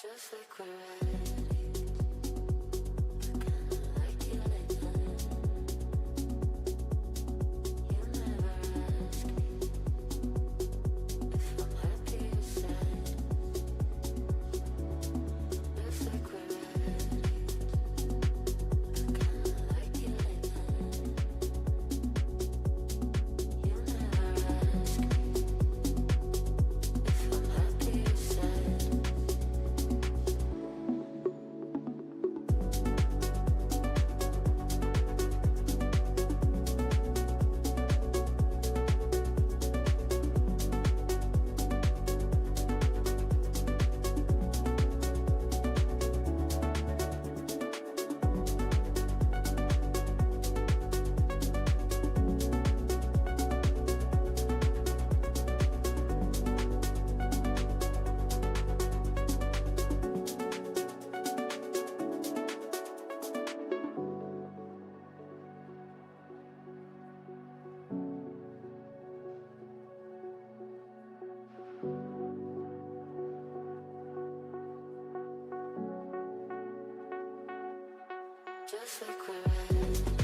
Just like we're ready. Just like we're ready.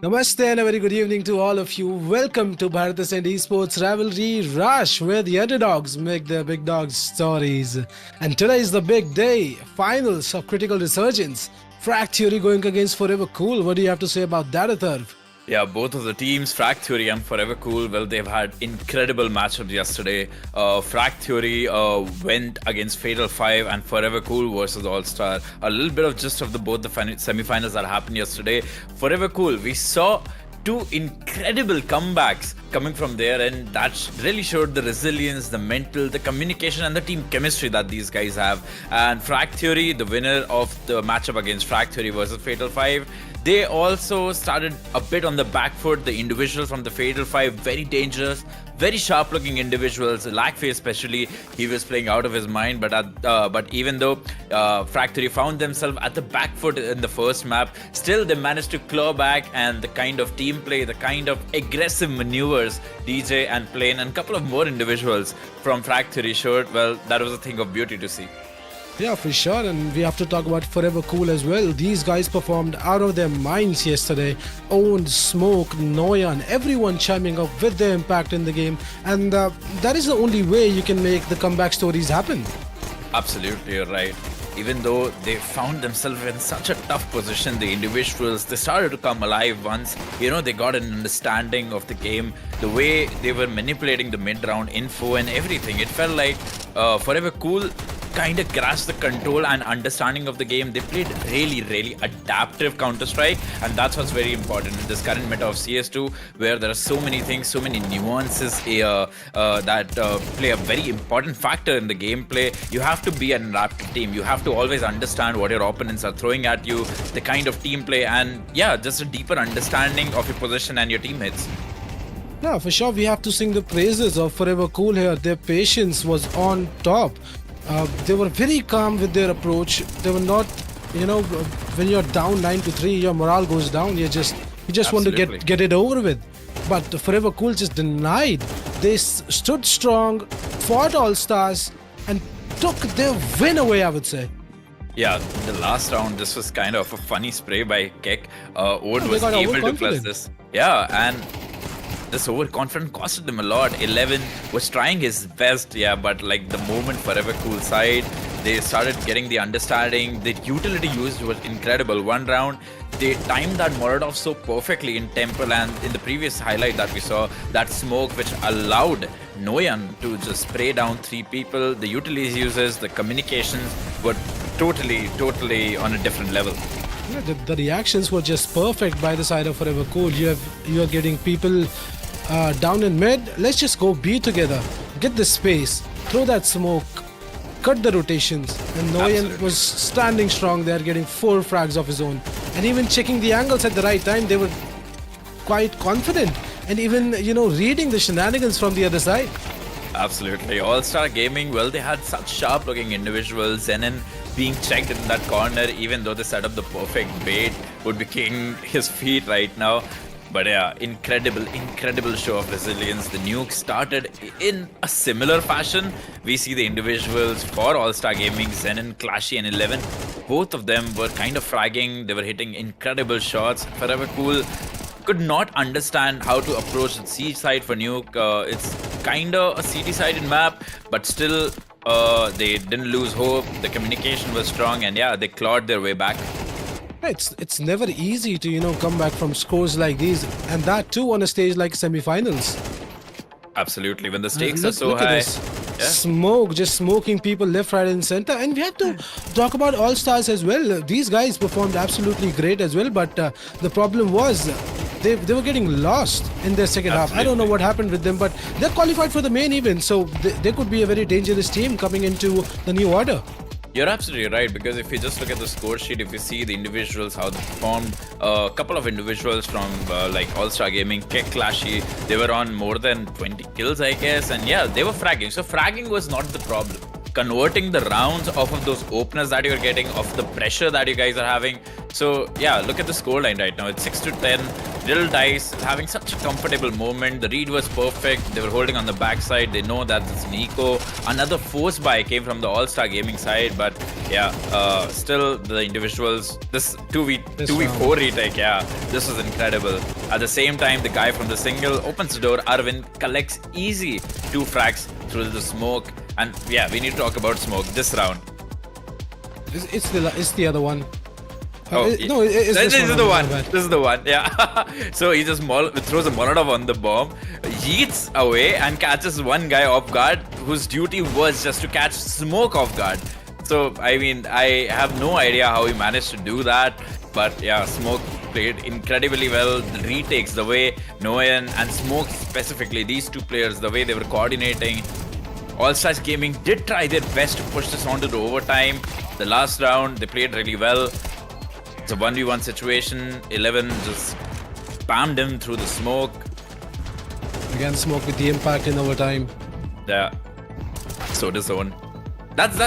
Namaste and a very good evening to all of you. Welcome to Bharat Ascend Esports Rivalry Rush, where the underdogs make their big dog stories. And today is the big day, finals of Critical Resurgence. Frag Theory going against 4EVERCOOL. What do you have to say about that, Atharv? Yeah, both of the teams, Frag Theory and 4EVERCOOL, well, they've had incredible matchups yesterday. Frag Theory went against Fatal 5 and 4EVERCOOL versus All-Star. A little bit of gist of both the semi-finals that happened yesterday. 4EVERCOOL, we saw two incredible comebacks coming from there, and that really showed the resilience, the mental, the communication and the team chemistry that these guys have. And Frag Theory, the winner of the matchup against Frag Theory versus Fatal 5, they also started a bit on the back foot. The individuals from the Fatal 5, very dangerous, very sharp looking individuals. Lagface especially, he was playing out of his mind, but even though Frag Theory found themselves at the back foot in the first map, still they managed to claw back, and the kind of team play, the kind of aggressive maneuvers DJ and Plane and a couple of more individuals from Frag Theory showed, well, that was a thing of beauty to see. Yeah, for sure, and we have to talk about 4EVERCOOL as well. These guys performed out of their minds yesterday. Owned, Smoke, Noyan, everyone chiming up with their impact in the game, and that is the only way you can make the comeback stories happen. Absolutely, you're right. Even though they found themselves in such a tough position, the individuals, they started to come alive once, they got an understanding of the game, the way they were manipulating the mid-round info and everything. It felt like 4EVERCOOL kind of grasped the control and understanding of the game. They played really adaptive Counter-Strike, and that's what's very important in this current meta of CS2, where there are so many things, so many nuances that play a very important factor in the gameplay. You have to be an adaptive team. You have to always understand what your opponents are throwing at you, the kind of team play, and yeah, just a deeper understanding of your position and your teammates. Yeah, for sure, we have to sing the praises of 4EVERCOOL here. Their patience was on top. They were very calm with their approach. They were not, when you're down 9-3, your morale goes down. You just want to get it over with. But 4EVERCOOL just denied. They stood strong, fought All-Stars, and took their win away, I would say. Yeah, the last round, this was kind of a funny spray by Keck. Ode was able to plus this. Yeah, and this overconfident costed them a lot. 11 was trying his best, but like the moment 4EVERCOOL side, they started getting the understanding. The utility used was incredible. One round, they timed that Molotov so perfectly in Temple, and in the previous highlight that we saw, that smoke which allowed Noyan to just spray down 3 people. The utilities uses, the communications were totally on a different level. Yeah, the reactions were just perfect by the side of 4EVERCOOL. You are getting people down in mid. Let's just go B together. Get the space. Throw that smoke. Cut the rotations. And Noyan was standing strong there, getting 4 frags of his own. And even checking the angles at the right time, they were quite confident. And even, reading the shenanigans from the other side. Absolutely. All-Star Gaming, well, they had such sharp-looking individuals. Zenon being checked in that corner, even though they set up the perfect bait, would be kicking his feet right now. But yeah, incredible show of resilience. The nuke started in a similar fashion. We see the individuals for All-Star Gaming, Zenon, Clashy and 11. Both of them were kind of fragging. They were hitting incredible shots. 4EVERCOOL could not understand how to approach the siege side for nuke. It's kind of a city-sided map, but still they didn't lose hope. The communication was strong, and yeah, they clawed their way back. It's never easy to come back from scores like these, and that too on a stage like semi-finals. Absolutely, when the stakes are so high. Smoke, just smoking people left, right and center. And we have to talk about All-Stars as well. These guys performed absolutely great as well, but the problem was they were getting lost in their second half. I don't know what happened with them, but they're qualified for the main event, so they could be a very dangerous team coming into the new order. You're absolutely right, because if you just look at the score sheet, if you see the individuals, how they performed, a couple of individuals from like All-Star Gaming, Kek Clashy, they were on more than 20 kills, I guess, and yeah, they were fragging. So fragging was not the problem. Converting the rounds off of those openers that you're getting, off the pressure that you guys are having. So yeah, look at the scoreline right now. It's 6-10. Little Dice having such a comfortable moment. The read was perfect. They were holding on the backside. They know that it's Nico. Another force buy came from the All-Star Gaming side, but yeah, still the individuals. This 2v4 retake, yeah, this was incredible. At the same time, the guy from the single opens the door. Arvind collects easy 2 frags through the smoke. And yeah, we need to talk about smoke this round. It's the other one. Oh, no, it's this is the one. Bad. This is the one. Yeah. So he just throws a Molotov on the bomb, yeets away, and catches one guy off guard, whose duty was just to catch smoke off guard. So I mean, I have no idea how he managed to do that, but yeah, smoke played incredibly well. The retakes, the way Noyan and Smoke specifically, these two players, the way they were coordinating. All Stars Gaming did try their best to push this on to the overtime. The last round, they played really well. It's a 1v1 situation. 11 just spammed him through the smoke. Again, Smoke with the impact in overtime. Yeah. So does zone. That's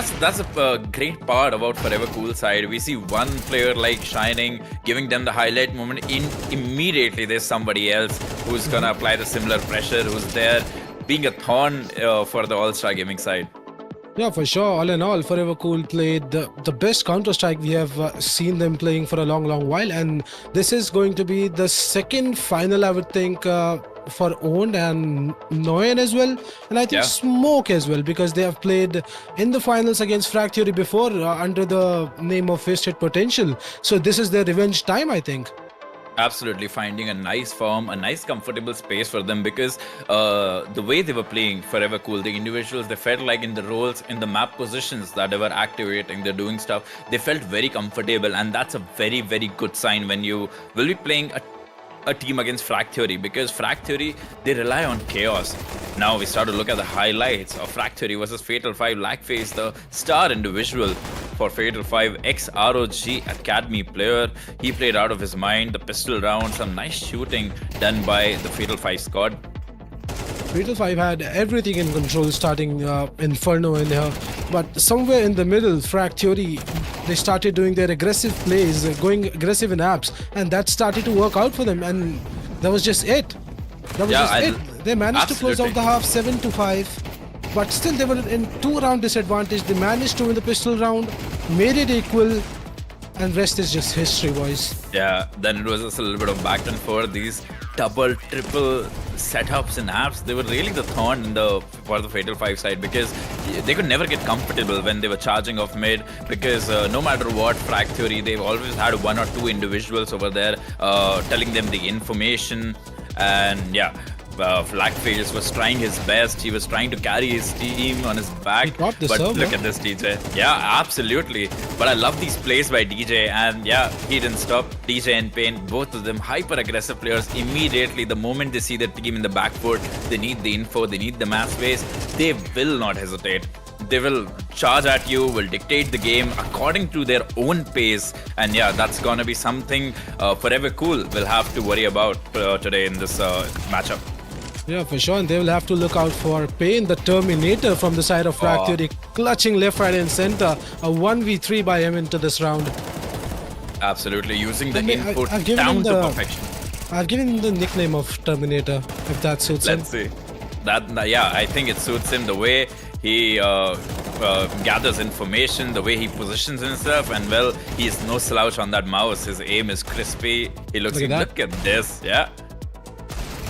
a great part about ForeverCool side. We see one player like shining, giving them the highlight moment. Immediately there's somebody else who's gonna apply the similar pressure, who's there, being a thorn for the All-Star Gaming side. Yeah, for sure. All in all, ForeverCool played the best Counter-Strike we have seen them playing for a long while. And this is going to be the second final, I would think, for Owned and Noyan as well. And I think Smoke as well, because they have played in the finals against Frag Theory before under the name of Fist Hit Potential. So this is their revenge time, I think. Absolutely, finding a nice form, a nice comfortable space for them, because the way they were playing ForeverCool, the individuals, they felt like in the roles, in the map positions that they were activating, they're doing stuff, they felt very comfortable, and that's a very good sign when you will be playing a team against Frag Theory, because Frag Theory, they rely on chaos. Now we start to look at the highlights of Frag Theory versus Fatal 5. Lackface, the star individual for Fatal 5, ex-ROG Academy player. He played out of his mind. The pistol round, some nice shooting done by the Fatal 5 squad. Fatal 5 had everything in control, starting Inferno in here, but somewhere in the middle, Frag Theory, they started doing their aggressive plays, going aggressive in apps, and that started to work out for them, and that was just it. They managed to close out the half 7-5, but still they were in 2-round disadvantage. They managed to win the pistol round, made it equal, and rest is just history, boys. Yeah, then it was just a little bit of back and forth. These double, triple setups and apps, they were really the thorn for the Fatal 5 side, because they could never get comfortable when they were charging off mid, because no matter what, Frag Theory, they've always had 1 or 2 individuals over there telling them the information. And yeah, Blackface was trying his best. He was trying to carry his team on his back. But look at this DJ. Yeah, absolutely. But I love these plays by DJ. And yeah, he didn't stop. DJ and Pain, both of them hyper-aggressive players. Immediately, the moment they see their team in the backfoot, they need the info, they need the map space, they will not hesitate. They will charge at you, will dictate the game according to their own pace. And yeah, that's gonna be something ForeverCool will have to worry about today in this matchup. Yeah, for sure. And they will have to look out for Pain, the Terminator from the side of Frag Theory, clutching left, right, and center. A 1v3 by him into this round. Absolutely, using the input down to perfection. I've given him the nickname of Terminator, if that suits him. Let's see. Yeah, I think it suits him, the way he gathers information, the way he positions himself, and well, he's no slouch on that mouse. His aim is crispy. He looks look at this, yeah.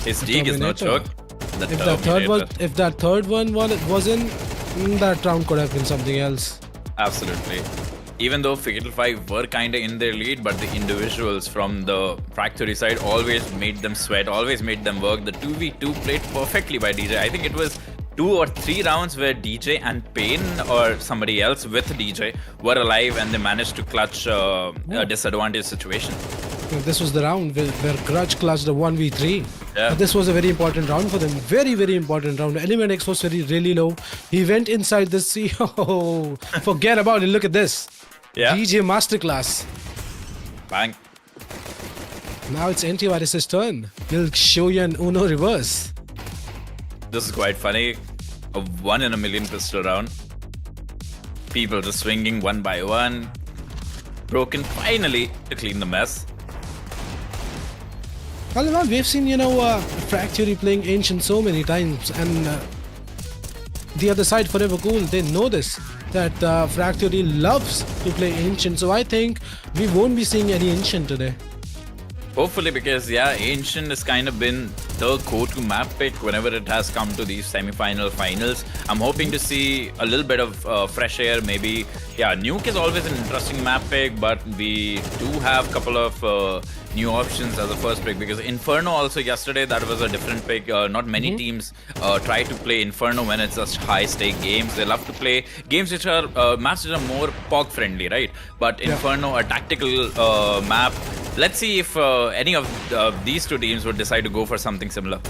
His dig is no joke. If that third one was in, that round could have been something else. Absolutely. Even though Fatal 5 were kind of in their lead, but the individuals from the Frag Theory side always made them sweat, always made them work. The 2v2 played perfectly by DJ. I think it was 2 or 3 rounds where DJ and Pain or somebody else with DJ were alive, and they managed to clutch a disadvantage situation. This was the round where Grudge clutched a 1v3. Yeah. But this was a very important round for them. Very, very important round. Element X was really low. He went inside the sea. Oh, forget about it. Look at this. Yeah. DJ Masterclass. Bang. Now it's Antivirus's turn. He'll show you an Uno reverse. This is quite funny. A 1 in a million pistol round. People just swinging one by one. Broken finally to clean the mess. Well, we've seen, Frag Theory playing Ancient so many times, and the other side, Forever Cool, they know this, that Frag Theory loves to play Ancient, so I think we won't be seeing any Ancient today. Hopefully, because Ancient has kind of been the go-to map pick whenever it has come to these semi-final finals. I'm hoping to see a little bit of fresh air, maybe. Yeah, Nuke is always an interesting map pick, but we do have a couple of new options as a first pick, because Inferno also yesterday, that was a different pick. Not many teams try to play Inferno when it's such high-stake games. They love to play games which are maps which are more POG-friendly, right? But Inferno, a tactical map. Let's see if any of these two teams would decide to go for something similar.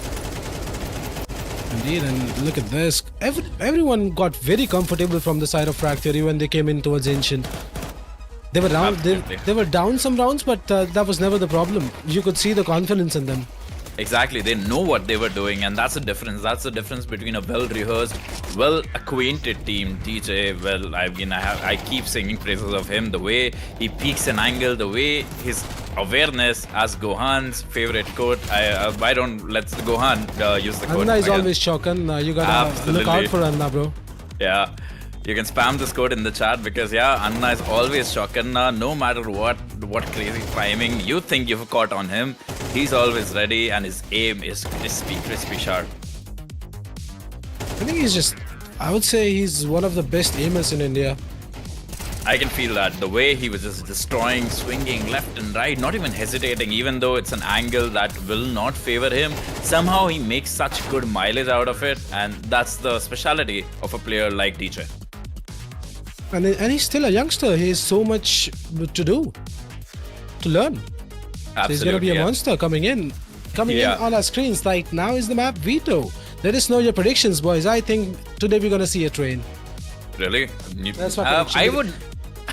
Indeed, and look at this. Everyone got very comfortable from the side of Frag Theory when they came in towards Ancient. They were down. They were down some rounds, but that was never the problem. You could see the confidence in them. Exactly, they know what they were doing, and that's the difference. That's the difference between a well-rehearsed, well-acquainted team. DJ, well, I keep singing praises of him. The way he peeks an angle, the way his awareness, as Gohan's favorite quote. Why don't let's Gohan use the quote? Anna is again. always shocking. You gotta look out for Anna, bro. Yeah. You can spam this code in the chat because Anna is always shocking. No matter what crazy timing you think you've caught on him, he's always ready and his aim is crispy sharp. I think I would say he's one of the best aimers in India. I can feel that. The way he was just destroying, swinging left and right, not even hesitating, even though it's an angle that will not favor him. Somehow he makes such good mileage out of it, and that's the speciality of a player like DJ. And he's still a youngster. He has so much to do, to learn. Absolutely, So he's going to be a monster coming in on our screens. Like, now is the map Veto. Let us know your predictions, boys. I think today we're going to see a train. Really? That's my prediction. I would...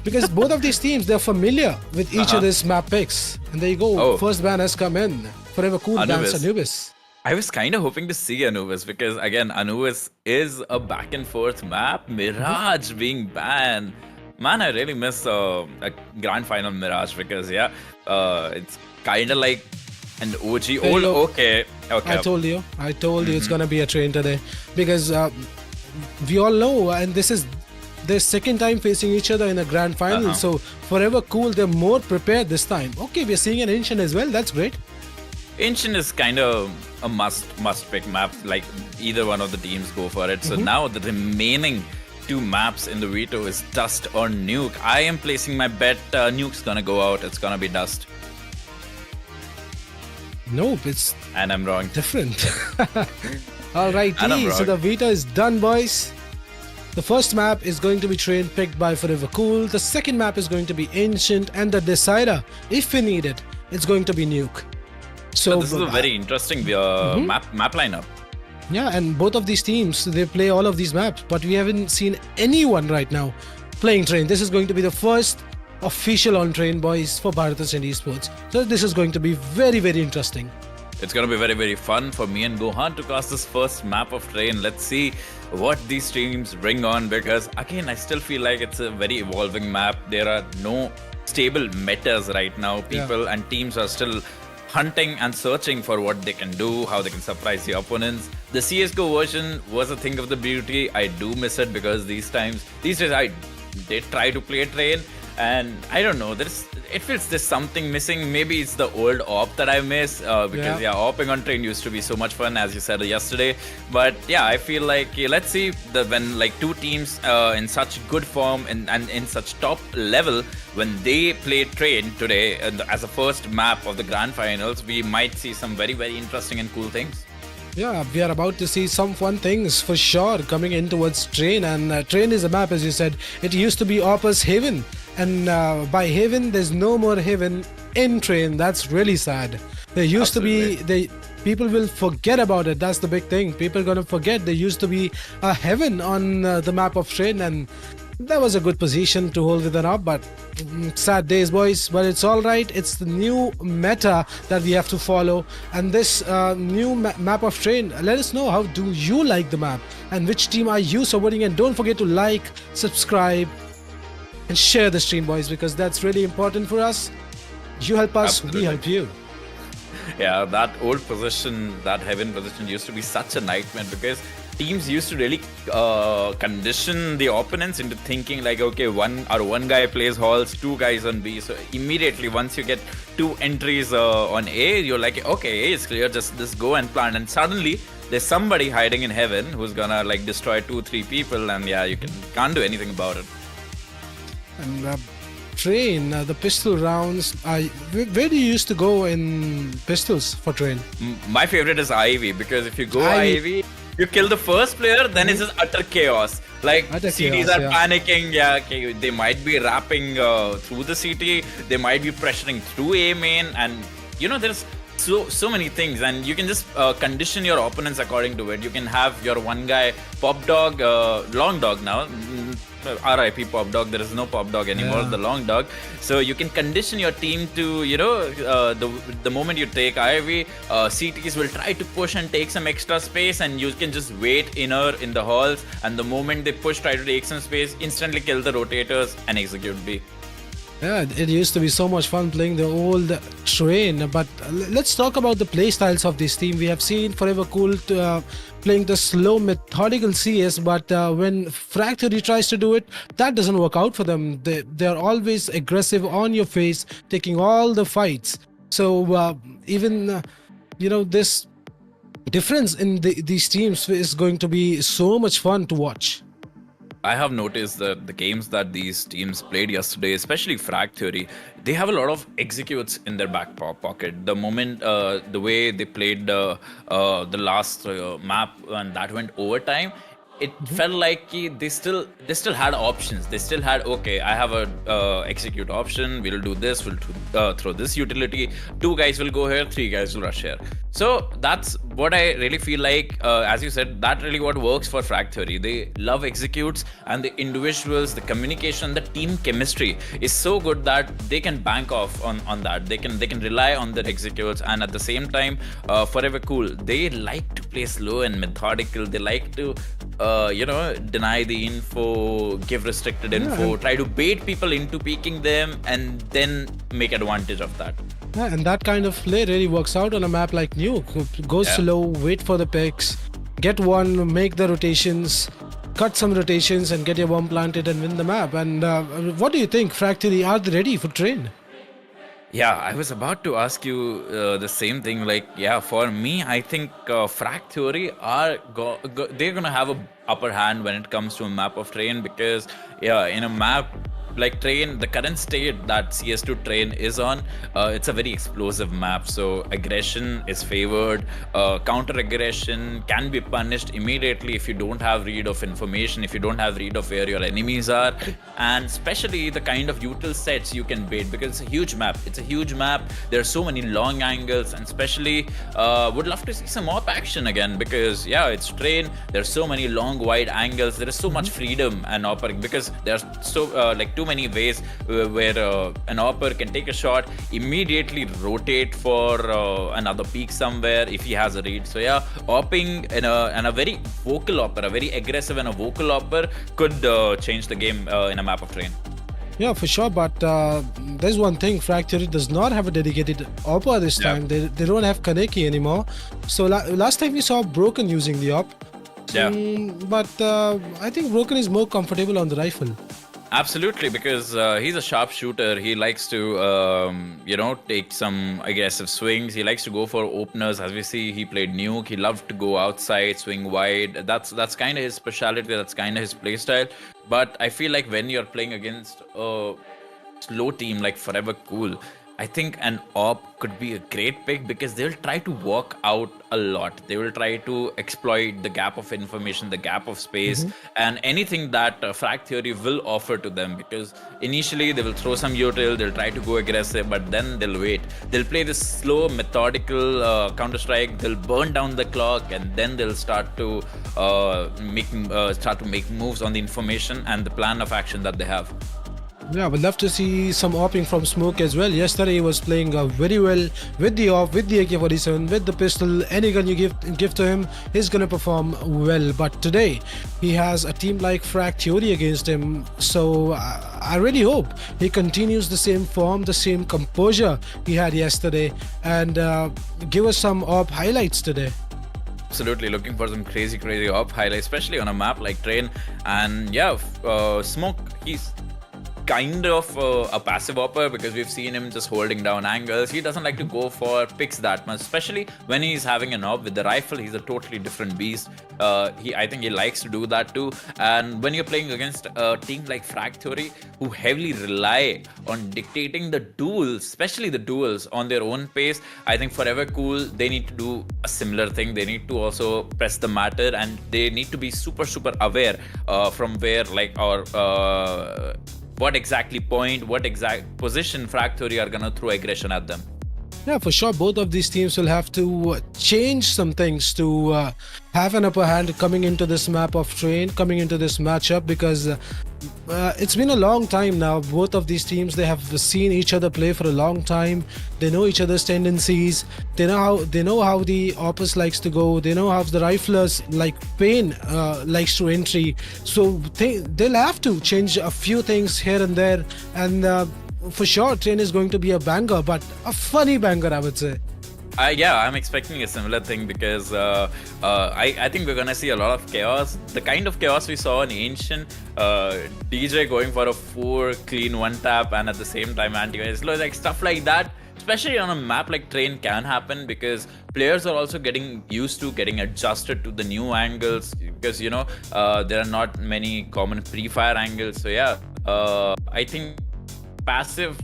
Because both of these teams, they're familiar with each other's map picks. And there you go. Oh. First ban has come in. Forever Cool bans Anubis. I was kind of hoping to see Anubis because, again, Anubis is a back and forth map. Mirage being banned. Man, I really miss a grand final Mirage because, it's kind of like an OG old. Okay. I told you it's going to be a train today. Because we all know, and this is their second time facing each other in a grand final. So, Forever Cool, they're more prepared this time. Okay, we're seeing an Ancient as well. That's great. Ancient is kind of a must pick map, like either one of the teams go for it. So now the remaining two maps in the veto is Dust or Nuke. I am placing my bet Nuke's gonna go out. It's gonna be Dust. Nope, it's and I'm wrong. Different. Alrighty, so the veto is done, boys. The first map is going to be train picked by Forever Cool. The second map is going to be Ancient, and the decider, if we need it, it's going to be Nuke. So this is a very interesting map lineup. Yeah, and both of these teams, they play all of these maps, but we haven't seen anyone right now playing Train. This is going to be the first official on Train, boys, for Bharat Ascend Esports. So this is going to be very, very interesting. It's going to be very, very fun for me and Gohan to cast this first map of Train. Let's see what these teams bring on, because again, I still feel like it's a very evolving map. There are no stable metas right now. People and teams are still hunting and searching for what they can do, how they can surprise the opponents. The CSGO version was a thing of the beauty. I do miss it because these days I did try to play Train, and I don't know, it feels there's something missing. Maybe it's the old AWP that I miss because AWPing on Train used to be so much fun, as you said yesterday. But I feel like let's see when like two teams in such good form and in such top level, when they play Train today as a first map of the grand finals, we might see some very, very interesting and cool things. Yeah, we are about to see some fun things for sure coming in towards Train. And Train is a map, as you said, it used to be AWP's Haven. And by Haven, there's no more Haven in Train. That's really sad. There used to be people will forget about it. That's the big thing. People are going to forget there used to be a heaven on the map of Train, and that was a good position to hold with an up, but sad days, boys. But it's all right. It's the new meta that we have to follow, and this new map of Train. Let us know, how do you like the map, and which team are you supporting? And don't forget to like, subscribe, and share the stream, boys, because that's really important for us. You help us, Absolutely. we help you. Yeah, that old position, that heaven position used to be such a nightmare because teams used to really condition the opponents into thinking like, okay, one guy plays halls, two guys on B. So immediately once you get two entries on A, you're like, okay, A is clear, just go and plant. And suddenly there's somebody hiding in heaven who's gonna like destroy 2-3 people, and yeah, you can't do anything about it. And Train, the pistol rounds. Where do you used to go in pistols for Train? My favorite is Ivy, because if you go Ivy. Ivy, you kill the first player, then it's just utter chaos. Like Utter CTs chaos, are yeah. panicking. Yeah, okay, they might be rapping through the CT. They might be pressuring through A main, and there's so many things, and you can just condition your opponents according to it. You can have your one guy pop dog, long dog now. RIP pop dog. There is no pop dog anymore. Yeah. The long dog. So you can condition your team to the moment you take Ivy, CTs will try to push and take some extra space, and you can just wait inner in the halls, and the moment they push, try to take some space, instantly kill the rotators and execute B. Yeah, it used to be so much fun playing the old Train. But let's talk about the play styles of this team. We have seen ForeverCool playing the slow, methodical CS, but when Frag tries to do it, that doesn't work out for them. They're always aggressive on your face, taking all the fights. So even this difference in these teams is going to be so much fun to watch. I have noticed that the games that these teams played yesterday, especially Frag Theory, they have a lot of executes in their back pocket. The moment, the way they played the last map, and that went overtime, it felt like they still had options. They still had, okay, I have a execute option. We'll do this. We'll throw this utility. 2 guys will go here. 3 guys will rush here. So that's what I really feel like. As you said, that really what works for Frag Theory. They love executes, and the individuals, the communication, the team chemistry is so good that they can bank off on that. They can rely on their executes, and at the same time, ForeverCool, they like to play slow and methodical. They like to deny the info, give restricted info, try to bait people into peeking them, and then make advantage of that. Yeah, and that kind of play really works out on a map like Nuke. Go slow, wait for the picks, get one, make the rotations, cut some rotations, and get your bomb planted and win the map. And what do you think, Frag Theory? Are they ready for Train? Yeah, I was about to ask you the same thing. Like, yeah, for me, I think Frag Theory they're gonna have a upper hand when it comes to a map of Train, because yeah, in a map like Train, the current state that CS2 Train is on, it's a very explosive map. So aggression is favored. Counter aggression can be punished immediately if you don't have read of information, if you don't have read of where your enemies are, and especially the kind of util sets you can bait, because it's a huge map. It's a huge map. There are so many long angles, and especially would love to see some op action again, because yeah, it's Train. There's so many long wide angles. There is so much freedom and opering, because there's so too many ways where an opper can take a shot, immediately rotate for another peak somewhere if he has a read. So yeah, opping and a very vocal opper, a very aggressive and a vocal opper could change the game in a map of Train. Yeah, for sure. But there's one thing: Frag Theory does not have a dedicated opper this time. They don't have Kaneki anymore. So last time we saw Broken using the op. Yeah. But I think Broken is more comfortable on the rifle. Absolutely, because he's a sharpshooter. He likes to, take some aggressive swings. He likes to go for openers. As we see, he played Nuke. He loved to go outside, swing wide. That's kind of his specialty. That's kind of his play style. But I feel like when you're playing against a slow team like ForeverCool, I think an op could be a great pick because they'll try to work out a lot. They will try to exploit the gap of information, the gap of space, and anything that Frag Theory will offer to them. Because initially they will throw some util, they'll try to go aggressive, but then they'll wait. They'll play this slow, methodical Counter Strike. They'll burn down the clock, and then they'll start to make moves on the information and the plan of action that they have. Yeah, I would love to see some opping from Smoke as well. Yesterday he was playing very well with the op, with the AK-47, with the pistol. Any gun you give to him, he's gonna perform well. But today he has a team like Frag Theory against him. So I really hope he continues the same form, the same composure he had yesterday, and give us some op highlights today. Absolutely looking for some crazy op highlights, especially on a map like Train. And yeah, Smoke, he's kind of a passive opper because we've seen him just holding down angles. He doesn't like to go for picks that much, especially when he's having an op with the rifle. He's a totally different beast. I think he likes to do that too. And when you're playing against a team like Frag Theory, who heavily rely on dictating the duels, especially the duels, on their own pace, I think ForeverCool, they need to do a similar thing. They need to also press the matter, and they need to be super aware from where what exactly point, what exact position Frag Theory are gonna throw aggression at them. Yeah, for sure. Both of these teams will have to change some things to have an upper hand coming into this map of Train, coming into this matchup, because it's been a long time now. Both of these teams, they have seen each other play for a long time. They know each other's tendencies. They know how the opus likes to go. They know how the riflers like Pain likes to entry. So they'll have to change a few things here and there, and for sure Train is going to be a banger, but a funny banger, I would say. Yeah, I'm expecting a similar thing because I think we're gonna see a lot of chaos. The kind of chaos we saw in Ancient, DJ going for a 4 clean 1 tap and at the same time anti-air, like stuff like that. Especially on a map like Train can happen because players are also getting used to getting adjusted to the new angles because there are not many common pre-fire angles. So yeah, I think passive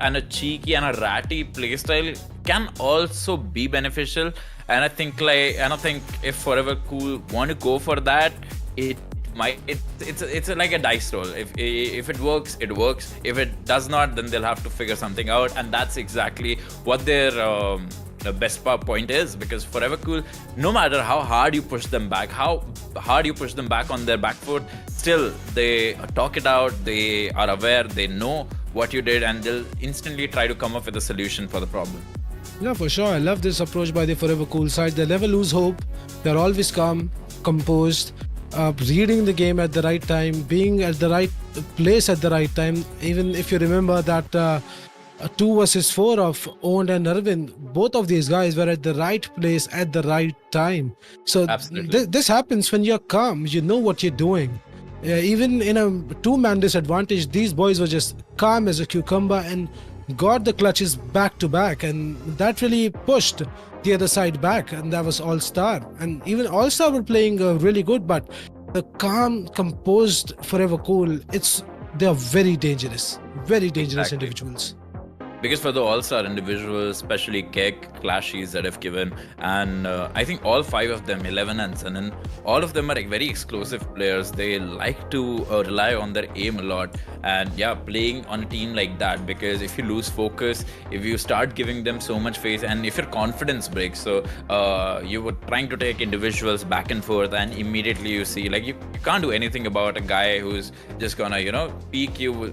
and a cheeky and a ratty playstyle can also be beneficial, and I think if ForeverCool want to go for that, it's like a dice roll. If it works, it works. If it does not, then they'll have to figure something out, and that's exactly what their the best point is, because ForeverCool, no matter how hard you push them back, how hard you push them back on their back foot, still they talk it out, they are aware, they know what you did, and they'll instantly try to come up with a solution for the problem. Yeah, for sure. I love this approach by the ForeverCool side. They never lose hope. They're always calm, composed, reading the game at the right time, being at the right place at the right time. Even if you remember that 2 versus 4 of Owned and Arvind, both of these guys were at the right place at the right time. So this happens when you're calm. You know what you're doing. Even in a 2-man disadvantage, these boys were just calm as a cucumber and got the clutches back to back, and that really pushed the other side back, and that was All-Star. And even All-Star were playing really good, but the calm, composed ForeverCool, they are very dangerous individuals. Because for the all-star individuals, especially Kek, Clashy, ZF Given, and I think all 5 of them, 11 and Sanan, all of them are like very explosive players. They like to rely on their aim a lot, and yeah, playing on a team like that, because if you lose focus, if you start giving them so much face, and if your confidence breaks, so you were trying to take individuals back and forth, and immediately you see like you can't do anything about a guy who's just gonna peek you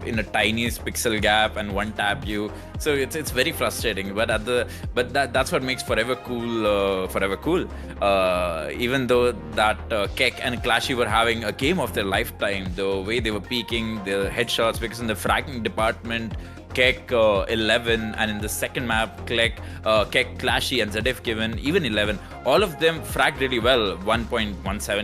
in a tiniest pixel gap and 1 tap you. So it's very frustrating, but that's what makes ForeverCool. Even though that Kek and Clashy were having a game of their lifetime, the way they were peeking, the headshots, because in the fragging department, Kek 11, and in the second map, Kek, Clashy, and ZF Given, even 11, all of them fragged really well. 1.17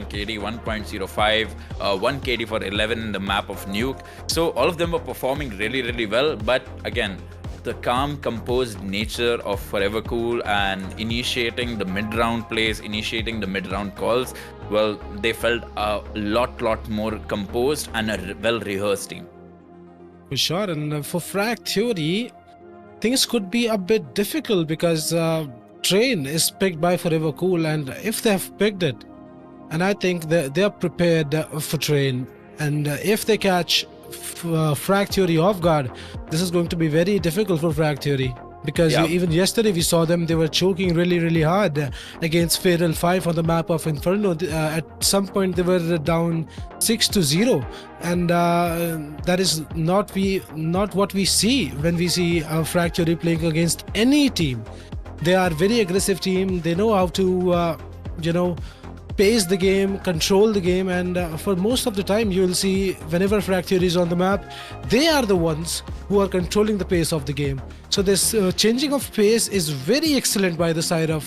KD, 1.05, 1 KD for 11 in the map of Nuke. So all of them were performing really well, but again, the calm, composed nature of ForeverCool and initiating the mid-round plays, initiating the mid-round calls, well, they felt a lot more composed and a well-rehearsed team. For sure. And for Frag Theory, things could be a bit difficult because Train is picked by Forever Cool, and if they have picked it, and I think they are prepared for Train, and if they catch Frag Theory off guard, this is going to be very difficult for Frag Theory. Because Yeah. even yesterday we saw them, they were choking really hard against Fatal 5 on the map of Inferno. At some point they were down 6-0, and that is not what we see when we see Frag Theory playing against any team. They are very aggressive team. They know how to pace the game, control the game, and for most of the time you will see whenever Frag Theory is on the map, they are the ones who are controlling the pace of the game. So this changing of pace is very excellent by the side of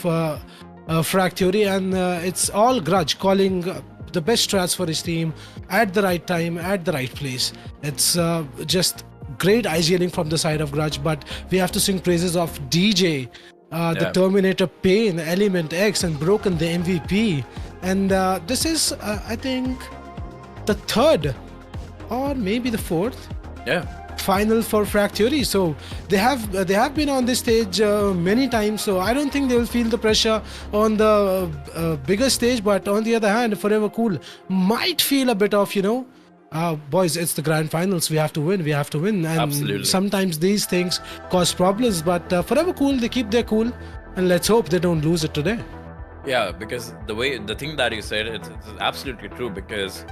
Frag Theory, and it's all Grudge calling the best strats for his team at the right time, at the right place. It's just great IGLing from the side of Grudge, but we have to sing praises of DJ, the Terminator Pain, Element X, and Broken, the MVP. And this is, I think, the third or maybe the fourth final for Frag Theory. So they have been on this stage many times. So I don't think they will feel the pressure on the bigger stage. But on the other hand, Forever Cool might feel a bit of, boys, it's the grand finals. We have to win. And Absolutely. sometimes these things cause problems. But Forever Cool, they keep their cool. And let's hope they don't lose it today. Yeah, because the thing that you said, it's absolutely true. Because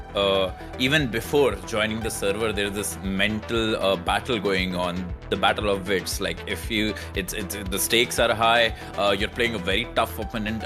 even before joining the server, there's this mental battle going on, the battle of wits. Like if the stakes are high, you're playing a very tough opponent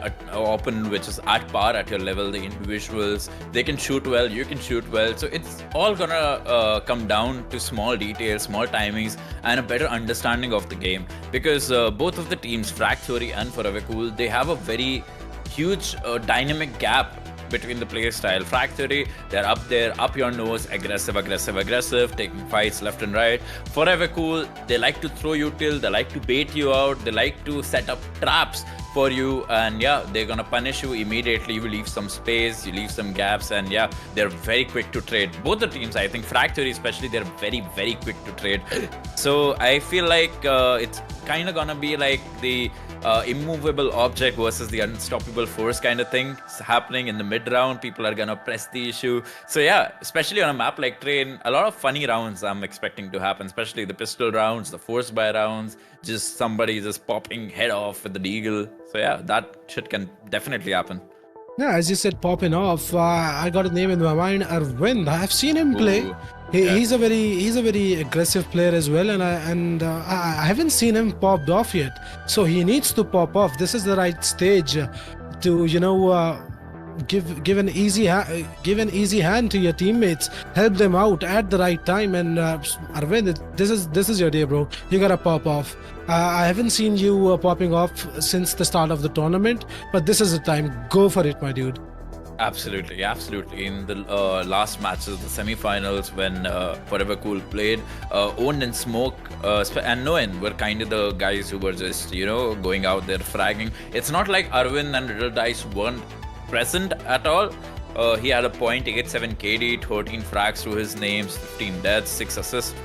which is at par at your level. The individuals, they can shoot well, you can shoot well. So it's all gonna come down to small details, small timings, and a better understanding of the game. Because both of the teams, Frag Theory and Forever Cool, they have a very huge dynamic gap between the play style. Frag Theory, they're up there, up your nose, aggressive, taking fights left and right. Forever Cool, they like to throw you till, they like to bait you out, they like to set up traps for you, and they're gonna punish you immediately. You leave some space, you leave some gaps, and they're very quick to trade. Both the teams, I think Frag Theory especially, they're very quick to trade. So I feel like it's kind of gonna be like the immovable object versus the unstoppable force kind of thing. It's happening in the mid round. People are gonna press the issue. So especially on a map like Train, a lot of funny rounds I'm expecting to happen, especially the pistol rounds, the force buy rounds, just somebody just popping head off with the deagle. So that shit can definitely happen. Yeah, as you said, popping off. I got a name in my mind, Arvind. I have seen him play. Ooh, He's a very aggressive player as well, and I haven't seen him popped off yet. So he needs to pop off. This is the right stage to give an easy hand to your teammates, help them out at the right time. And Arvind, this is your day, bro. You gotta pop off. I haven't seen you popping off since the start of the tournament, but this is the time. Go for it, my dude. Absolutely. In the last matches, the semi-finals, when Forever Cool played, Owned and Smoke and Noen were kind of the guys who were just, going out there fragging. It's not like Arvind and Riddle Dice weren't present at all. He had a .87 KD, 13 frags to his names, 15 deaths, 6 assists.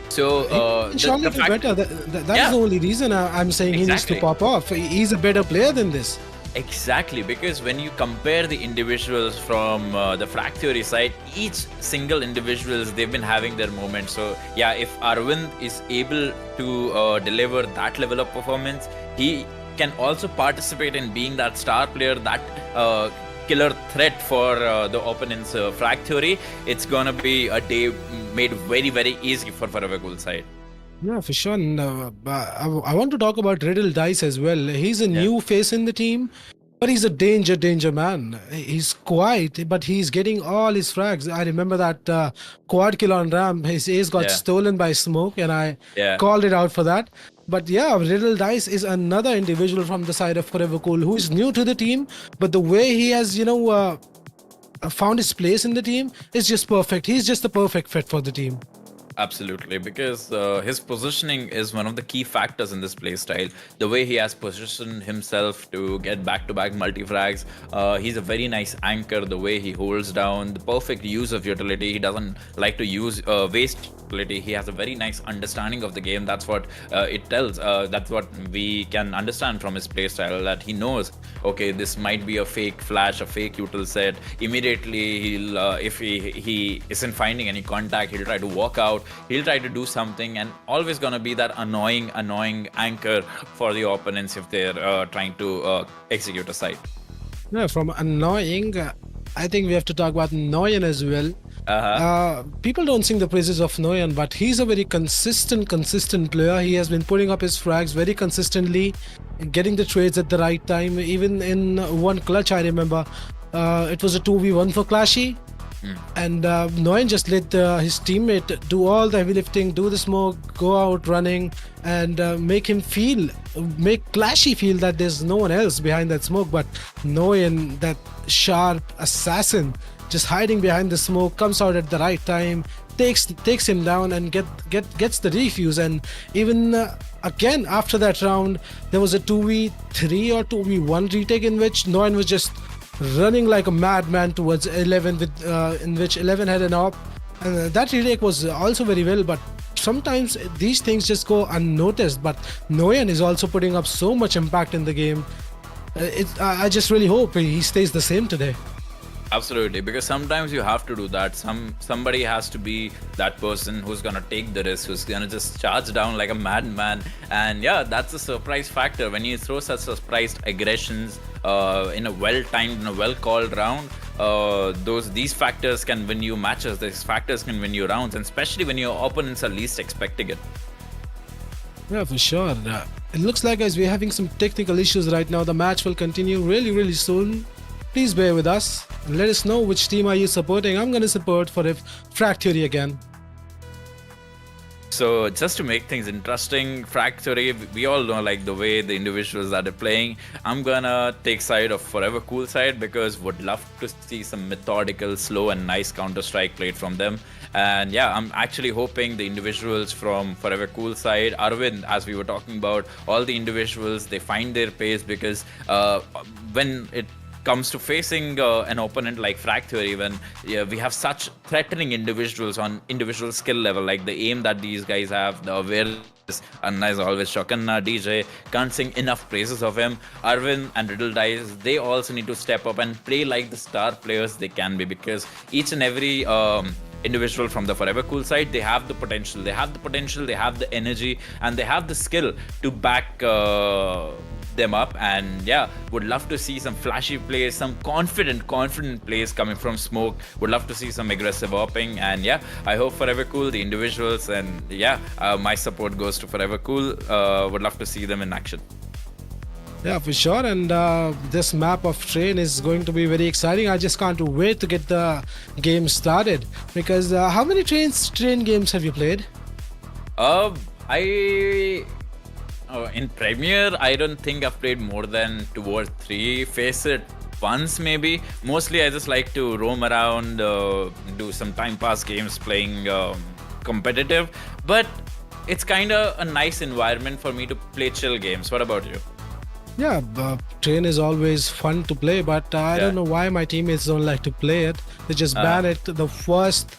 So He surely do better. That is the only reason I'm saying he needs to pop off. He's a better player than this. Exactly, because when you compare the individuals from the Frag Theory side, each single individuals, they've been having their moments. So if Arvind is able to deliver that level of performance, he can also participate in being that star player, that killer threat for the opponent's Frag Theory. It's gonna be a day made very easy for Forever Cool side. Yeah, for sure. And, I want to talk about Riddle Dice as well. He's a new face in the team, but he's a danger man. He's quiet, but he's getting all his frags. I remember that quad kill on ramp. His ace got stolen by Smoke, and I called it out for that. But Riddle Dice is another individual from the side of Forever Cool who is new to the team, but the way he has, found his place in the team is just perfect. He's just the perfect fit for the team. Absolutely, because his positioning is one of the key factors in this playstyle. The way he has positioned himself to get back-to-back multi-frags, he's a very nice anchor. The way he holds down, the perfect use of utility. He doesn't like to use waste utility. He has a very nice understanding of the game. That's what it tells. That's what we can understand from his playstyle. That he knows, okay, this might be a fake flash, a fake util set. Immediately, he'll if he isn't finding any contact, he'll try to walk out. He'll try to do something, and always gonna be that annoying anchor for the opponents if they're trying to execute a site. Yeah, from annoying, I think we have to talk about Noyan as well. People don't sing the praises of Noyan, but he's a very consistent player. He has been putting up his frags very consistently, getting the trades at the right time. Even in one clutch, I remember, it was a 2v1 for Clashy. And Noyan just let his teammate do all the heavy lifting, do the smoke, go out running, and make Clashy feel that there's no one else behind that smoke. But Noyan, that sharp assassin, just hiding behind the smoke, comes out at the right time, takes him down, and gets the defuse. And even again after that round, there was a 2v3 or 2v1 retake in which Noyan was just running like a madman towards 11, in which 11 had an op, and that retake was also very well. But sometimes these things just go unnoticed, but Noyan is also putting up so much impact in the game. I just really hope he stays the same today. Absolutely, because sometimes you have to do that. Somebody has to be that person who's gonna take the risk, who's gonna just charge down like a madman. And yeah, that's a surprise factor when you throw such surprised aggressions in a well-timed, in a well-called round. These factors can win you matches. These factors can win you rounds, and especially when your opponents are least expecting it. Yeah, for sure. It looks like, guys, we're having some technical issues right now. The match will continue really soon. Please bear with us and let us know which team are you supporting. I'm going to support for Frag Theory again. So just to make things interesting, Frag Theory, we all know like the way the individuals that are playing. I'm gonna take side of 4EVERCOOL side because would love to see some methodical, slow and nice Counter-Strike played from them. And yeah, I'm actually hoping the individuals from 4EVERCOOL side, Arvind, as we were talking about, all the individuals, they find their pace because when it comes to facing an opponent like Frag Theory, when we have such threatening individuals on individual skill level, like the aim that these guys have, the awareness, and as always, Shokanna, DJ, can't sing enough praises of him. Arvind and Riddle Dice, they also need to step up and play like the star players they can be, because each and every individual from the 4EVERCOOL side, they have the potential, they have the energy, and they have the skill to back them up. And yeah, would love to see some flashy plays, some confident plays coming from smoke. Would love to see some aggressive opping. And yeah, I hope 4EVERCOOL, the individuals, and yeah, my support goes to 4EVERCOOL. Would love to see them in action. Yeah, for sure. And this map of Train is going to be very exciting. I just can't wait to get the game started, because how many train games have you played? In Premier, I don't think I've played more than 2 or 3. Face it once maybe. Mostly I just like to roam around, do some time pass games playing competitive. But it's kind of a nice environment for me to play chill games. What about you? Yeah, Train is always fun to play, but I don't know why my teammates don't like to play it. They just ban it the first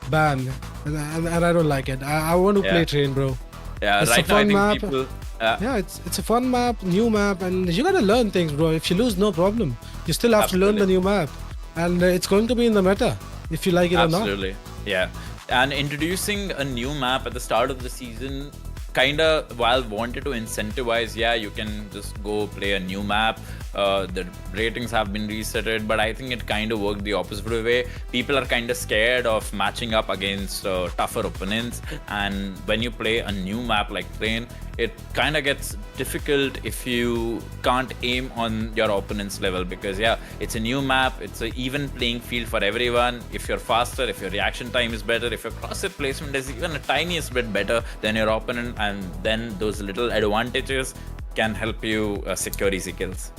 ban, and I don't like it. I want to play Train, bro. Yeah, it's right a fun now I map. think people... Yeah, it's a fun map, new map, and you gotta learn things, bro. If you lose, no problem. You still have to learn the new map, and it's going to be in the meta if you like it or not. Absolutely, yeah. And introducing a new map at the start of the season, kinda while wanted to incentivize, yeah, you can just go play a new map. The ratings have been resetted, but I think it kind of worked the opposite way. People are kind of scared of matching up against tougher opponents, and when you play a new map like Train, it kind of gets difficult if you can't aim on your opponent's level, because yeah, it's a new map, it's an even playing field for everyone. If you're faster, if your reaction time is better, if your crosshair placement is even a tiniest bit better than your opponent, and then those little advantages can help you secure easy kills.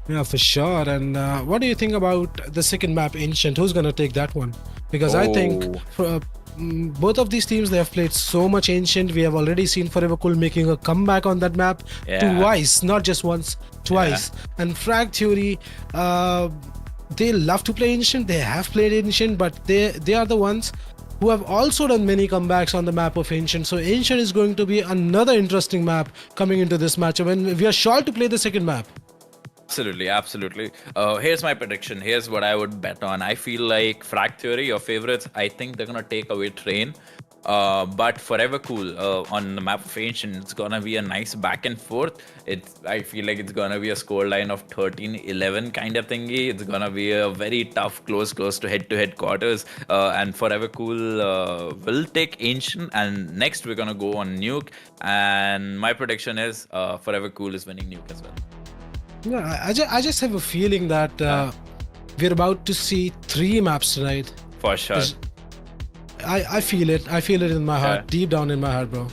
Yeah, for sure. And what do you think about the second map, Ancient? Who's gonna take that one? Because I think both of these teams, they have played so much Ancient. We have already seen Forever Cool making a comeback on that map twice, not just once, twice. And Frag Theory, they love to play Ancient. They have played Ancient, but they are the ones who have also done many comebacks on the map of Ancient. So Ancient is going to be another interesting map coming into this matchup, and we are sure to play the second map. Absolutely. Here's my prediction. Here's what I would bet on. I feel like Frag Theory, your favorites, I think they're going to take away Train. But Forever Cool on the map of Ancient, it's going to be a nice back and forth. I feel like it's going to be a scoreline of 13-11 kind of thingy. It's going to be a very tough, close to head-to-head quarters. And Forever Cool will take Ancient. And next, we're going to go on Nuke. And my prediction is Forever Cool is winning Nuke as well. Yeah, I just have a feeling that we're about to see 3 maps tonight. For sure. I feel it. I feel it in my heart, deep down in my heart, bro.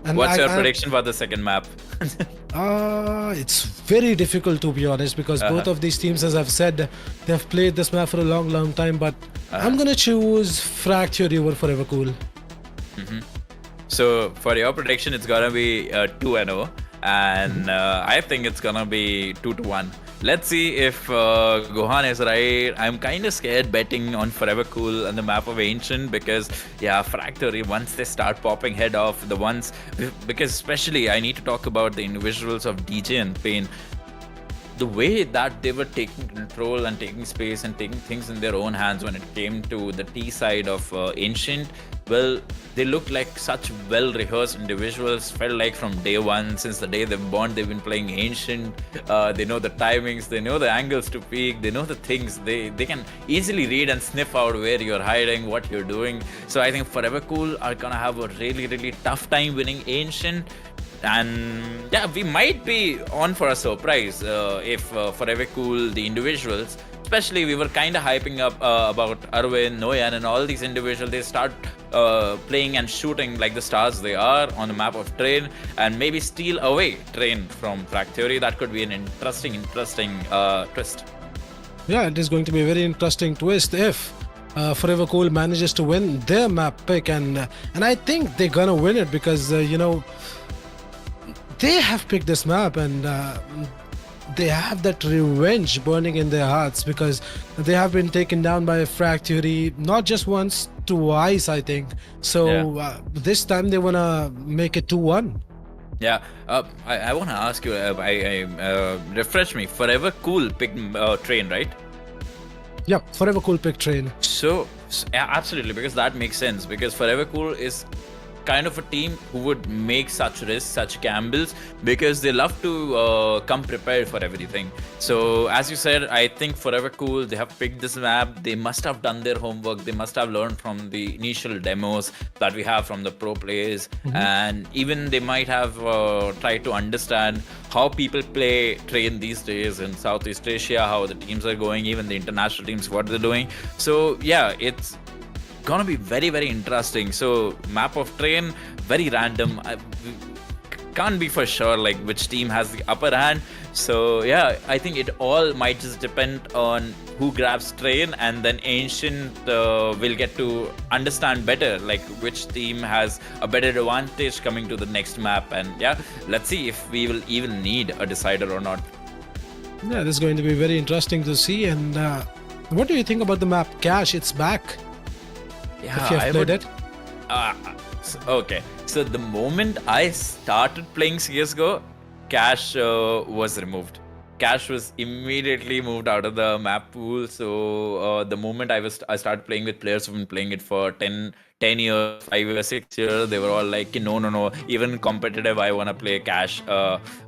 And what's your prediction for the second map? It's very difficult, to be honest, because both of these teams, as I've said, they've played this map for a long time. But I'm gonna choose Frag Theory over Forever Cool. So for your prediction, it's gonna be 2-0. And I think it's gonna be 2-1. Let's see if Gohan is right. I'm kind of scared betting on Forever Cool and the map of Ancient because, Frag Theory, once they start popping head off, because especially I need to talk about the individuals of DJ and Pain. The way that they were taking control and taking space and taking things in their own hands when it came to the T side of Ancient, well, they look like such well-rehearsed individuals. Felt like from day one, since the day they've born, they've been playing Ancient. They know the timings, they know the angles to peek, they know the things. They can easily read and sniff out where you're hiding, what you're doing. So I think Forever Cool are gonna have a really tough time winning Ancient. And we might be on for a surprise if Forever Cool, the individuals, especially we were kind of hyping up about Arvind, Noyan and all these individuals, they start playing and shooting like the stars they are on the map of Train and maybe steal away Train from Frag Theory. That could be an interesting twist. Yeah, it is going to be a very interesting twist if Forever Cool manages to win their map pick, and I think they're gonna win it because they have picked this map and they have that revenge burning in their hearts because they have been taken down by Frag Theory not just once, twice, I think. So this time they want to make it 2-1. Yeah, I want to ask you, refresh me. Forever Cool picked Train, right? Yeah, Forever Cool picked Train. So, absolutely, because that makes sense. Because Forever Cool is kind of a team who would make such risks, such gambles, because they love to come prepared for everything. So as you said, I think Forever Cool, they have picked this map. They must have done their homework. They must have learned from the initial demos that we have from the pro players. And even they might have tried to understand how people play Train these days in Southeast Asia, how the teams are going, even the international teams, what they're doing. So it's gonna be very interesting. So map of Train, very random. I can't be for sure like which team has the upper hand. So I think it all might just depend on who grabs Train, and then Ancient will get to understand better like which team has a better advantage coming to the next map. And let's see if we will even need a decider or not. Yeah, this is going to be very interesting to see. And what do you think about the map Cash? It's back. Yeah, if you have played it. Okay, so the moment I started playing CSGO, Cash was removed. Cash was immediately moved out of the map pool. So the moment I started playing with players who've been playing it for 10 years, 5 years, 6 years, they were all like, no, even competitive, I want to play Cash.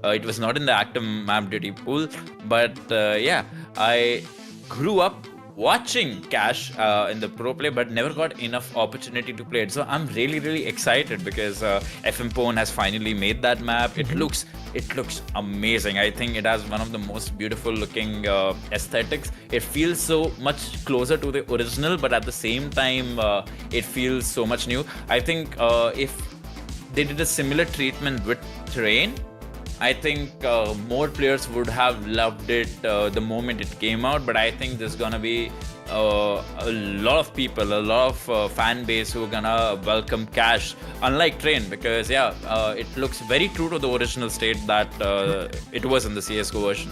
It was not in the active map duty pool, but I grew up watching Cash in the pro play, but never got enough opportunity to play it. So I'm really excited because FM Pone has finally made that map. It looks amazing. I think it has one of the most beautiful looking aesthetics. It feels so much closer to the original, but at the same time it feels so much new. I think if they did a similar treatment with Train, I think more players would have loved it the moment it came out, but I think there's gonna be a lot of people, a lot of fan base who are gonna welcome Cash, unlike Train, because it looks very true to the original state that it was in the CS:GO version.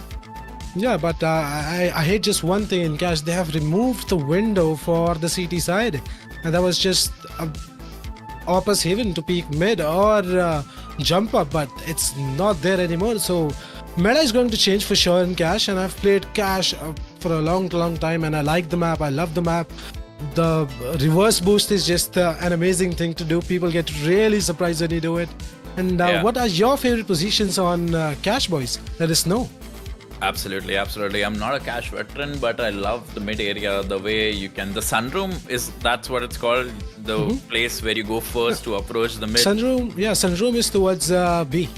Yeah, but I hate just one thing in Cash. They have removed the window for the CT side, and that was just Opus Haven to peek mid or jump up, but it's not there anymore. So meta is going to change for sure in Cash, and I've played Cash for a long time, and I like the map. I love the map. The reverse boost is just an amazing thing to do. People get really surprised when you do it. And what are your favorite positions on Cash, boys? Let us know. Absolutely. I'm not a Cash veteran, but I love the mid area. The way you can, the sunroom that's what it's called. The place where you go first to approach the mid. Sunroom is towards B.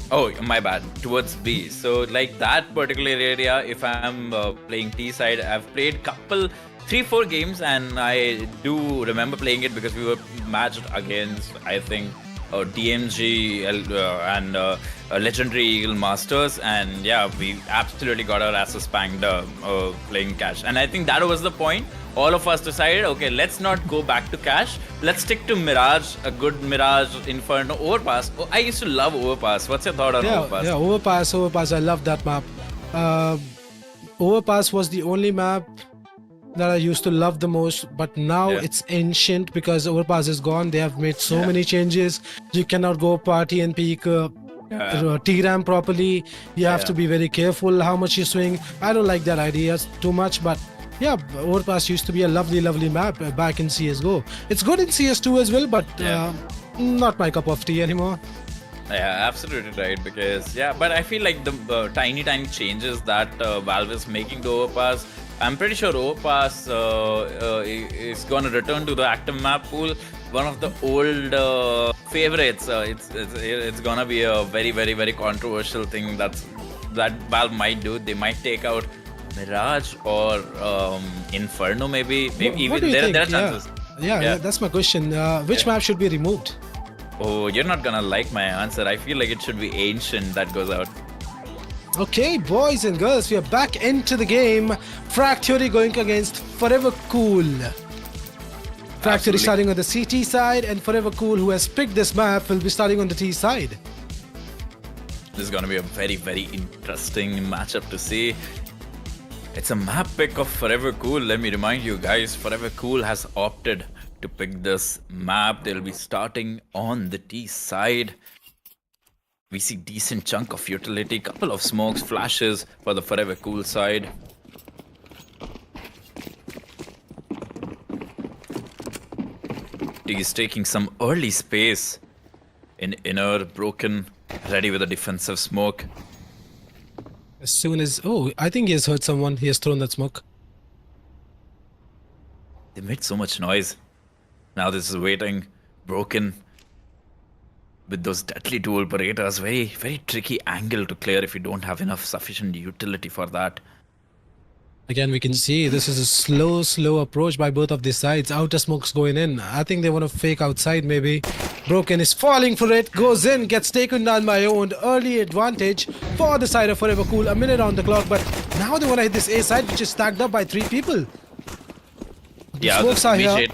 Oh, my bad. Towards B. So, like that particular area, if I'm playing T side, I've played 3-4 games, and I do remember playing it because we were matched against, I think, DMG and Legendary Eagle Masters, and we absolutely got our asses spanked playing Cash. And I think that was the point. All of us decided, okay, let's not go back to Cash. Let's stick to Mirage, a good Mirage, Inferno, Overpass. Oh, I used to love Overpass. What's your thought on Overpass? Yeah, Overpass. I love that map. Overpass was the only map that I used to love the most, but now it's ancient because Overpass is gone. They have made so many changes. You cannot go party and peak T-Ram properly. You have to be very careful how much you swing. I don't like that idea too much, but Overpass used to be a lovely map back in CSGO. It's good in CS2 as well, but not my cup of tea anymore. Yeah, absolutely right. Because but I feel like the tiny changes that Valve is making to Overpass, I'm pretty sure Overpass is going to return to the active map pool. One of the old favorites. It's going to be a very controversial thing that Valve might do. They might take out Mirage or Inferno, maybe even there are chances. Yeah, that's my question. Which map should be removed? Oh, you're not gonna like my answer. I feel like it should be Ancient that goes out. Okay, boys and girls, we are back into the game. Frag Theory going against Forever Cool. Frag Theory starting on the CT side, and Forever Cool, who has picked this map, will be starting on the T side. This is gonna be a very interesting matchup to see. It's a map pick of Forever Cool. Let me remind you guys, Forever Cool has opted to pick this map. They'll be starting on the T side. We see decent chunk of utility, couple of smokes, flashes for the Forever Cool side. He's taking some early space in inner, broken, ready with a defensive smoke. As soon as... Oh, I think he has heard someone. He has thrown that smoke. They made so much noise. Now this is waiting, broken. With those deadly dual operators, very tricky angle to clear if you don't have enough sufficient utility for that. Again, we can see this is a slow approach by both of these sides. Outer smoke's going in. I think they want to fake outside maybe. Broken is falling for it, goes in, gets taken down by Owned. Early advantage for the side of Forever Cool. A minute on the clock, but now they want to hit this A side, which is stacked up by 3 people. The smokes are here.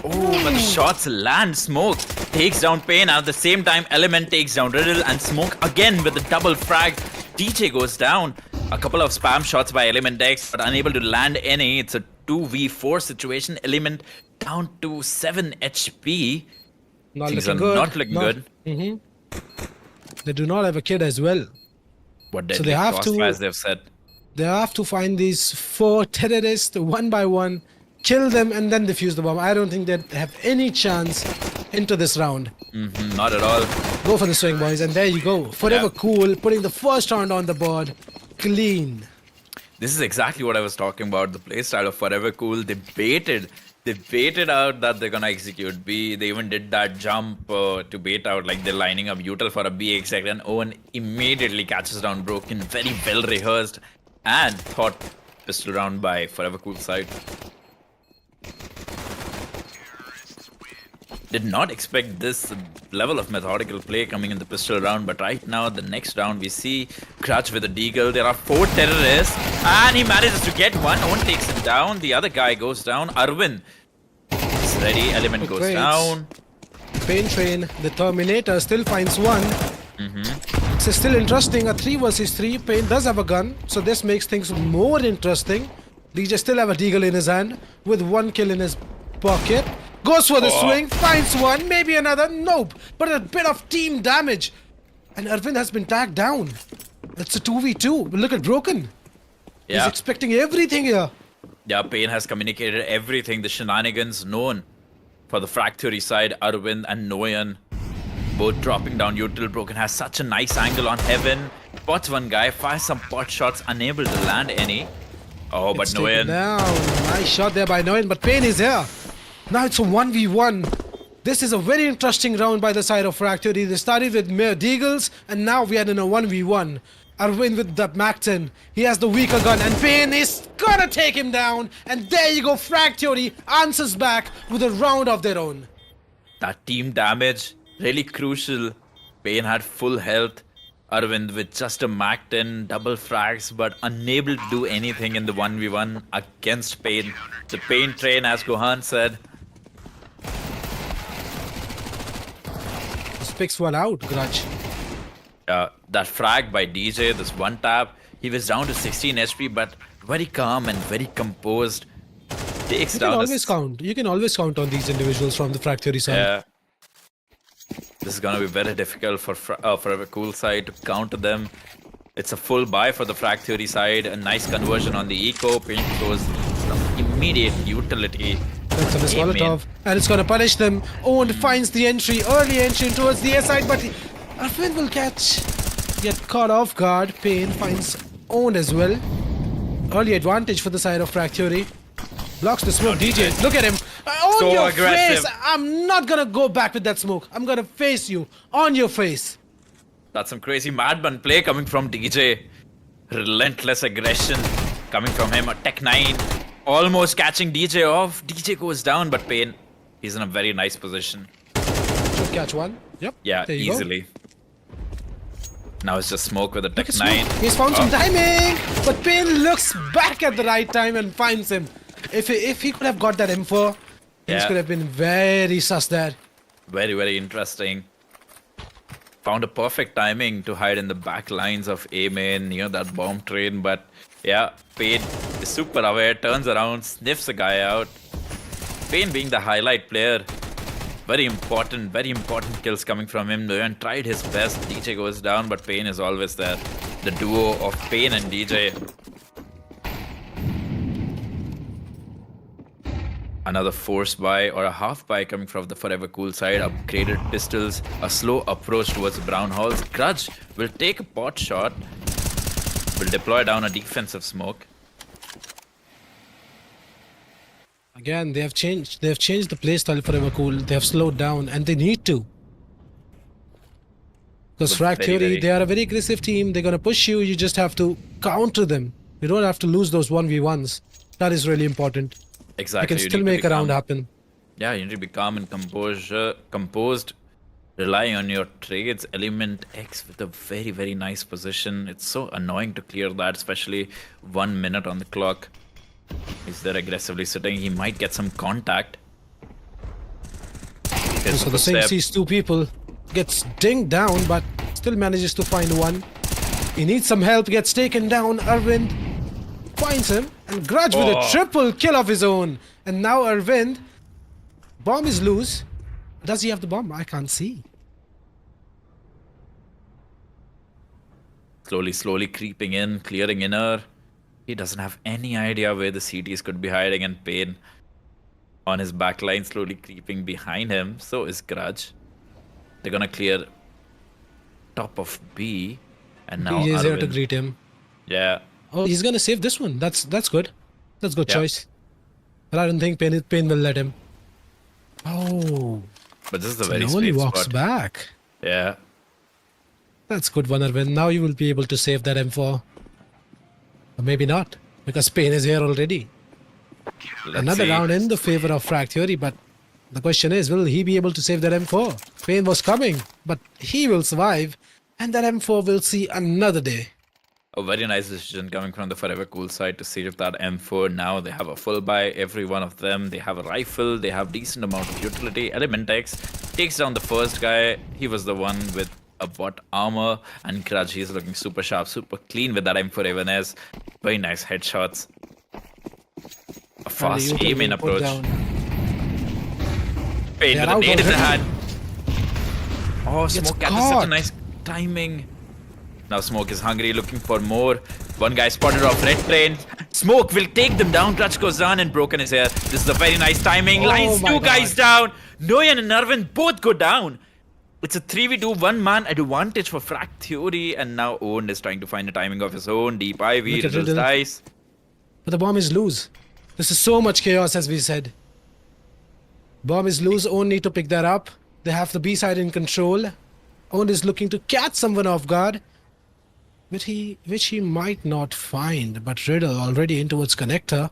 Oh, but the shots land. Smoke takes down Pain. At the same time, Element takes down Riddle, and Smoke again with the double frag. DJ goes down. A couple of spam shots by Element X, but unable to land any. It's a 2v4 situation. Element down to 7 HP. Not Things looking are good. not looking good. They do not have a kid as well. What So they have to, as they've said. They have to find these 4 terrorists one by one, kill them, and then defuse the bomb. I don't think they have any chance into this round. Not at all. Go for the swing, boys, and there you go. Forever Cool, putting the first round on the board. Clean. This is exactly what I was talking about. The playstyle of Forever Cool. They baited out that they're gonna execute B. They even did that jump to bait out, like they're lining up util for a B exec, and Owen immediately catches down Broken. Very well rehearsed and thought pistol round by Forever Cool side. Did not expect this level of methodical play coming in the pistol round, but right now, the next round, we see Crutch with a deagle. There are 4 terrorists, and he manages to get one. One takes him down. The other guy goes down. Arvind is ready. Element goes Great. down. Pain Train, the Terminator, still finds one. It's still interesting. A 3 versus 3. Pain does have a gun, so this makes things more interesting. DJ still have a deagle in his hand with 1 kill in his pocket. Goes for the swing, finds one, maybe another. Nope, but a bit of team damage. And Arvind has been tagged down. It's a 2v2. Look at Broken. Yeah. He's expecting everything here. Yeah, Pain has communicated everything, the shenanigans known for the Frag Theory side. Arvind and Noyan both dropping down util. Broken has such a nice angle on Heaven. Spots one guy, fires some pot shots, unable to land any. Oh, but It's taken Noyan. down. Nice shot there by Noyan, but Pain is here. Now it's a 1v1. This is a very interesting round by the side of Frag Theory. They started with mere deagles, and now we are in a 1v1. Arvind with that Mac-10. He has the weaker gun, and Pain is gonna take him down. And there you go, Frag Theory answers back with a round of their own. That team damage, really crucial. Pain had full health. Arvind with just a Mac-10, double frags, but unable to do anything in the 1v1 against Pain. The Pain train, as Gohan said. Just picks one out, Grudge. That frag by DJ, this one tap, he was down to 16 HP, but very calm and very composed. Takes You can down always count. You can always count on these individuals from the Frag Theory side. Yeah. This is gonna be very difficult for EverCool side to counter them. It's a full buy for the Frag Theory side. A nice conversion on the eco. Pain shows some immediate utility. That's a Hey, man. Molotov, and it's gonna punish them. Owen finds the entry, early entry towards the A side, but Arvind will get caught off guard. Pain finds Owen as well. Early advantage for the side of Frag Theory. Blocks the smoke. DJ, look at him. On So your aggressive. face. I'm not gonna go back with that smoke. I'm gonna face you on your face. That's some crazy madman play coming from DJ. Relentless aggression coming from him. A Tech 9 almost catching DJ off. DJ goes down, but Pain, he's in a very nice position. Should catch one. Yep. Yeah, there you go. easily. Now it's just smoke with a Tech Look at 9. Smoke. He's found some timing, but Pain looks back at the right time and finds him. If he could have got that M4, things Yeah. could have been very sus there. Very, very interesting. Found a perfect timing to hide in the back lines of A main near that bomb train, but yeah, Pain is super aware, turns around, sniffs a guy out. Pain being the highlight player. Very important kills coming from him. Noyan tried his best. DJ goes down, but Pain is always there. The duo of Pain and DJ. Another force buy or a half buy coming from the EverCool side. Upgraded pistols, a slow approach towards the brown halls. Grudge will take a pot shot. Will deploy down a defensive smoke. Again, they have changed. They have changed the playstyle for EverCool. They have slowed down, and they need to. Because Frag Very, Theory, very- they are a very aggressive team. They're gonna push you. You just have to counter them. You don't have to lose those 1v1s. That is really important. Exactly. You can you still need to make be a round calm. happen. Yeah, you need to be calm and composed. Rely on your trades. Element X with a very, very nice position. It's so annoying to clear that, especially 1 minute on the clock. He's there aggressively sitting. He might get some contact. His So the same footstep. sees two people, gets dinged down, but still manages to find one. He needs some help, gets taken down. Arvind finds him, and Grudge with a triple kill of his own. And now Arvind, bomb is loose. Does he have the bomb? I can't see. Slowly creeping in, clearing inner. He doesn't have any idea where the CTs could be hiding, and Pain on his backline slowly creeping behind him. So is Grudge. They're gonna clear top of B, and now DJ is here to Arvind. greet him. Yeah, Oh, he's gonna save this one. That's good. That's good Yeah. choice. But I don't think Pain will let him. Oh, but this is a so very now he safe walks spot. back. Yeah, That's good one, Arvind. Now you will be able to save that M4. Or maybe not, because Pain is here already. let's Another see. round in the favor of Frag Theory, but The question is, will he be able to save that M4? Pain was coming, but he will survive, and that M4 will see another day. A very nice decision coming from the Forever Cool side to save that M4. Now they have a full buy, every one of them. They have a rifle, they have decent amount of utility. Element X takes down the first guy. He was the one with a bot armor, and Grudge, he's looking super sharp, super clean with that M4 A1S. Very nice headshots. A fast And the aim in Util will put approach. down. Pain They're with a out nade in the already. hand. Oh, Smoke catches such a caught. nice timing. Now Smoke is hungry, looking for more. One guy spotted off red plane. Smoke will take them down. Clutch goes down and Broken is here. This is a very nice timing. Oh Lines my two guys God. down. Noyan and Nervin both go down. It's a 3v2, one man advantage for Frag Theory. And now Owen is trying to find a timing of his own. Deep Ivy, Look at Riddle's Riddle. dice. But the bomb is loose. This is so much chaos, as we said. Bomb is loose. Owen need to pick that up. They have the B side in control. Owen is looking to catch someone off guard, which he might not find. But Riddle already in towards connector.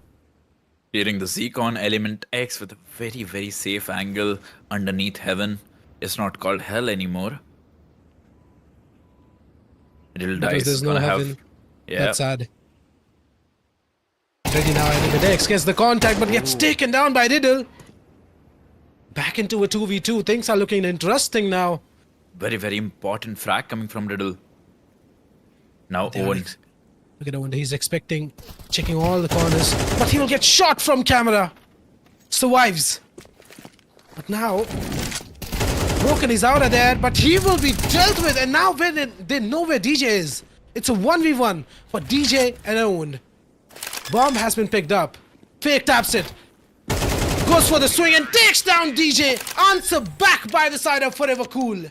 Clearing the Zcon Element X with a very, very safe angle underneath heaven. It's not called hell anymore. Riddle Because dice there's is no gonna heaven. have. Yeah. That's sad. Ready now, Element X gets the contact, but gets taken down by Riddle. Back into a 2v2. Things are looking interesting now. Very, very important frag coming from Riddle. Now They are Owen. Look at Owen. He's expecting, checking all the corners, but he will get shot from camera. Survives. But now, Broken is out of there, but he will be dealt with. And now they know where DJ is. It's a 1v1 for DJ and Owen. Bomb has been picked up. Fake taps it. Goes for the swing and takes down DJ. Answer back by the side of Forever Cool.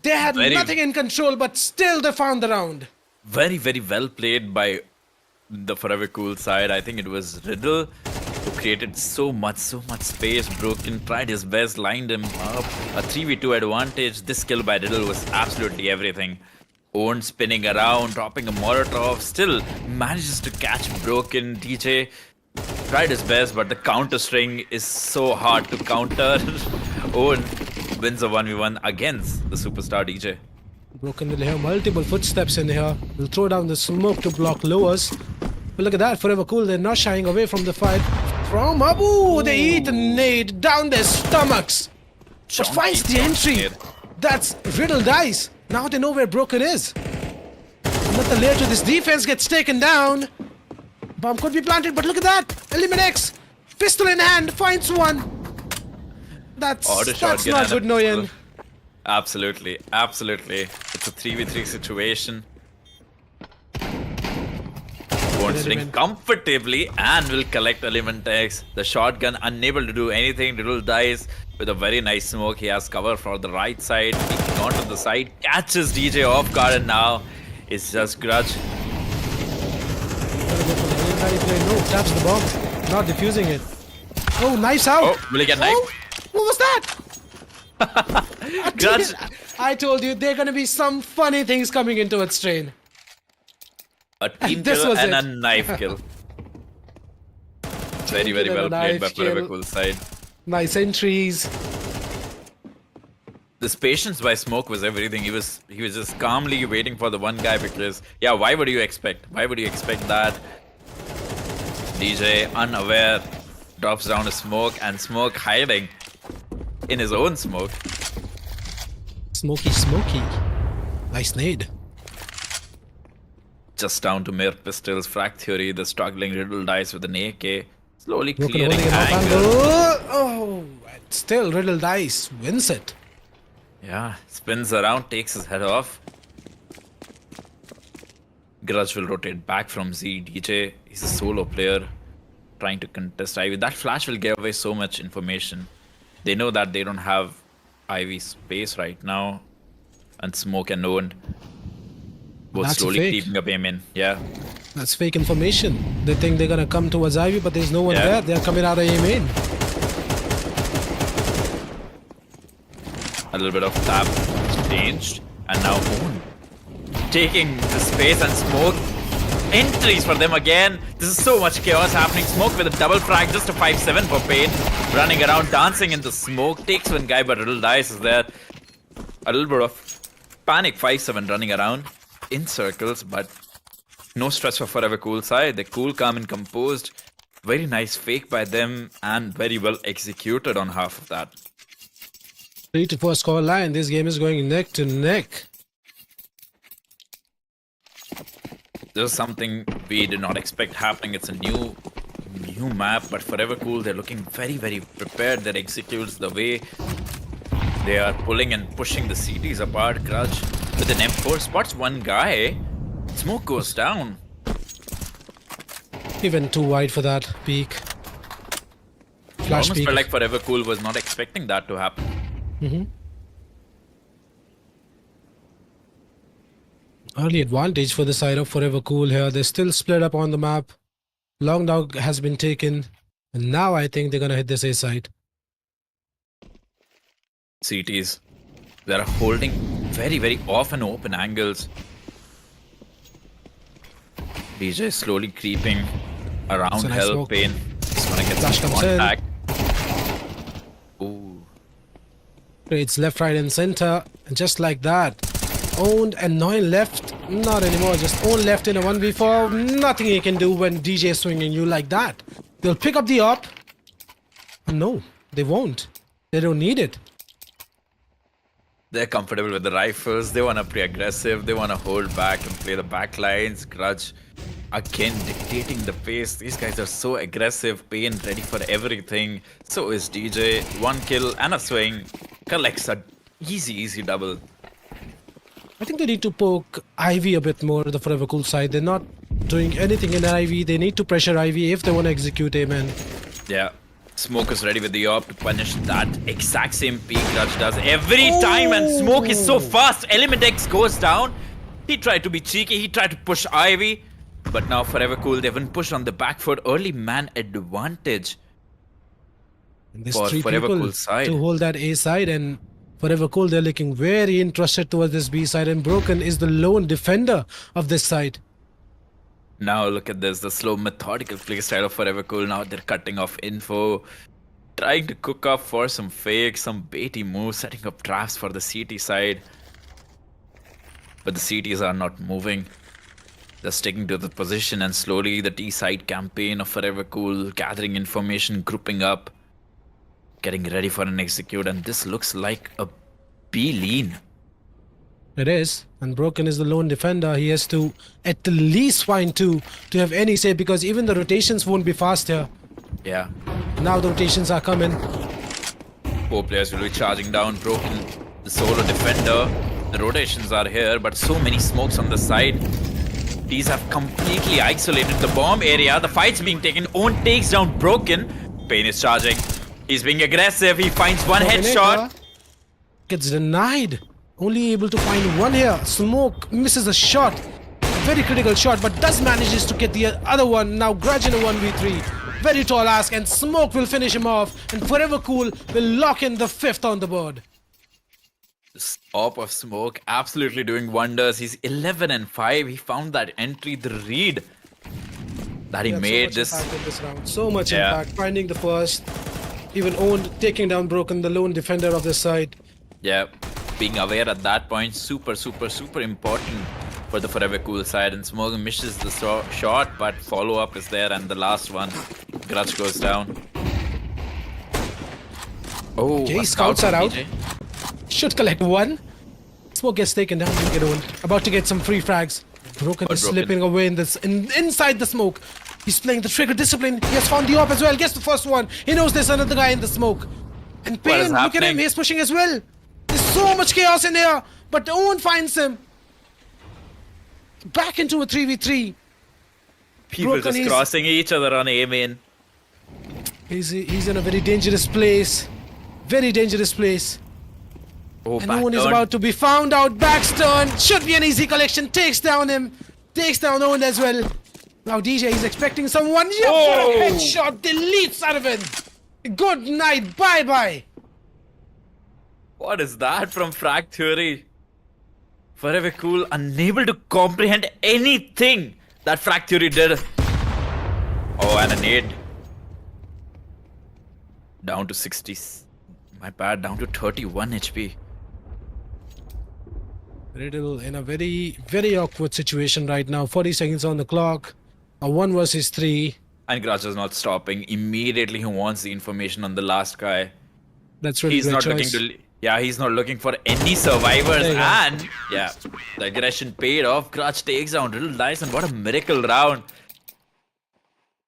They had nothing in control, but still they found the round. Very, very well played by the Forever Cool side. I think it was Riddle who created so much space. Broken tried his best, lined him up. A 3v2 advantage. This kill by Riddle was absolutely everything. Owen spinning around, dropping a Molotov. Still manages to catch Broken. DJ tried his best, but the counter string is so hard to counter. Owen wins a 1v1 against the superstar DJ. Broken will hear multiple footsteps in here. Will throw down the smoke to block lowers. But look at that, Forever Cool. They're not shying away from the fight. From Abu, they eat a nade down their stomachs. But finds the entry. That's Riddle dies. Now they know where Broken is. Another layer to this defense gets taken down. Bomb could be planted, but look at that. Element X, pistol in hand, finds one. That's not good, Noyan. Absolutely, absolutely. It's a 3v3 situation. Owen sitting comfortably and will collect Element X. The shotgun unable to do anything. Riddle dies with a very nice smoke. He has cover for the right side. Peeking onto the side. Catches DJ off guard and now it's just Grudge. No, taps the bomb. Not defusing it. Oh, knife's out. Oh, will he get knifed? Oh, what was that? Grudge. I told you, there are gonna be some funny things coming into its train. A team This kill was and it. a knife kill. Very, very kill and well a played by knife Forever kill. Cool side. Nice entries. This patience by Smoke was everything. He was just calmly waiting for the one guy because yeah, why would you expect? Why would you expect that? DJ unaware drops down a smoke and Smoke hiding in his own smoke. Smoky. Nice nade. Just down to mere pistols. Frag Theory, the struggling Riddle dies with an AK. Slowly Broken clearing holding it off angle. angle. Oh, and still Riddle dice. Wins it. Yeah, spins around, takes his head off. Grudge will rotate back from Z. DJ, he's a solo player trying to contest Ivy. That flash will give away so much information. They know that they don't have Ivy space right now. And Smoke and Owen both That's a slowly fake. creeping up aim in. Yeah. That's fake information. They think they're gonna come towards Ivy, but there's no one Yeah. there. They're coming out of A main. A little bit of tap changed. And now Owen taking the space and Smoke entries for them again. This is so much chaos happening. Smoke with a double frag, just a 5-7 for Pain. Running around, dancing in the smoke. Takes one guy, but Riddle dice is there. A little bit of panic 5-7 running around in circles, but no stress for Forever Cool side. They're cool, calm, and composed. Very nice fake by them and very well executed on half of that. 3-4 score line. This game is going neck to neck. This is something we did not expect happening. It's a new map, but Forever Cool, they're looking very, very prepared. Their executes the way they are pulling and pushing the CTs apart. Grudge with an M4 spots one guy. Smoke goes down. He went too wide for that peak. Flash Almost peak. felt like Forever Cool was not expecting that to happen. Early advantage for the side of Forever Cool here. They're still split up on the map. Long dog has been taken. And now I think they're going to hit this A side. CTs, they're holding very, very off and open angles. DJ slowly creeping around It's a nice Hell smoke. Pain. He's gonna get Flash some comes in. contact. Ooh. Trades left, right, and center. And just like that. Owned and 9 left. Not anymore. Just own left in a 1v4. Nothing you can do when DJ is swinging you like that. They'll pick up the op. No, they won't. They don't need it. They're comfortable with the rifles. They wanna play aggressive. They wanna hold back and play the back lines. Grudge again dictating the pace. These guys are so aggressive. Pain ready for everything. So is DJ. 1 kill and a swing. Collects a easy double. I think they need to poke Ivy a bit more, the Forever Cool side. They're not doing anything in Ivy. They need to pressure Ivy if they want to execute Amen. Yeah. Smoke is ready with the op to punish that exact same peak Grudge does every time, and Smoke is so fast. Element X goes down. He tried to be cheeky. He tried to push Ivy. But now Forever Cool, they haven't pushed on the back foot. Early man advantage And there's for 3 Forever people Cool side. to hold that A side, and Forever Cool, they're looking very interested towards this B side, and Broken is the lone defender of this side. Now look at this, the slow methodical playstyle of Forever Cool. Now they're cutting off info, trying to cook up for some fakes, some baity moves, setting up traps for the CT side. But the CTs are not moving. They're sticking to the position, and slowly the T side campaign of Forever Cool gathering information, grouping up, getting ready for an execute, and this looks like a B lean. It is, and Broken is the lone defender. He has to at the least find 2 to have any say, because even the rotations won't be fast here. Yeah. Now the rotations are coming. 4 players will be charging down. Broken, the solo defender. The rotations are here, but so many smokes on the side. These have completely isolated the bomb area. The fight's being taken. Own takes down Broken. Pain is charging. He's being aggressive. He finds one headshot. Gets denied. Only able to find 1 here. Smoke misses a shot. A very critical shot, but does manages to get the other one. Now Grudge in a 1v3. Very tall ask, and Smoke will finish him off. And Forever Cool will lock in the 5th on the board. This op of Smoke absolutely doing wonders. He's 11 and 5. He found that entry, the read that he made. So much impact in this round. So much impact. Finding the first. Even owned, taking down Broken, the lone defender of this side. Yeah. Being aware at that point, super important for the Forever Cool side. And Smoke misses the shot, but follow-up is there, and the last one, Grudge goes down. Oh, Okay, a scouts scout are from out. DJ. Should collect 1. Smoke gets taken down. Get owned. About to get some free frags. Broken is slipping away in this inside the smoke. He's playing the trigger discipline. He has found the op as well. Gets the first one. He knows there's another guy in the smoke. And Pain, look at him. He's pushing as well. There's so much chaos in here. But Owen finds him. Back into a 3v3. People Broken just is- crossing each other on A main. He's in a very dangerous place. Very dangerous place. Oh, And back Owen is turn. about to be found out. Backstone. Should be an easy collection. Takes down him. Takes down Owen as well. Now DJ is expecting someone. Yep, for a headshot. Deletes Arvind. Good night. Bye-bye. What is that from Frag Theory? Forever Cool, unable to comprehend anything That Frag Theory did. Oh, and a nade. Down to 60. My bad, down to 31 HP. Riddle in a very, very awkward situation right now. 40 seconds on the clock. A 1 versus 3. And Grudge is not stopping. Immediately he wants the information on the last guy. That's really He's great not choice. looking to... Yeah, he's not looking for any survivors. There you go. And, yeah, the aggression paid off. Grudge takes down Riddle Dice, and what a miracle round.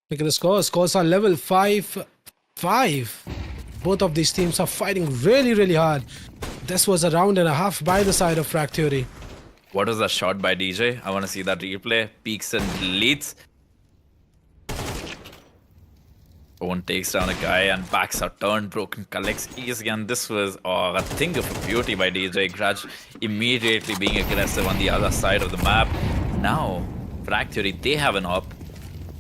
Look at the scores. Scores are level 5-5. Both of these teams are fighting really, really hard. This was a round and a half by the side of Frag Theory. What was that shot by DJ? I want to see that replay. Peaks and deletes. Owen takes down a guy and backs are turned. Broken collects easy, and this was a thing of a beauty by DJ. Grudge immediately being aggressive on the other side of the map. Now, Frag Theory, they have an op.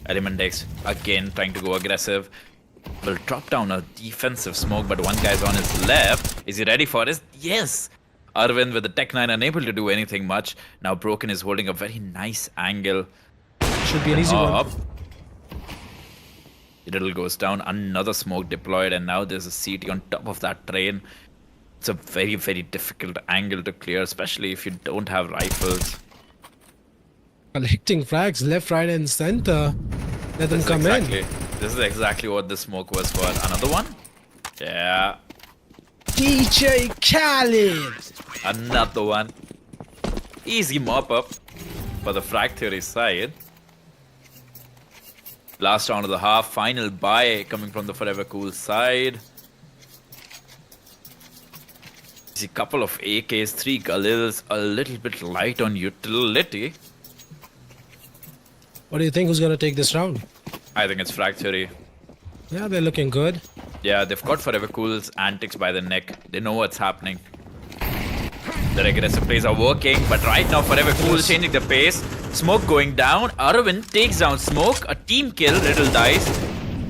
Element X again trying to go aggressive. Will drop down a defensive smoke, but one guy's on his left. Is he ready for this? Yes! Arvind with the Tech 9 unable to do anything much. Now Broken is holding a very nice angle. Should be an easy one. Up. Riddle goes down, another smoke deployed, and now there's a CT on top of that train. It's a very, very difficult angle to clear, especially if you don't have rifles. Collecting frags left, right, and center. Let them come in. This is exactly what the smoke was for. Another one? Yeah. DJ Khaled. Another one. Easy mop up for the Frag Theory side. Last round of the half, final buy coming from the Forever Cool side. See a couple of AKs, 3 Galils, a little bit light on utility. What do you think? Who's going to take this round? I think it's Frag Theory. Yeah, they're looking good. Yeah, they've got Forever Cool's antics by the neck. They know what's happening. Their aggressive plays are working, but right now Forever Cool is changing the pace. Smoke going down. Arvind takes down Smoke. A team kill. Riddle dies.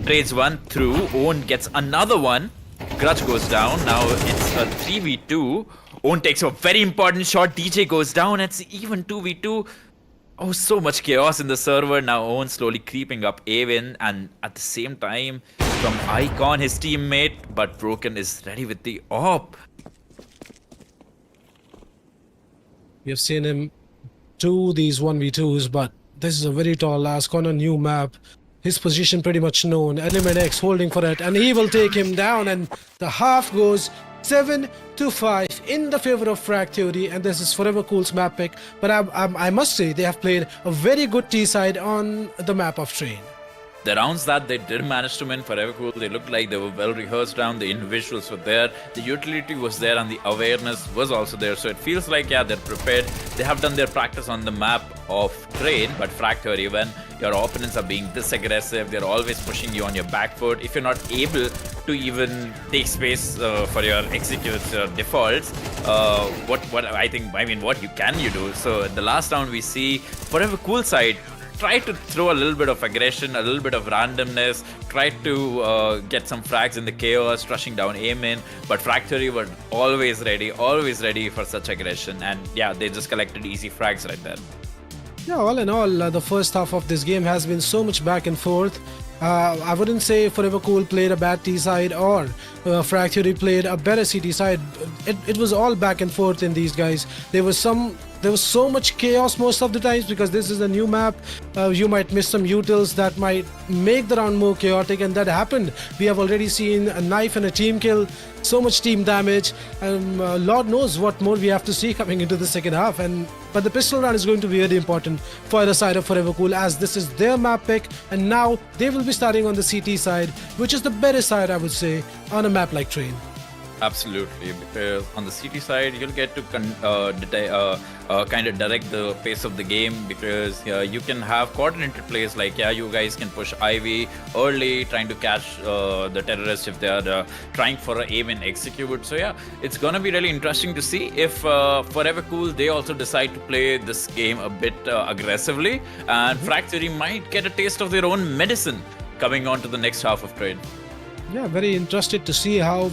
Trades one through. Owen gets another one. Grudge goes down. Now it's a 3v2. Owen takes a very important shot. DJ goes down. It's even 2v2. Oh, so much chaos in the server. Now Owen slowly creeping up Avin, and at the same time from Icon, his teammate, but Broken is ready with the op. We have seen him do these 1v2s, but this is a very tall ask on a new map. His position pretty much known. Element X holding for it, and he will take him down, and the half goes 7-5 in the favor of Frag Theory, and this is Forever Cool's map pick. But I must say they have played a very good T side on the map of Train. The rounds that they did manage to win, Forever Cool, they looked like they were well rehearsed round. The individuals were there, the utility was there, and the awareness was also there. So it feels like, yeah, they're prepared. They have done their practice on the map of Train, but Frag Theory, when your opponents are being this aggressive, they're always pushing you on your back foot. If you're not able to even take space for your executes, your defaults, what you do? So the last round we see Forever Cool side try to throw a little bit of aggression, a little bit of randomness, try to get some frags in the chaos, rushing down Amen, but Frag Theory were always ready for such aggression, and yeah, they just collected easy frags right there. Yeah, all in all, the first half of this game has been so much back and forth. I wouldn't say Forever Cool played a bad T side or Frag Theory played a better CT side. It was all back and forth in these guys. There was so much chaos most of the times because this is a new map. You might miss some utils that might make the round more chaotic, and that happened. We have already seen a knife and a team kill, so much team damage, and Lord knows what more we have to see coming into the second half. But the pistol round is going to be very important for the side of Forever Cool, as this is their map pick, and now they will be starting on the CT side, which is the better side, I would say, on a map like Train. Absolutely, because on the CT side, you'll get to kind of direct the pace of the game, because you can have coordinated plays like, yeah, you guys can push Ivy early, trying to catch the terrorists if they are trying for an aim and execute. So yeah, it's gonna be really interesting to see if Forever Cool, they also decide to play this game a bit aggressively, and Frag Theory might get a taste of their own medicine coming on to the next half of Trade. Yeah, very interested to see how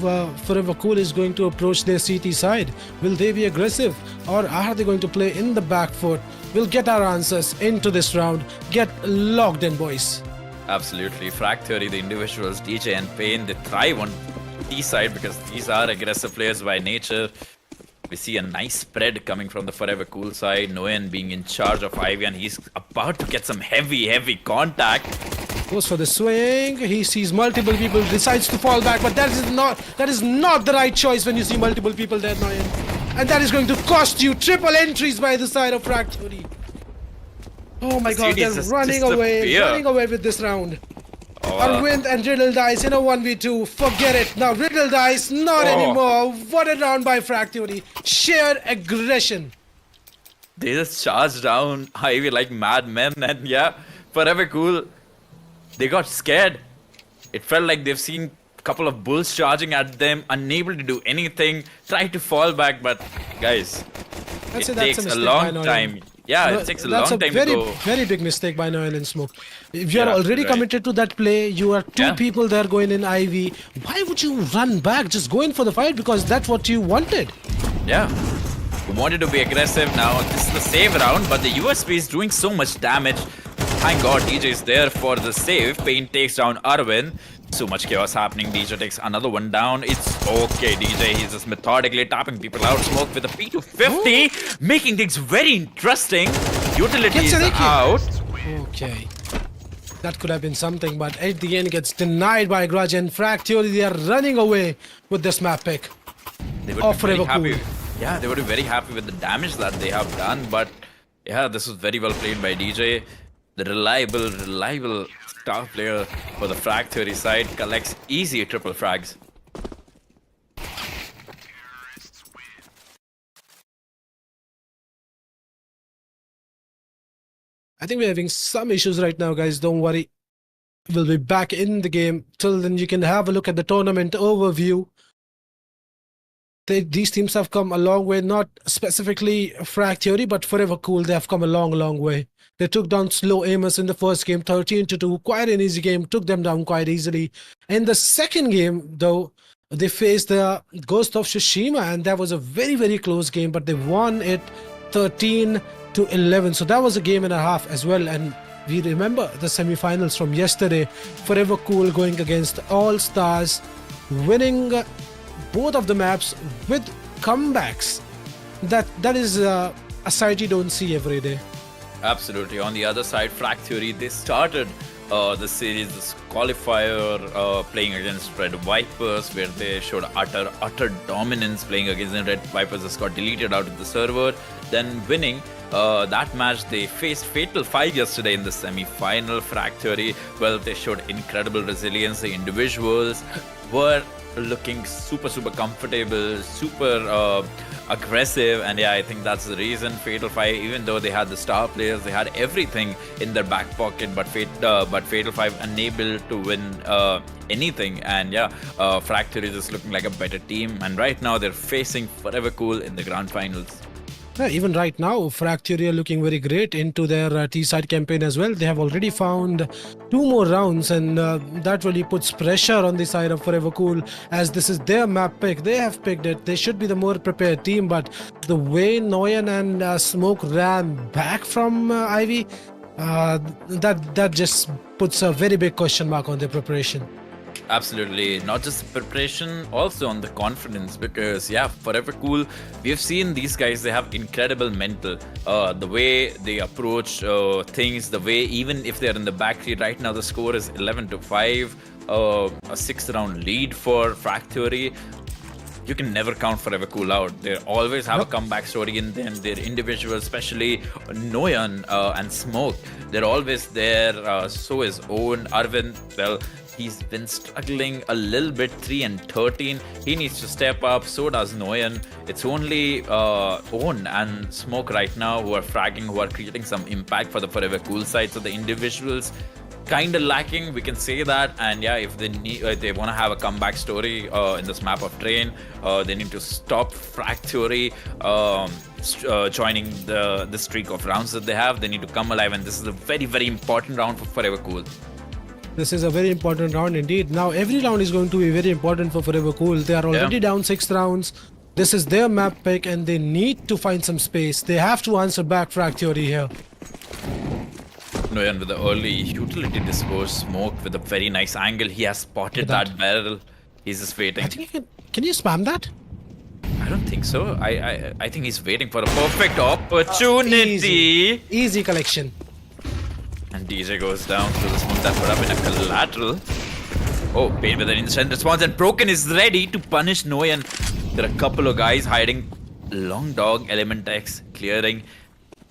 Forever Cool is going to approach their CT side. Will they be aggressive or are they going to play in the back foot? We'll get our answers into this round. Get locked in, boys. Absolutely. Frag Theory, the individuals, DJ and Pain, they thrive on T side because these are aggressive players by nature. We see a nice spread coming from the Forever Cool side. Noyan being in charge of Ivy, and he's about to get some heavy contact. Goes for the swing. He sees multiple people, decides to fall back, but that is not the right choice when you see multiple people there, Noyan. And that is going to cost you triple entries by the side of Frag Theory. Oh my god, they're running away with this round. Arvind and Riddle Dice in a 1v2. Forget it. Now Riddle Dice, not anymore. What a round by Frag Theory. Sheer aggression. They just charged down Ivy like madmen, and yeah, Forever Cool, they got scared. It felt like they've seen a couple of bulls charging at them, unable to do anything, tried to fall back, but guys, it takes a long time. Yeah, it takes a long time to go. That's a very big mistake by Noel and Smoke. If you're already committed to that play, you are two people there going in IV. Why would you run back? Just go in for the fight because that's what you wanted. Yeah. We wanted to be aggressive now. This is the save round, but the USP is doing so much damage. Thank God DJ is there for the save. Pain takes down Arvind. So much chaos happening. DJ takes another one down. It's okay, DJ. He's just methodically tapping people out. Smoke with a P250, making things very interesting. Utilities out. Okay. That could have been something, but at the end gets denied by Grudge and Frag Theory. They are running away with this map pick. They would be very happy. Yeah, they would be very happy with the damage that they have done, but yeah, this was very well played by DJ. The reliable star player for the Frag Theory side collects easy triple frags. I think we're having some issues right now, guys. Don't worry. We'll be back in the game. Till then, you can have a look at the tournament overview. These teams have come a long way, not specifically Frag Theory, but Forever Cool. They have come a long way. They took down Slow Amos in the first game, 13-2. Quite an easy game. Took them down quite easily. In the second game, though, they faced the Ghost of Tsushima, and that was a very close game, but they won it 13-11. So that was a game and a half as well. And we remember the semi-finals from yesterday. Forever Cool going against All Stars, winning both of the maps with comebacks. That is a sight you don't see every day. Absolutely. On the other side, Frag Theory, they started the series, this qualifier, playing against Red Vipers, where they showed utter dominance. Playing against the Red Vipers just got deleted out of the server. Then winning that match, they faced Fatal 5 yesterday in the semi-final. Frag Theory, well, they showed incredible resilience. The individuals were looking super comfortable, super aggressive, and yeah, I think that's the reason Fatal 5, even though they had the star players, they had everything in their back pocket, but Fatal 5 unable to win anything. And yeah, Frag Theory is looking like a better team, and right now they're facing Forever Cool in the grand finals. Yeah, even right now, Frag Theory are looking very great into their T-side campaign as well. They have already found 2 more rounds, and that really puts pressure on the side of Forever Cool, as this is their map pick. They have picked it. They should be the more prepared team, but the way Noyan and Smoke ran back from Ivy, that just puts a very big question mark on their preparation. Absolutely, not just the preparation, also on the confidence, because yeah, Forever Cool, we have seen these guys, they have incredible mental, the way they approach things, the way, even if they're in the backseat right now, the score is 11-5, a 6th round lead for Frag Theory. You can never count Forever Cool out. They always have a comeback story in them. Their individuals, especially Noyan and Smoke, they're always there. So is Owen. Arvind, well, he's been struggling a little bit, 3-13. He needs to step up. So does Noyan. It's only Owen and Smoke right now who are fragging, who are creating some impact for the Forever Cool side. So the individuals kind of lacking, we can say that. And yeah, if they need, they want to have a comeback story in this map of Train, they need to stop Frag Theory joining the streak of rounds that they have. They need to come alive, and this is a very important round for Forever Cool. This is a very important round indeed. Now every round is going to be very important for Forever Cool. They are already down 6 rounds. This is their map pick and they need to find some space. They have to answer back Frag Theory here. Noyan with the early utility discourse, Smoke with a very nice angle. He has spotted that barrel. He's just waiting. I think can you spam that? I don't think so. I think he's waiting for a perfect opportunity. Easy collection. And DJ goes down through the smoke that put up in a collateral. Oh, Pain with an instant response, and Broken is ready to punish Noyan. There are a couple of guys hiding. Long Dog, Element X clearing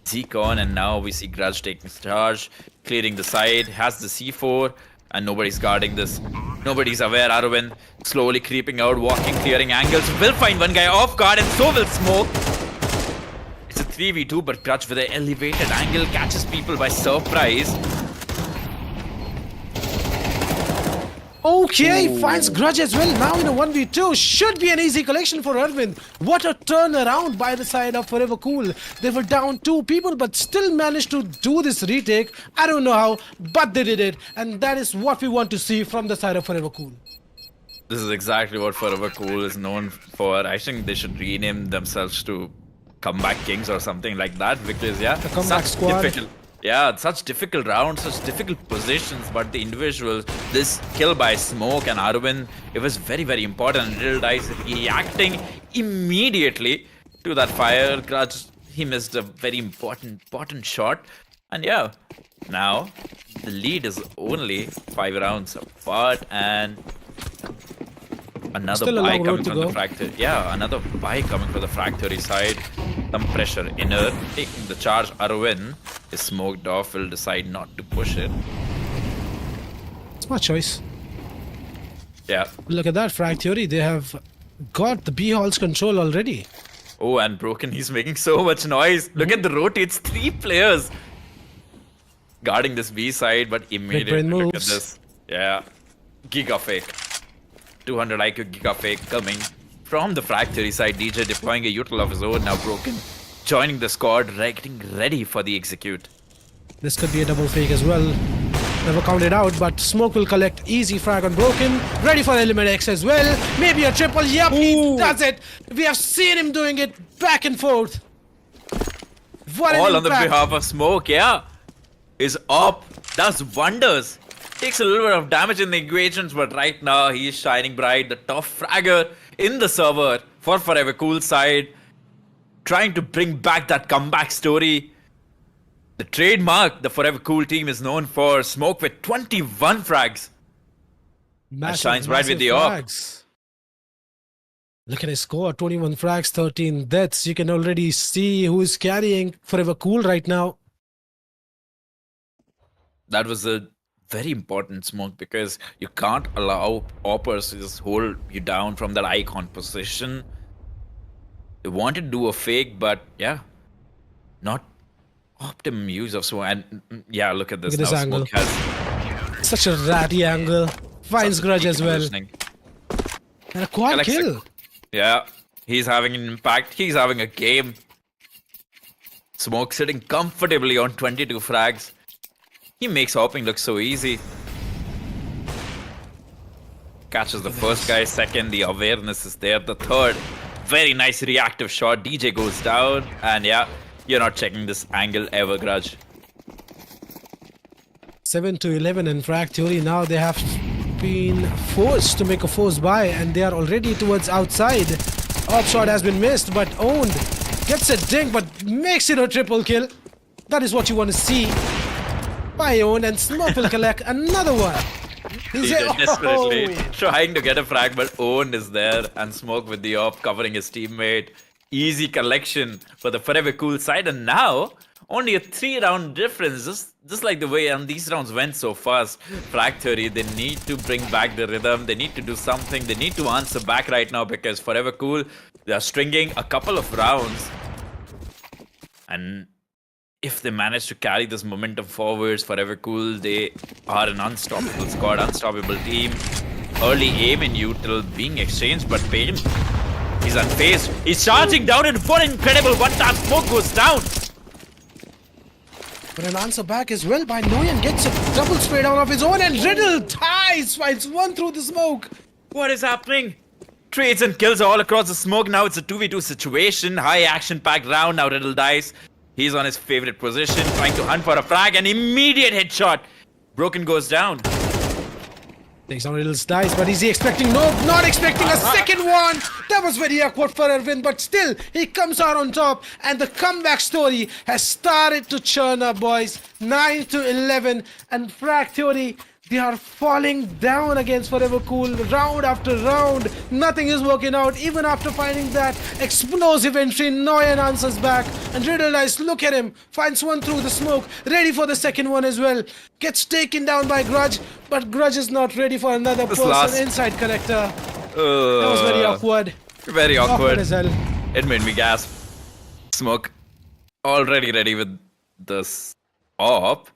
Zeke on, and now we see Grudge taking charge, clearing the side, has the C4, and nobody's guarding this. Nobody's aware. Arvind slowly creeping out, walking, clearing angles. Will find one guy off guard, and so will Smoke. It's a 3v2, but Grudge with an elevated angle catches people by surprise. Okay, finds Grudge as well. Now in a 1v2. Should be an easy collection for Arvind. What a turnaround by the side of Forever Cool. They were down 2 people but still managed to do this retake. I don't know how, but they did it. And that is what we want to see from the side of Forever Cool. This is exactly what Forever Cool is known for. I think they should rename themselves to Comeback Kings or something like that, because The comeback squad. Such difficult rounds, such difficult positions, but the individuals, this kill by Smoke and Arvind, it was very, very important. Little Dice reacting immediately to that fire. Grudge, he missed a very important shot. And yeah, now the lead is only 5 rounds apart, and another buy coming from the Frag Theory. Yeah, another buy coming from the Frag Theory side. Some pressure inner, taking the charge. Arvind is smoked off, will decide not to push it. Smart choice. Yeah. Look at that, Frag Theory. They have got the B Hall's control already. Oh, and Broken, he's making so much noise. Look at the rotates, 3 players guarding this B side, but immediately look at this. Yeah. Giga Fake. 200 IQ Giga Fake coming from the Frag Theory side. DJ deploying a util of his own. Now Broken joining the squad, getting ready for the execute. This could be a double fake as well. Never counted out, but Smoke will collect easy frag on Broken. Ready for Element X as well. Maybe a triple. Yep, he does it. We have seen him doing it back and forth. What all on the behalf of Smoke, yeah. Is up, does wonders. Takes a little bit of damage in the equations, but right now he's shining bright. The top fragger in the server for Forever Cool side. Trying to bring back that comeback story. The trademark the Forever Cool team is known for. Smoke with 21 frags. And shines bright with the AWP. Look at his score, 21 frags, 13 deaths. You can already see who is carrying Forever Cool right now. That was a very important Smoke, because you can't allow AWPers to just hold you down from that icon position. They wanted to do a fake, but yeah, not optimum use of Smoke. And yeah, look at this. Look at now this angle. Smoke has such a ratty angle. Finds Grudge as well. And a quad kill. Yeah, he's having an impact. He's having a game. Smoke sitting comfortably on 22 frags. He makes hopping look so easy. Catches the first guy, second, the awareness is there. The third, very nice reactive shot. DJ goes down, and yeah, you're not checking this angle ever, Grudge. 7-11 in Frag Theory. Now they have been forced to make a forced buy, and they are already towards outside. Op shot has been missed, but owned. Gets a dink, but makes it a triple kill. That is what you want to see. By owned, and Smoke will collect another one. He's desperately trying to get a frag, but owned is there, and Smoke with the op covering his teammate. Easy collection for the Forever Cool side, and now only a 3-round difference. Just like the way these rounds went so fast. Frag Theory, they need to bring back the rhythm. They need to do something. They need to answer back right now, because Forever Cool, they are stringing a couple of rounds, and if they manage to carry this momentum forwards, Forever Cool, they are an unstoppable squad, unstoppable team. Early aim in util being exchanged, but Pain, he's unfazed. He's charging down, and for incredible one-tap Smoke goes down. But an answer back as well by Noyan. Gets a double spray down of his own and Riddle ties. Finds one through the smoke. What is happening? Trades and kills all across the smoke. Now it's a 2v2 situation. High action packed round. Now Riddle dies. He's on his favorite position, trying to hunt for a frag. An immediate headshot. Broken goes down. Takes down Riddle's dice, but is he expecting? No, not expecting a second one. That was very awkward for Arvind, but still, he comes out on top. And the comeback story has started to churn up, boys. 9-11, and Frag Theory, they are falling down against Forever Cool round after round. Nothing is working out. Even after finding that explosive entry, Noyan answers back. And Riddle dice, look at him. Finds one through the smoke. Ready for the second one as well. Gets taken down by Grudge. But Grudge is not ready for another person. Last. Inside connector. That was very awkward. Very awkward. As hell. It made me gasp. Smoke already ready with this op.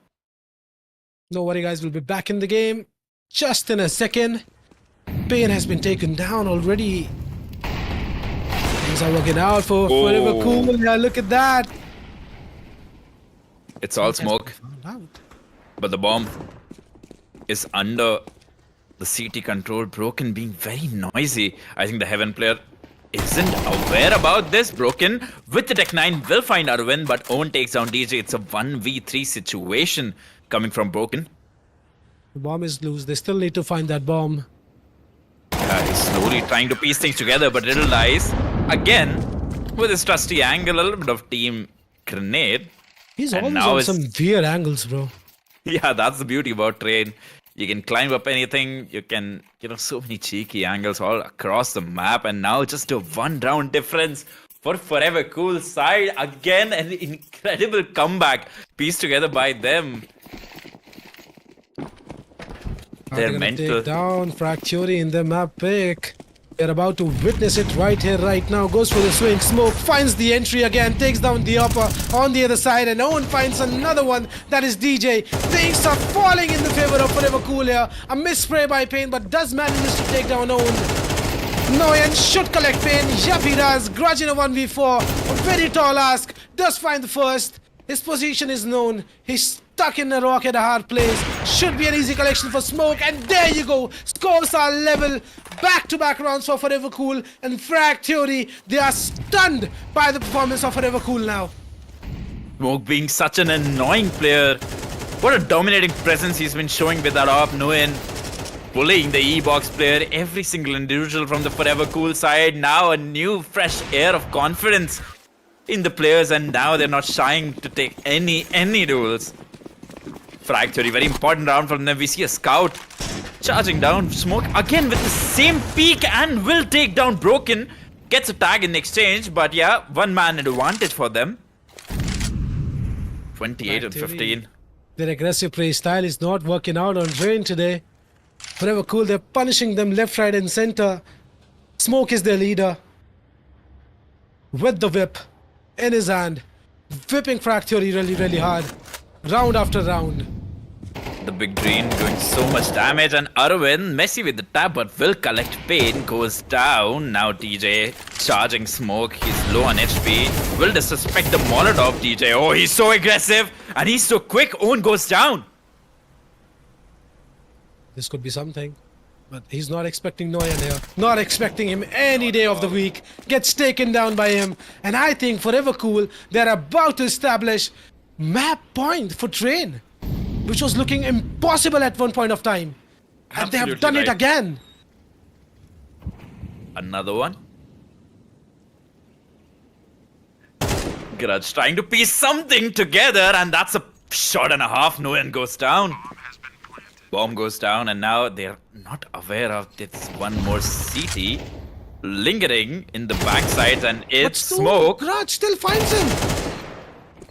No worry, guys. We'll be back in the game just in a second. Pain has been taken down already. Things are working out for Forever Cool. Yeah, look at that. It's all smoke, but the bomb is under the CT control. Broken being very noisy. I think the Heaven player isn't aware about this. Broken with the Tech 9 will find Arvind, but Owen takes down DJ. It's a 1v3 situation coming from Broken. The bomb is loose. They still need to find that bomb. Yeah, he's slowly trying to piece things together, but Riddle dies again with his trusty angle, a little bit of team grenade. He's And always now on it's- some weird angles, bro. Yeah, that's the beauty about Train. You can climb up anything. You can, so many cheeky angles all across the map. And now just a 1 round difference for Forever Cool side. Again, an incredible comeback pieced together by them. They're Gonna mental. take down Frag Theory in the map pick. They're about to witness it right here, right now. Goes for the swing. Smoke finds the entry again. Takes down the upper on the other side. And Owen finds another one. That is DJ. Things are falling in the favor of Forever Cool here. A misspray by Pain, but does manage to take down Owen. Noyan should collect Pain. Yup, he does. Grudge in a 1v4. A very tall ask. Does find the first. His position is known. He's stuck in a rock at a hard place. Should be an easy collection for Smoke. And there you go. Scores are level. Back-to-back rounds for Forever Cool. And Frag Theory, they are stunned by the performance of Forever Cool now. Smoke being such an annoying player. What a dominating presence he's been showing with that op. Nguyen bullying the E-Box player. Every single individual from the Forever Cool side. Now a new fresh air of confidence in the players, and now they're not shying to take any duels. Frag Theory, very important round from them. We see a scout charging down. Smoke again with the same peak and will take down Broken. Gets a tag in exchange, but yeah, 1-man advantage for them. 28 and 15. Their aggressive play style is not working out on Drain today. Forever Cool, they're punishing them left, right, and center. Smoke is their leader. With the whip in his hand. Whipping Frag Theory really, really hard. Round after round. The big drain doing so much damage, and Arvind messy with the tap but will collect Pain. Goes down. Now DJ charging Smoke. He's low on HP. Will disrespect the Molotov DJ. Oh, he's so aggressive and he's so quick. Owen goes down. This could be something. But he's not expecting Noyan here. Not expecting him any day of the week. Gets taken down by him. And I think Forever Cool, they're about to establish map point for Train, which was looking impossible at one point of time. And they have Absolutely done it right. again. Another one. Grudge trying to piece something together, and that's a shot and a half. Nguyen goes down. Bomb goes down, and now they're not aware of this one more CT lingering in the backsides, and it's Smoke. Grudge still finds him.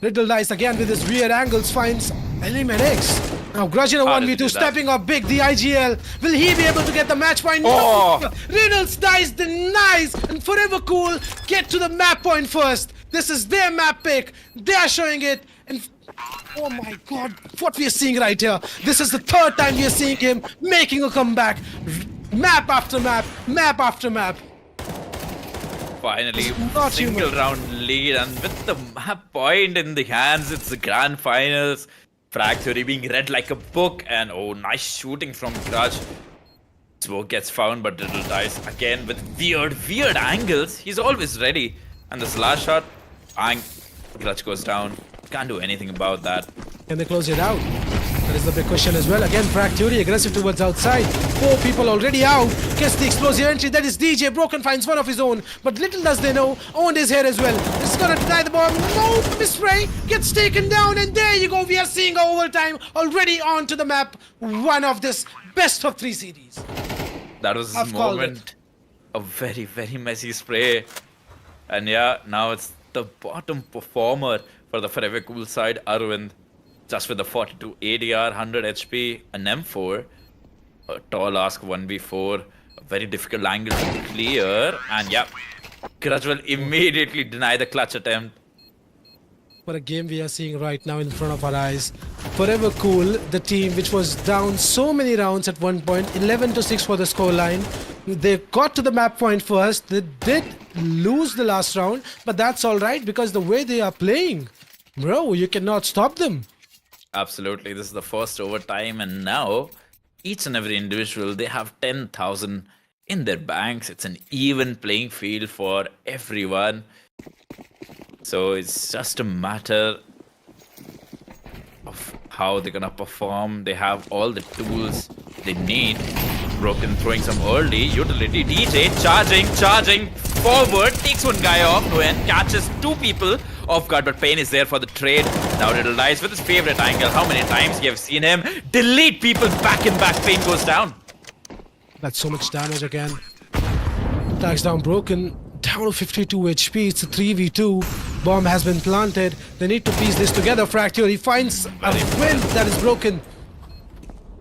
Riddle dies again with his weird angles, finds Element X. Now Grudge in a How did he 1v2, do that? stepping up big, the IGL. Will he be able to get the match point? Oh. No! Riddle's dice denies, and Forever Cool get to the map point first. This is their map pick. They are showing it, and oh my god, what we are seeing right here. This is the third time we are seeing him making a comeback. Map after map, map after map. Finally, Not single human. round lead, and with the map point in the hands, it's the grand finals. Frag Theory being read like a book, and oh, nice shooting from Grudge. Smoke gets found, but Riddle dies again with weird angles. He's always ready. And this last shot, bang, Grudge goes down. Can't do anything about that. Can they close it out? That is the big question as well. Again, Frag Theory aggressive towards outside. 4 people already out. Gets the explosive entry. That is DJ. Broken finds one of his own. But little does they know, Owned is here as well. This is gonna deny the bomb. No, Misspray gets taken down. And there you go. We are seeing a overtime already onto the map. One of this best of 3 series. That was I've his called moment. A very messy spray. And yeah, now it's the bottom performer for the Forever Cool side, Arvind. Just with the 42 ADR, 100 HP, an M4. A tall ask 1v4. A very difficult angle to clear. And yeah, Grudge will immediately deny the clutch attempt. What a game we are seeing right now in front of our eyes. Forever Cool, the team which was down so many rounds at one point, 11-6 for the scoreline. They got to the map point first. They did lose the last round, but that's all right because the way they are playing, bro, you cannot stop them. Absolutely, this is the first overtime, and now each and every individual, they have 10,000 in their banks. It's an even playing field for everyone. So it's just a matter of how they're gonna perform. They have all the tools they need. Broken throwing some early utility. DJ charging forward, takes one guy off and catches 2 people off guard, but Pain is there for the trade. Now Riddle dies with his favorite angle. How many times you have seen him delete people back in back? Pain goes down. That's so much damage again. Tags down Broken. Down to 52 HP. It's a 3v2. Bomb has been planted. They need to piece this together. Frag Theory finds a win that is Broken.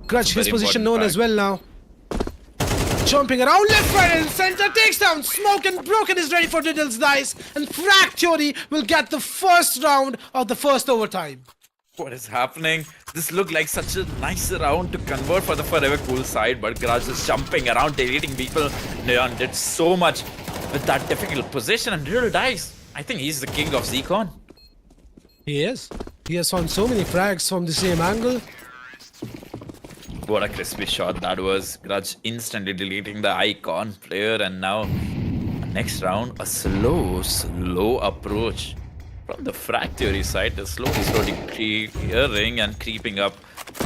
Grudge, his position known as well now. Jumping around left, right, and center. Takes down Smoke, and Broken is ready for Riddle's dice. And Frag Theory will get the first round of the first overtime. What is happening? This looked like such a nice round to convert for the Forever Cool side, but Grudge is jumping around, deleting people. Neon did so much with that difficult position, and Riddle dies. I think he's the king of Zcon. He is. He has found so many frags from the same angle. What a crispy shot that was. Grudge instantly deleting the icon player, and now next round, a slow approach from the Frag Theory side. They're slowly clearing and creeping up.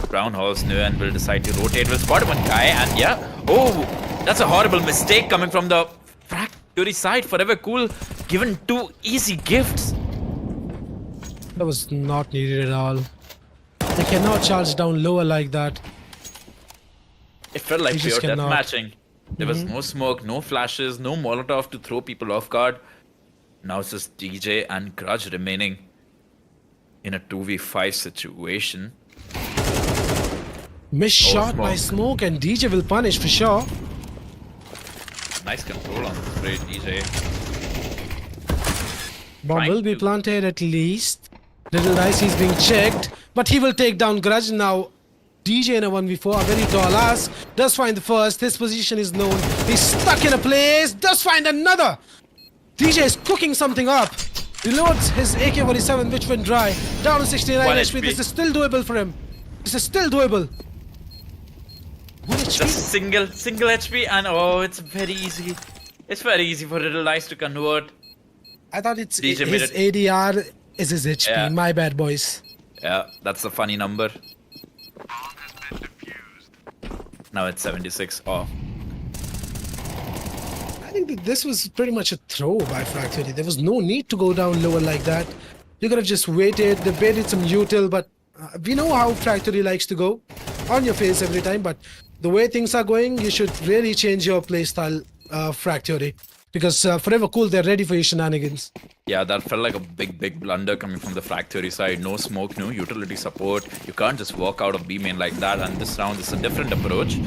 Brownhouse Nguyen will decide to rotate. Will spot one guy, and yeah, oh, that's a horrible mistake coming from the Frag Theory side. Forever Cool given 2 easy gifts. That was not needed at all. They cannot charge down lower like that. It felt like He pure just death cannot. matching. There was no smoke, no flashes, no Molotov to throw people off guard. Now it's just DJ and Grudge remaining in a 2v5 situation. Missed shot by Smoke, and DJ will punish for sure. Nice control on the spray, DJ. Bomb Trying will be to- planted at least. Little Dice is being checked, but he will take down Grudge now. DJ in a 1v4, a very tall ass. Does find the first. His position is known. He's stuck in a place. Does find another. DJ is cooking something up. Reloads his AK-47, which went dry. Down to 69 1 HP. HP. This is still doable for him. This is still doable. 1 HP. Just single HP, and oh, it's very easy. It's very easy for Riddle Dice to convert. I thought it's DJ made his it. ADR is his HP. Yeah. My bad, boys. Yeah, that's a funny number. Now it's 76 off. I think that this was pretty much a throw by Frag Theory. There was no need to go down lower like that. You could have just waited. They baited some util, but we know how Frag Theory likes to go on your face every time. But the way things are going, you should really change your playstyle, Frag Theory. Because Forever Cool, they're ready for your shenanigans. Yeah, that felt like a big blunder coming from the Frag Theory side. No smoke, no utility support. You can't just walk out of B main like that. And this round is a different approach.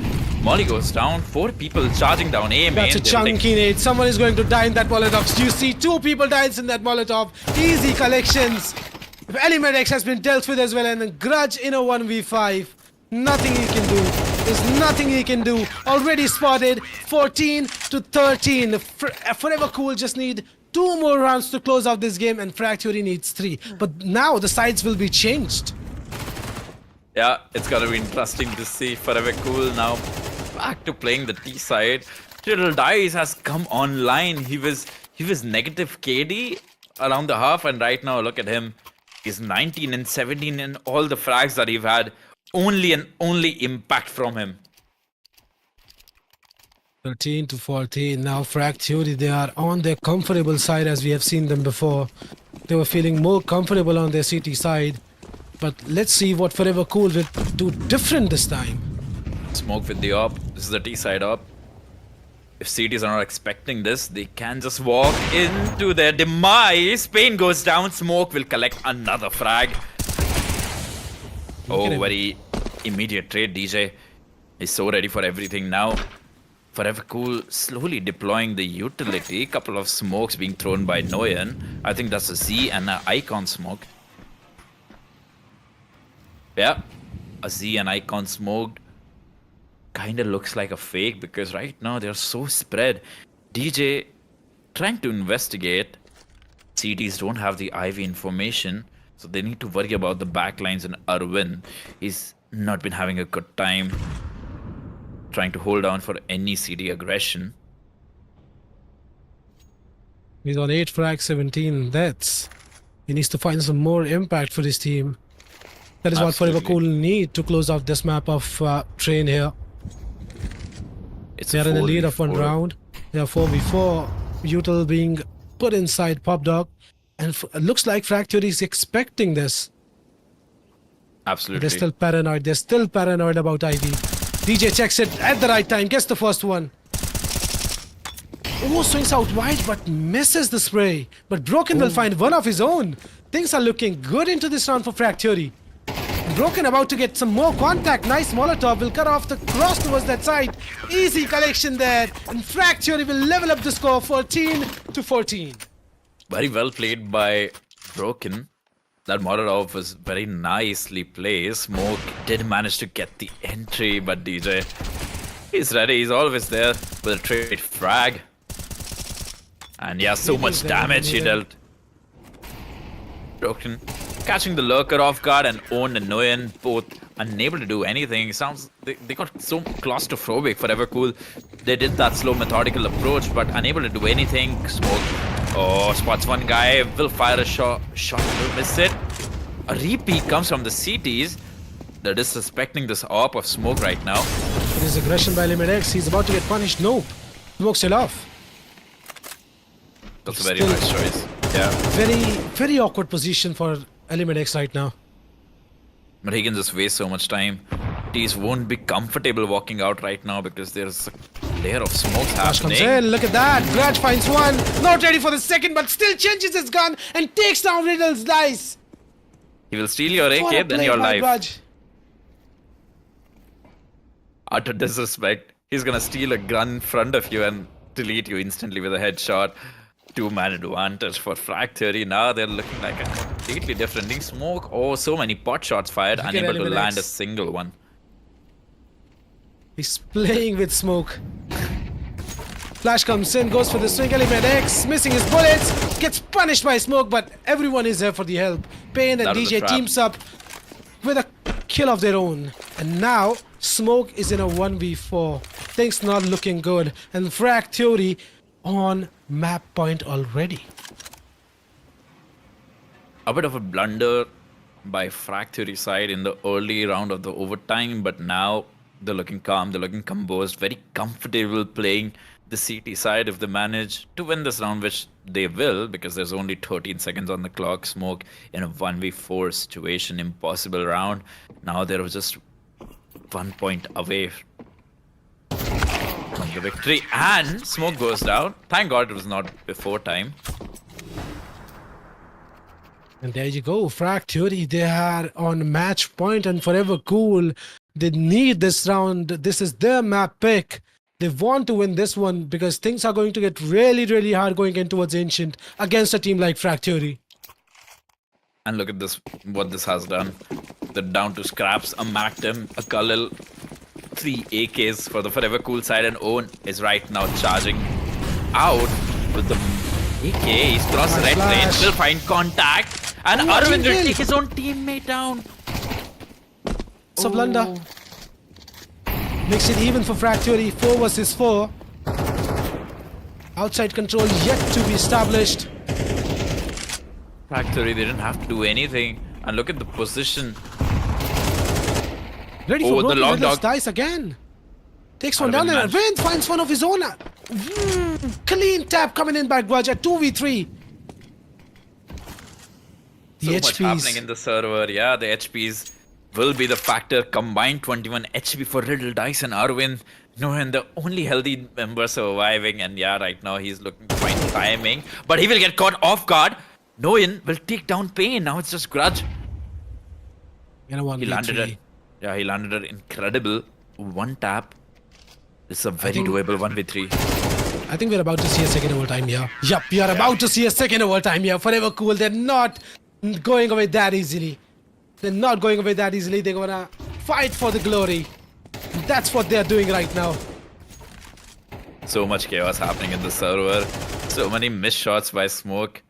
Molly goes down. 4 people charging down A main. That's a They'll take- chunky nade. Someone is going to die in that Molotov. You see 2 people dies in that Molotov. Easy collections. Element X has been dealt with as well. And a Grudge in a 1v5. Nothing he can do. There's nothing he can do. Already spotted. 14 to 13. Forever Cool just need 2 more rounds to close out this game, and Frag Theory needs 3. But now the sides will be changed. Yeah, it's gonna be interesting to see Forever Cool now back to playing the T side. Little Dice has come online. He was negative KD around the half, and right now look at him. He's 19 and 17 in all the frags that he've had. Only impact from him. 13 to 14. Now Frag Theory, they are on their comfortable side as we have seen them before. They were feeling more comfortable on their CT side. But let's see what Forever Cool will do different this time. Smoke with the op. This is the T side op. If CTs are not expecting this, they can just walk into their demise. Pain goes down. Smoke will collect another frag. Oh, very immediate trade. DJ is so ready for everything now. Forever Cool slowly deploying the utility. Couple of smokes being thrown by Noyan. I think that's a Z and an Icon smoke. Yeah, a Z and Icon smoked. Kinda looks like a fake because right now they're so spread. DJ trying to investigate. CTs don't have the IV information, so they need to worry about the backlines, and Arvin. He's not been having a good time trying to hold on for any CD aggression. He's on 8 frags, 17 deaths. He needs to find some more impact for his team. That is what Forever Cool need to close out this map of train here. They are in the lead of 1 round. They are 4v4. Util being put inside Pop Dog. And it looks like Frag Theory is expecting this. Absolutely. They're still paranoid. They're still paranoid about IV. DJ checks it at the right time. Gets the first one. Oh, swings out wide but misses the spray. But Broken will find one of his own. Things are looking good into this round for Frag Theory. Broken about to get some more contact. Nice Molotov will cut off the cross towards that side. Easy collection there. And Frag Theory will level up the score 14 to 14. Very well played by Broken. That Molotov was very nicely played. Smoke did manage to get the entry, but DJ, he's ready. He's always there with a trade frag. And yeah, so much damage he dealt. Broken catching the lurker off guard and owned and Noyan, both unable to do anything. Sounds they got so claustrophobic. Forever Cool. They did that slow methodical approach, but unable to do anything. Smoke. Oh, spots one guy, will fire a shot, will miss it. A repeat comes from the CTs. They're disrespecting this AWP of Smoke right now. It is aggression by Limit X. He's about to get punished. Nope. Smoke still off. That's a very nice choice. Yeah. Very awkward position for Element X right now. But he can just waste so much time. Tees won't be comfortable walking out right now because there's a layer of smokes Flash happening. comes in, look at that. Grudge finds one. Not ready for the second, but still changes his gun and takes down Riddle's dice. He will steal your What a AK, then play your by life. Grudge. Utter disrespect. He's gonna steal a gun in front of you and delete you instantly with a headshot. 2-man advantage for Frag Theory. Now they're looking like a completely different thing. Smoke. Oh, so many pot shots fired, Look at unable to Element land a X. single one. He's playing with smoke. Flash comes in, goes for the swing. Element X missing his bullets. Gets punished by smoke, but everyone is there for the help. Pain and That was a DJ trap. teams up with a kill of their own. And now Smoke is in a 1v4. Things not looking good. And Frag Theory on map point already. A bit of a blunder by Frag Theory side in the early round of the overtime, but now they're looking calm, they're looking composed, very comfortable playing the CT side if they manage to win this round, which they will because there's only 13 seconds on the clock. Smoke in a 1v4 situation, impossible round. Now they're just 1 point away from the victory, and Smoke goes down. Thank God it was not before time. And there you go, Frag Theory, they are on match point, and Forever Cool, they need this round. This is their map pick. They want to win this one because things are going to get really hard going in towards Ancient against a team like Frag Theory. And look at this, what this has done. They're down to scraps, a Mactim, a Khalil. 3 AKs for the Forever Cool side, and Owen is right now charging out with the AK. He's crossed Nice red range, flash. will find contact, and Oh, Arvind will kill. take his own teammate down. It's a blunder. Makes it even for Frag Theory. 4 versus 4. Outside control yet to be established. Factory, they didn't have to do anything. And look at the position. Ready Oh, for the broken long with his dog. dice again. Takes one Arvind down there. managed- Arvind finds one of his own. Clean tap coming in by Grudge at 2v3. The So much HPs. happening in the server. Yeah, the HPs will be the factor. Combined 21 HP for Riddle, Dice, and Arvind. No, and the only healthy member surviving. And yeah, right now he's looking to find timing. But he will get caught off guard. Noyan will take down Pain. Now it's just Grudge. You know, one He landed it. Yeah, he landed an incredible one tap. It's a very think- doable 1v3. I think we're about to see a second overtime here. Yup, we are about to see a second overtime here. Forever Cool. They're not going away that easily. They're not going away that easily. They're gonna fight for the glory. That's what they're doing right now. So much chaos happening in the server. So many missed shots by Smoke.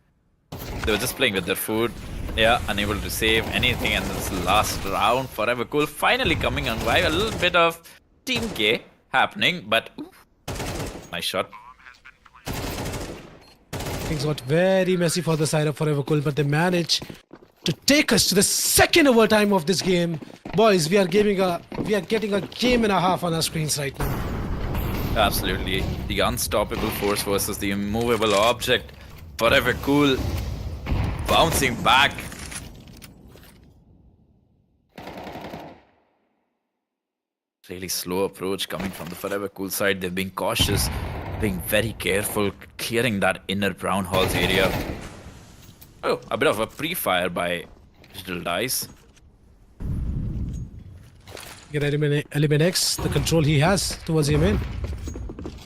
They were just playing with their food. Yeah, unable to save anything. And this last round, Forever Cool finally coming on by. A little bit of Team K happening, but oof, nice shot. Things got very messy for the side of Forever Cool, but they managed to take us to the second overtime of this game. Boys, we are getting a game and a half on our screens right now. Absolutely. The unstoppable force versus the immovable object. Forever Cool bouncing back. Really slow approach coming from the Forever Cool side. They're being cautious, being very careful, clearing that inner brown halls area. Oh, a bit of a pre-fire by Digital Dice. Get Element X, the control he has towards him in.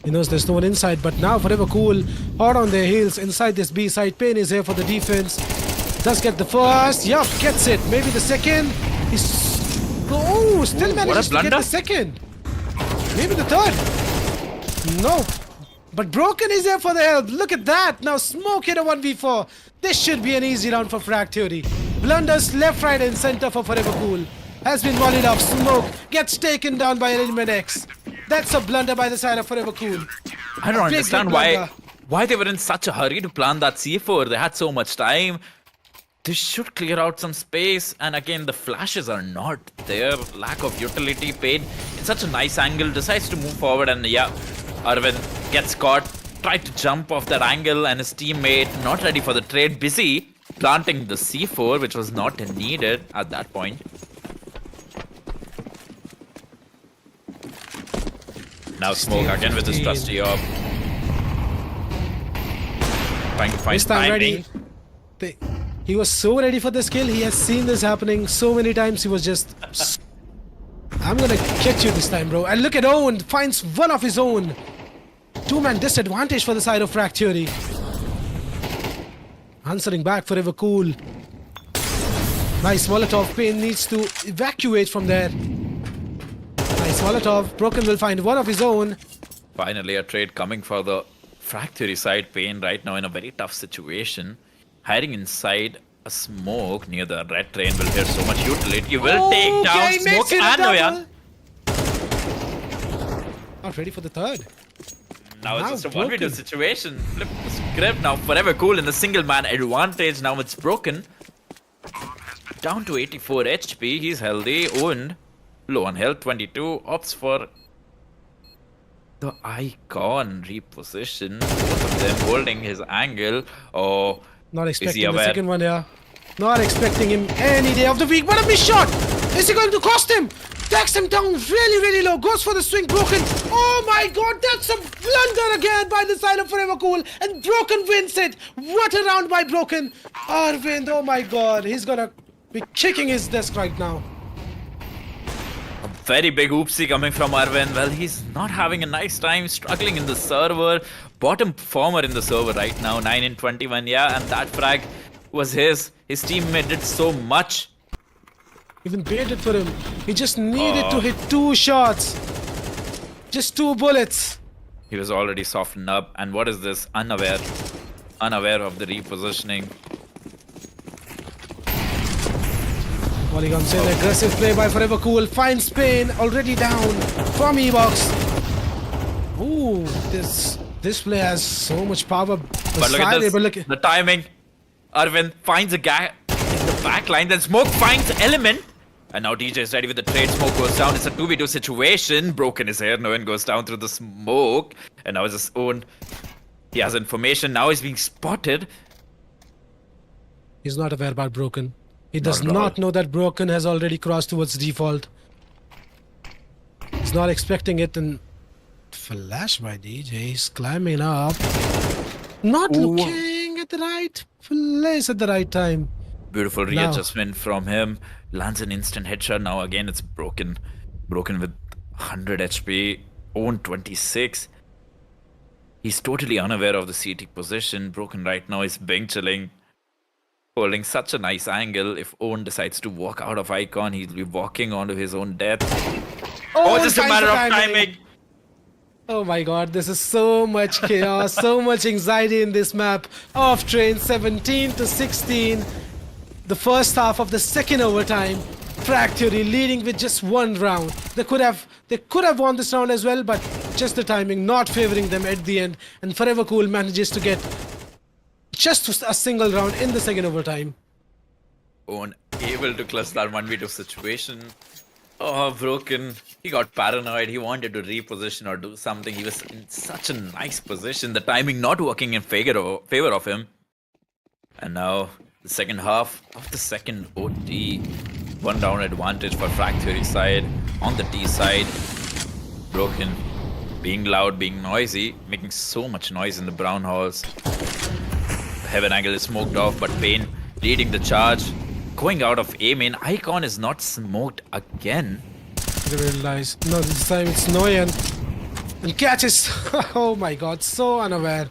He knows there's no one inside, but now Forever Cool hard on their heels inside this B side. Pain is here for the defense. Does get the first. Yup, gets it. Maybe the second. He's still manages to get blunder. the second. Maybe the third. No. But Broken is there for the help. Look at that. Now Smoke hit a 1v4. This should be an easy round for Frag Theory. Blunders left, right, and center for Forever Cool. Has been volleyed off. Smoke gets taken down by Element X. That's a blunder by the side of Forever Cool. I don't Big understand blunder. why they were in such a hurry to plant that C4. They had so much time. They should clear out some space. And again, the flashes are not there. Lack of utility paid in such a nice angle. Decides to move forward, and yeah, Arvind gets caught. Tried to jump off that angle, and his teammate not ready for the trade. Busy planting the C4, which was not needed at that point. Now Smoke again with his 15. trusty op. Trying to find This time timing. ready. He was so ready for this kill. He has seen this happening so many times. He was just... I'm gonna catch you this time, bro. And look at Owen. Finds one of his own. Two-man disadvantage for the side of Frag Theory. Answering back Forever Cool. Nice Molotov. Pain needs to evacuate from there. Nice Molotov. Broken will find one of his own. Finally, a trade coming for the Frag Theory side. Pain right now in a very tough situation. Hiding inside a smoke near the red train will hear so much utility. Will take down Okay, makes Smoke it a and double. Noyan. Not ready for the third. Now it's Now just a Broken. 1v2 situation. Flip the script now. Forever Cool in the single man advantage. Now it's Broken. Down to 84 HP. He's healthy. Owned. Low on health. 22. Opts for the icon reposition. Both of them holding his angle. Oh, Not is he expecting the aware? second one here. Not expecting him any day of the week. What a missed shot! Is he going to cost him? Takes him down really, really low. Goes for the swing. Broken. Oh my god, that's a blunder again by the side of Forever Cool. And Broken wins it. What a round by Broken. Arvind, oh my god. He's gonna be kicking his desk right now. A very big oopsie coming from Arvind. Well, he's not having a nice time, struggling in the server. Bottom performer in the server right now, 9 in 21. Yeah, and that frag was his. His teammate did so much. Even baited for him. He just needed to hit 2 shots. Just 2 bullets. He was already softened up. And what is this? Unaware of the repositioning. Polygon saying aggressive play by Forever Cool. Finds Spain already down from E-Box. Ooh, this play has so much power. But look at this. The timing. Arvind finds a guy in the back line. Then Smoke finds Element. And now DJ is ready with the trade. Smoke goes down. It's a 2v2 situation. Broken is here. No one goes down through the smoke. And now it's his own. He has information. Now he's being spotted. He's not aware about Broken. He does not know that Broken has already crossed towards default. He's not expecting it, and flash by DJ. He's climbing up. Not looking at the right place at the right time. Beautiful readjustment from him. Lands an instant headshot. Now again it's Broken. Broken with 100 HP. Own 26. He's totally unaware of the CT position. Broken right now is Bing chilling. Holding such a nice angle. If Owen decides to walk out of Icon, he'll be walking onto his own death. Oh, just a matter of timing. Oh my god, this is so much chaos, so much anxiety in this map. Off train 17 to 16. The first half of the second overtime. Frag Theory leading with just 1 round. They could have won this round as well, but just the timing not favoring them at the end. And Forever Cool manages to get just a single round in the second overtime. Owen able to clutch that 1v2 situation. Oh, Broken. He got paranoid. He wanted to reposition or do something. He was in such a nice position. The timing not working in favor of him. And now the second half of the second OT. 1 round advantage for Frag Theory side. On the T side, Broken being loud, being noisy, making so much noise in the brown halls. Heaven angle is smoked off, but Pain leading the charge. Going out of A main. Icon is not smoked again. They realize, no, this time it's Noyan. And catches. Oh my god, so unaware.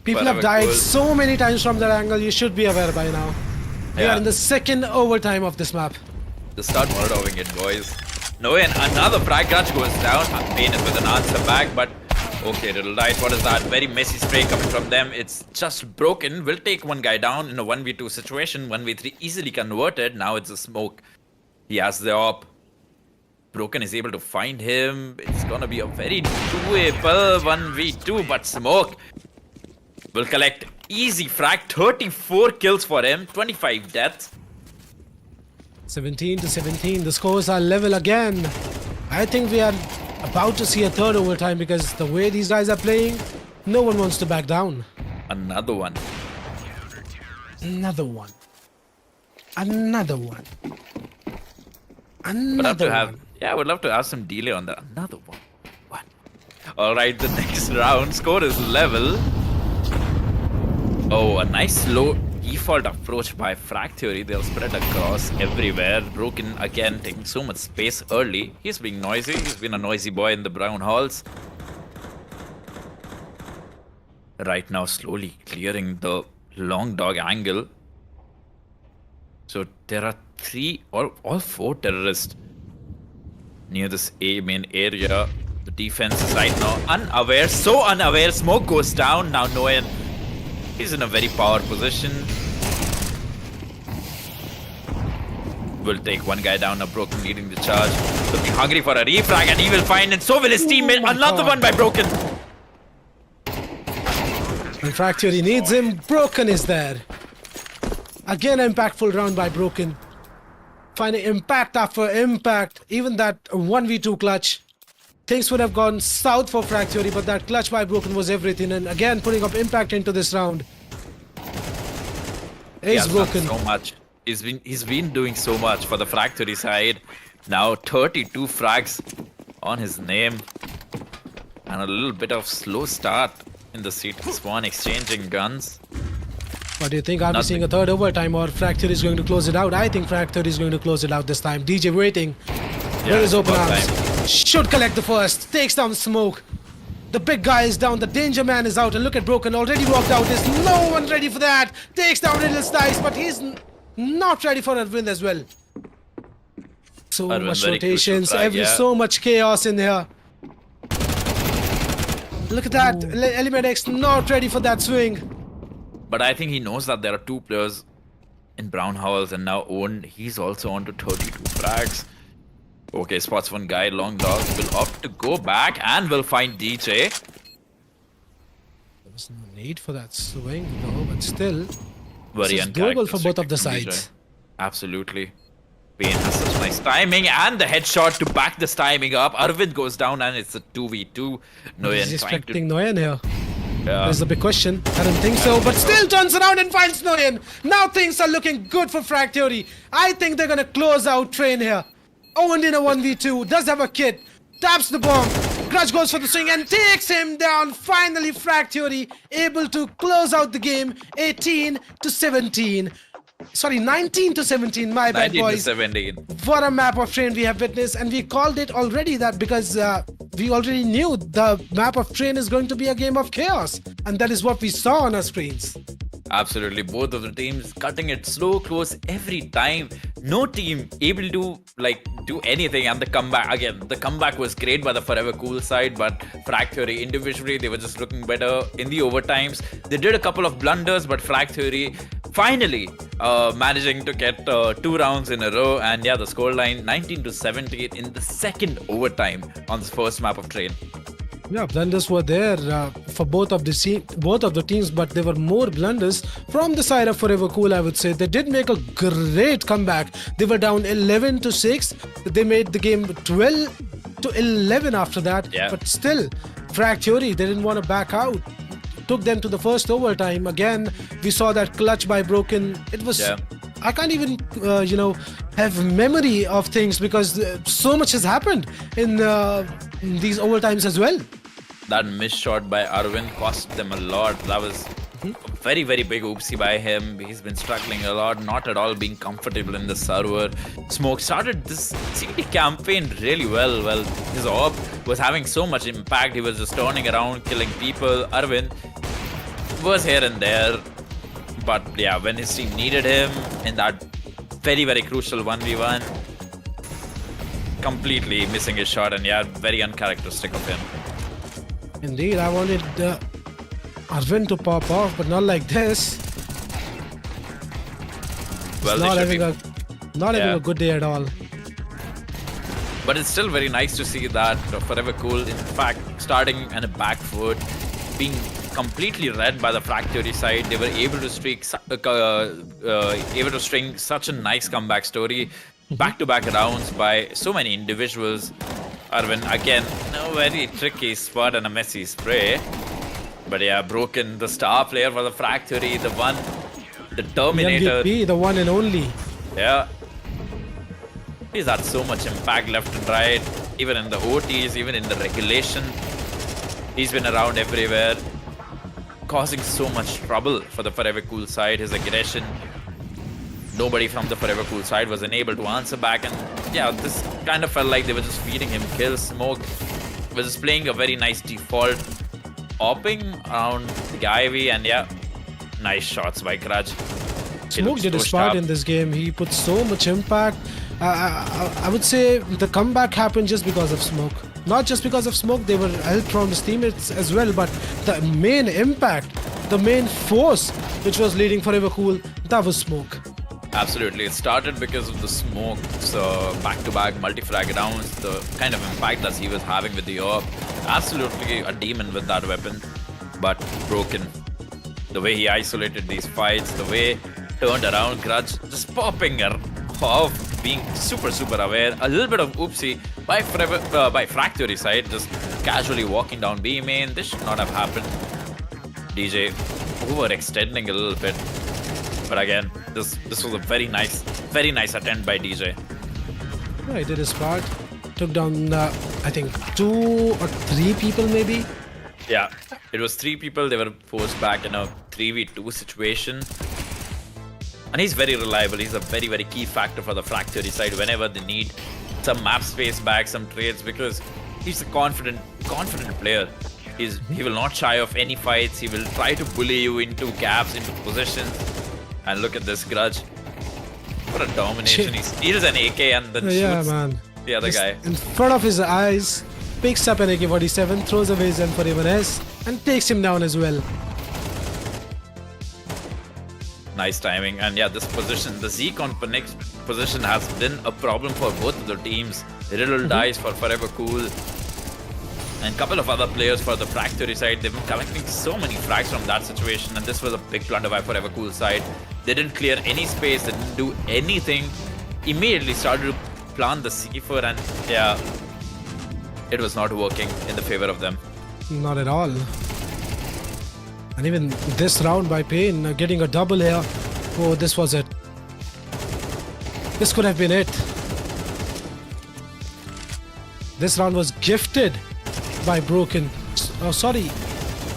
People have died so many times from that angle. You should be aware by now. We are in the second overtime of this map. Just start murdering it, boys. Noyan, another frag clutch goes down. Pain is with an answer back, but okay, little right. What is that? Very messy spray coming from them. It's just Broken. Will take 1 guy down in a 1v2 situation. 1v3 easily converted. Now it's a smoke. He has the op. Broken is able to find him. It's gonna be a very doable 1v2, but Smoke will collect easy frag. 34 kills for him. 25 deaths. 17 to 17. The scores are level again. I think we are about to see a third overtime because the way these guys are playing, no one wants to back down. Another one. Another one. Another one. Another one. I would love to have some delay on that. Another one. What? Alright, the next round score is level. Oh, a nice slow default approach by Frag Theory. They'll spread across everywhere. Broken again, taking so much space early. He's being noisy. He's been a noisy boy in the brown halls. Right now, slowly clearing the long dog angle. So there are all 4 terrorists near this A main area. The defense is right now unaware. So unaware. Smoke goes down. Now Noyan. He's in a very power position. Will take 1 guy down. A Broken leading the charge. Looking hungry for a refrag, and he will find, and so will his teammate. Another one by Broken. And Frag Theory needs him. Broken is there. Again, impactful round by Broken. Finding impact after impact. Even that 1v2 clutch. Things would have gone south for Frag Theory, but that clutch by Broken was everything. And again, putting up impact into this round. Ace Broken. So much. He's been doing so much for the Frag Theory side. Now 32 frags on his name. And a little bit of slow start in the CT spawn, exchanging guns. What do you think? Are we seeing a third overtime, or Frag Theory is going to close it out? I think Frag Theory is going to close it out this time. DJ waiting. Where is open arms? Should collect the first. Takes down Smoke. The big guy is down. The danger man is out. And look at Broken. Already walked out. There's no one ready for that. Takes down Riddle's dice, but he's not ready for a win as well. So Arvind, much very crucial rotations, frag, yeah. so much chaos in here. Look at that. Element X not ready for that swing. But I think he knows that there are two players in brown howls and now Owen, he's also on to 32 frags. Okay, spots one guy, long dog, will opt to go back and will find DJ. There was no need for that swing, no, but still, Very this is doable for both of the uncharacteristic from DJ. sides. Absolutely. Payne has such nice timing and the headshot to back this timing up. Arvind goes down and it's a 2v2. Noyan He's trying to... expecting Noyan here. Yeah. There's the big question. I don't think so, but still turns around and finds Noyan. Now things are looking good for Frag Theory. I think they're gonna close out Train here. Owen in a 1v2, does have a kit, taps the bomb. Grudge goes for the swing and takes him down. Finally, Frag Theory able to close out the game 18 to 17. Sorry, 19 to 17, my bad, 19 to boys. 17. What a map of Train we have witnessed, and we called it already that because we already knew the map of Train is going to be a game of chaos, and that is what we saw on our screens. Absolutely, both of the teams cutting it slow, close every time. No team able to do anything, and the comeback was great by the Forever Cool side, but Frag Theory individually, they were just looking better in the overtimes. They did a couple of blunders, but Frag Theory finally managing to get 2 rounds in a row, and yeah, the scoreline 19 to 17 in the second overtime on this first map of Train. Yeah, blunders were there for both of the teams, but there were more blunders from the side of Forever Cool, I would say. They did make a great comeback. They were down 11 to 6. They made the game 12 to 11 after that. Yeah. But still, Frag Theory, they didn't want to back out. Took them to the first overtime. Again, we saw that clutch by Broken. It was... Yeah. I can't even, have memory of things because so much has happened in these overtimes as well. That missed shot by Arvind cost them a lot. That was a very, very big oopsie by him. He's been struggling a lot, not at all being comfortable in the server. Smoke started this CD campaign really well. Well, his orb was having so much impact. He was just turning around, killing people. Arvind was here and there. But yeah, when his team needed him in that very, very crucial 1v1, completely missing his shot, and yeah, very uncharacteristic of him. Indeed, I wanted Arvind to pop off, but not like this. Well, He's not they having should a good day at all. But it's still very nice to see that Forever Cool, in fact, starting on a back foot, being completely read by the Frag Theory side. They were able to string such a nice comeback story, back-to-back rounds by so many individuals. Arvind again, a very tricky spot and a messy spray. But yeah, Broken, the star player for the Frag Theory, the Terminator. MVP, the one and only. Yeah. He's had so much impact left and right, even in the OTs, even in the regulation. He's been around everywhere, causing so much trouble for the Forever Cool side. His aggression, nobody from the Forever Cool side was unable to answer back, and yeah, this kind of felt like they were just feeding him kills. Smoke was just playing a very nice default, opping around the Ivy, and yeah, nice shots by Grudge. Smoke did his part in this game. He put so much impact. I would say the comeback happened just because of Smoke. Not just because of Smoke, they were helped from his teammates as well, but the main impact, the main force which was leading Forever Cool, that was Smoke. Absolutely, it started because of the Smoke, so back-to-back multi-frag rounds, the kind of impact that he was having with the orb. Absolutely a demon with that weapon, but Broken. The way he isolated these fights, the way turned around Grudge, just popping off, being super aware. A little bit of oopsie by Frag Theory side, just casually walking down B main. This should not have happened. DJ overextending a little bit. But again, this was a very nice attempt by DJ. Yeah, he did his part. Took down, I think, 2 or 3 people maybe. Yeah, it was 3 people. They were forced back in a 3v2 situation. And he's very reliable. He's a very key factor for the Frag Theory side whenever they need some map space back, some trades, because he's a confident player. He will not shy of any fights. He will try to bully you into gaps, into positions. And look at this Grudge. For a domination, he steals an AK and then Yeah, shoots man. the other Just guy. in front of his eyes, picks up an AK-47, throws away his M41S, and takes him down as well. Nice timing. And yeah, this position, the Zeke on next position has been a problem for both of the teams. Riddle dies for Forever Cool. And a couple of other players for the Frag Theory side. They've been collecting so many frags from that situation. And this was a big blunder by Forever Cool side. They didn't clear any space. They didn't do anything. Immediately started to plant the C4. And yeah, it was not working in the favor of them. Not at all. And even this round by Payne, getting a double here. Oh, this was it. This could have been it. This round was gifted by Broken. Oh, sorry.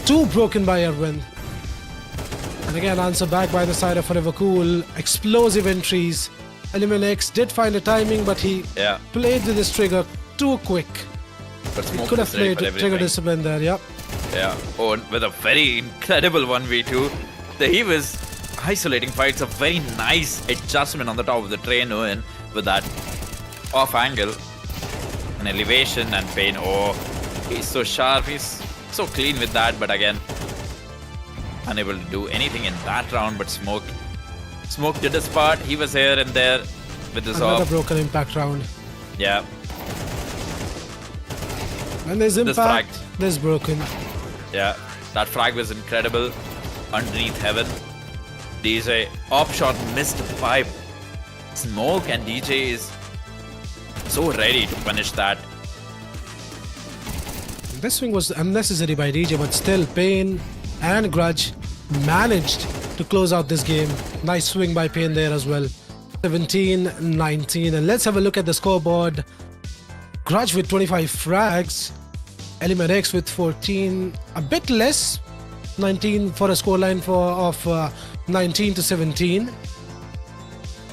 2 broken by Erwin. And again, answer back by the side of Forever Cool. Explosive entries. Eliminix did find a timing, but he played with his trigger too quick. But He could have played trigger discipline there, yep. Yeah, oh, and with a very incredible 1v2. He was isolating fights, a very nice adjustment on the top of the train, Owen, with that off angle, an elevation and Payne. Oh, he's so sharp, he's so clean with that, but again, unable to do anything in that round. But Smoke did his part. He was here and there with his Another off. broken impact round. Yeah, And there's impact, frag. there's broken. yeah, that frag was incredible. Underneath heaven. DJ op shot missed pipe. Smoke and DJ is so ready to punish that. This swing was unnecessary by DJ, but still Payne and Grudge managed to close out this game. Nice swing by Payne there as well. 17-19, and let's have a look at the scoreboard. Grudge with 25 frags, Element X with 14, a bit less, 19 for a scoreline of 19 to 17.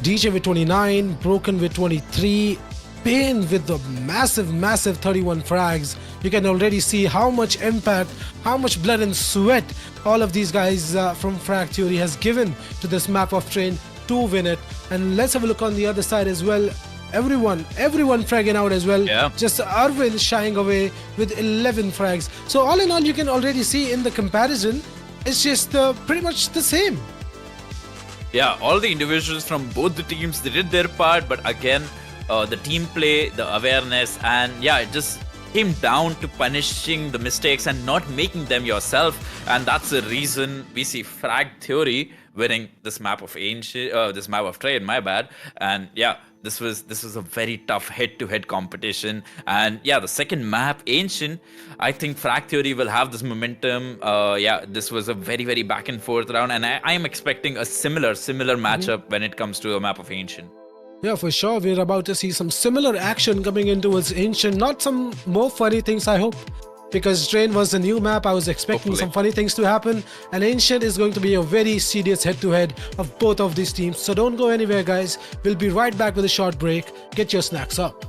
DJ with 29, Broken with 23, Payne with the massive 31 frags. You can already see how much impact, how much blood and sweat all of these guys from Frag Theory has given to this map of train to win it. And let's have a look on the other side as well. Everyone fragging out as well. Yeah. Just Arvin shying away with 11 frags. So all in all, you can already see in the comparison, it's just pretty much the same. Yeah, all the individuals from both the teams, they did their part, but again, the team play, the awareness, and yeah, it just came down to punishing the mistakes and not making them yourself. And that's the reason we see Frag Theory winning this map of Ancient, this map of Train, my bad. And yeah, this was a very tough head-to-head competition. And yeah, the second map, Ancient, I think Frag Theory will have this momentum. Yeah, this was a very back and forth round, and I am expecting a similar matchup when it comes to a map of Ancient. Yeah, for sure. We're about to see some similar action coming in towards Ancient. Not some more funny things, I hope. Because Train was a new map, I was expecting some funny things to happen. And Ancient is going to be a very serious head-to-head of both of these teams. So don't go anywhere, guys. We'll be right back with a short break. Get your snacks up.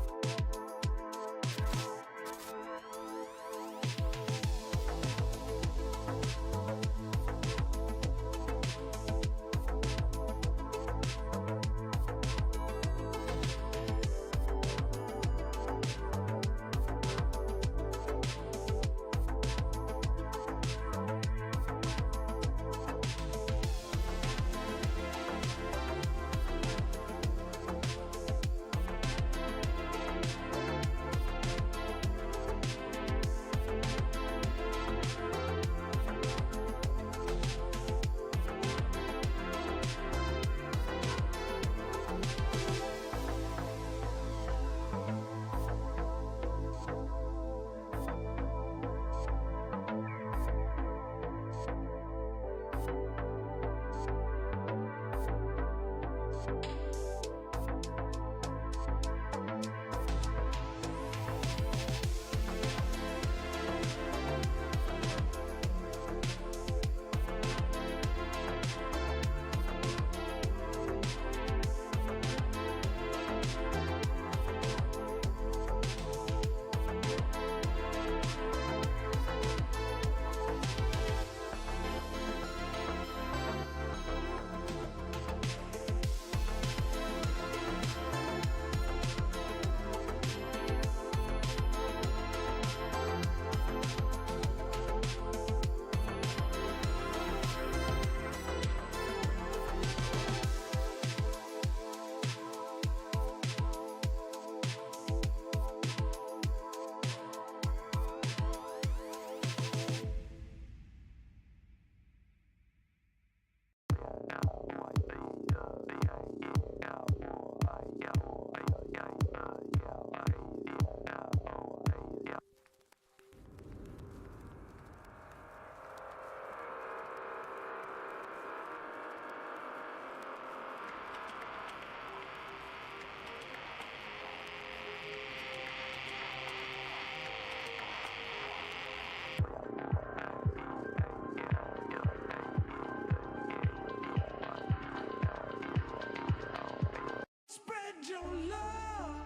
Spread your love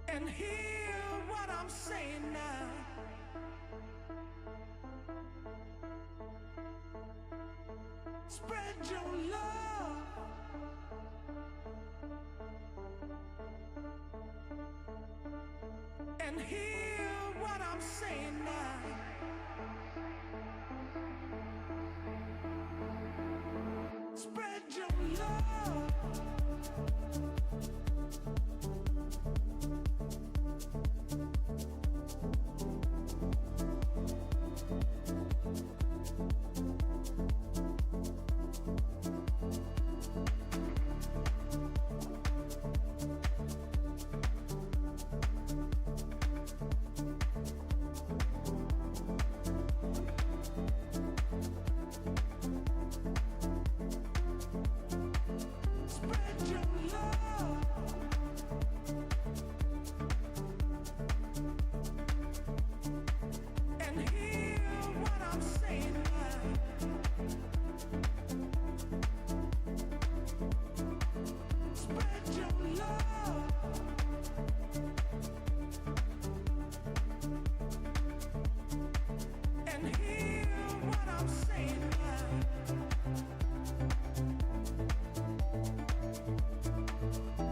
and hear what I'm saying now. Spread your love and hear what I'm saying now. Spread your love spread your love and hear what I'm saying now. Spread your love and hear what I'm saying now.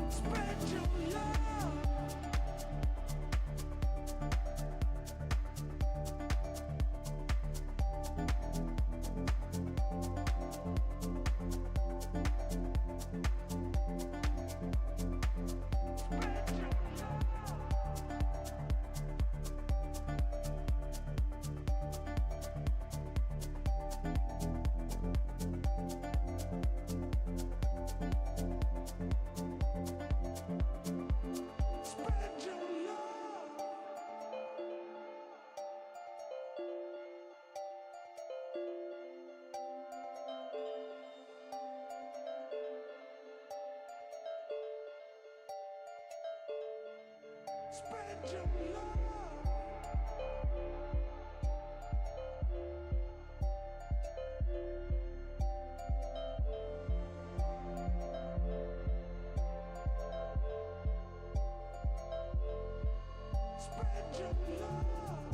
Spread your love spread your love spread your love spread your love spread your love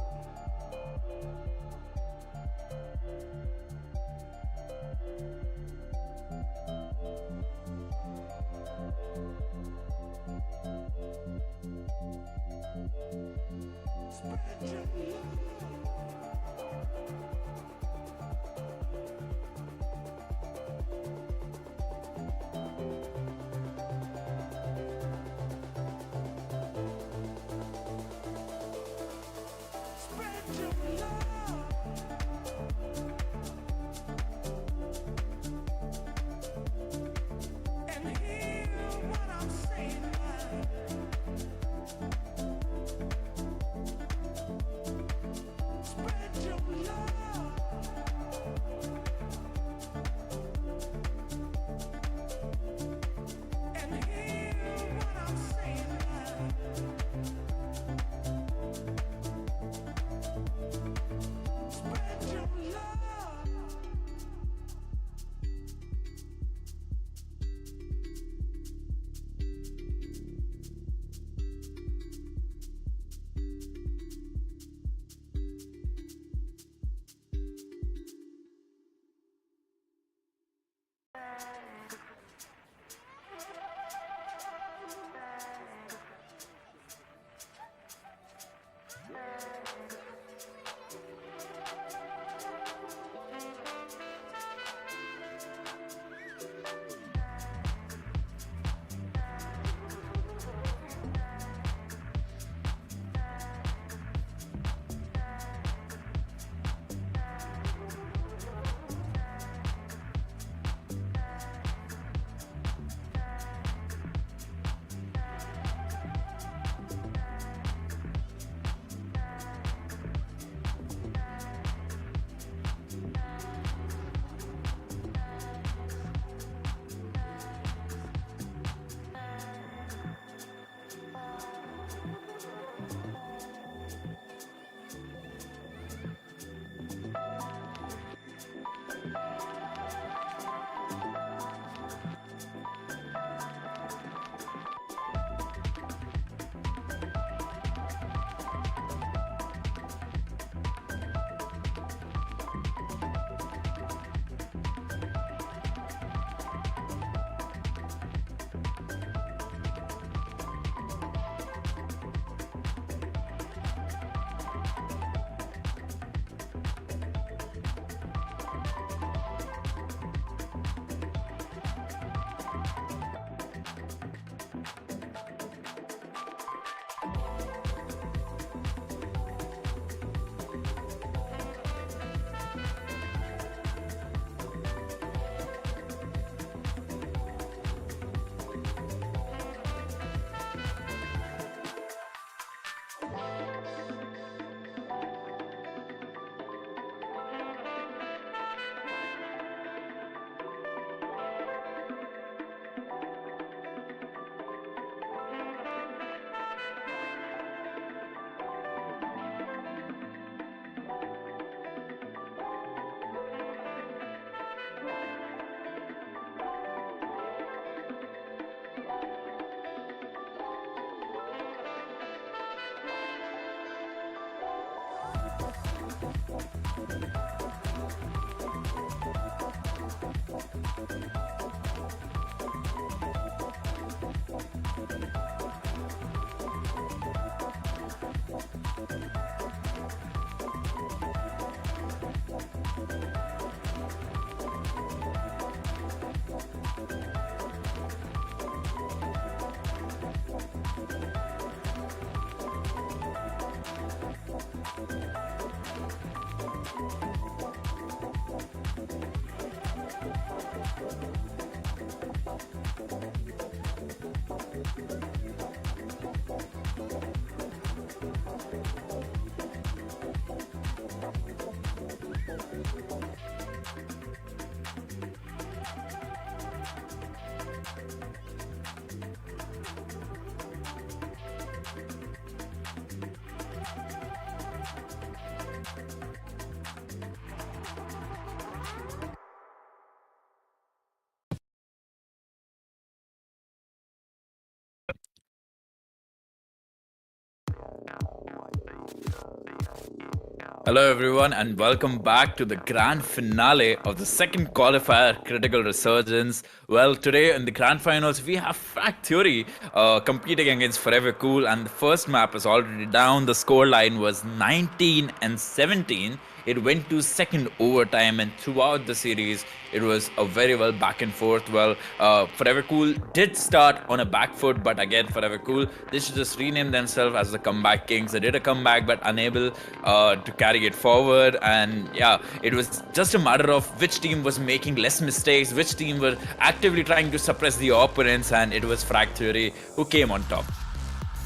spread your love Hello, everyone, and welcome back to the grand finale of the second qualifier, Critical Resurgence. Well, today in the grand finals, we have Frag Theory competing against Forever Cool, and the first map is already down. The scoreline was 19 and 17. It went to second overtime, and throughout the series, it was a very well back and forth. Well, Forever Cool did start on a back foot, but again, Forever Cool, they should just rename themselves as the Comeback Kings. They did a comeback, but unable to carry it forward. And yeah, it was just a matter of which team was making less mistakes, which team were actively trying to suppress the opponents, and it was Frag Theory who came on top.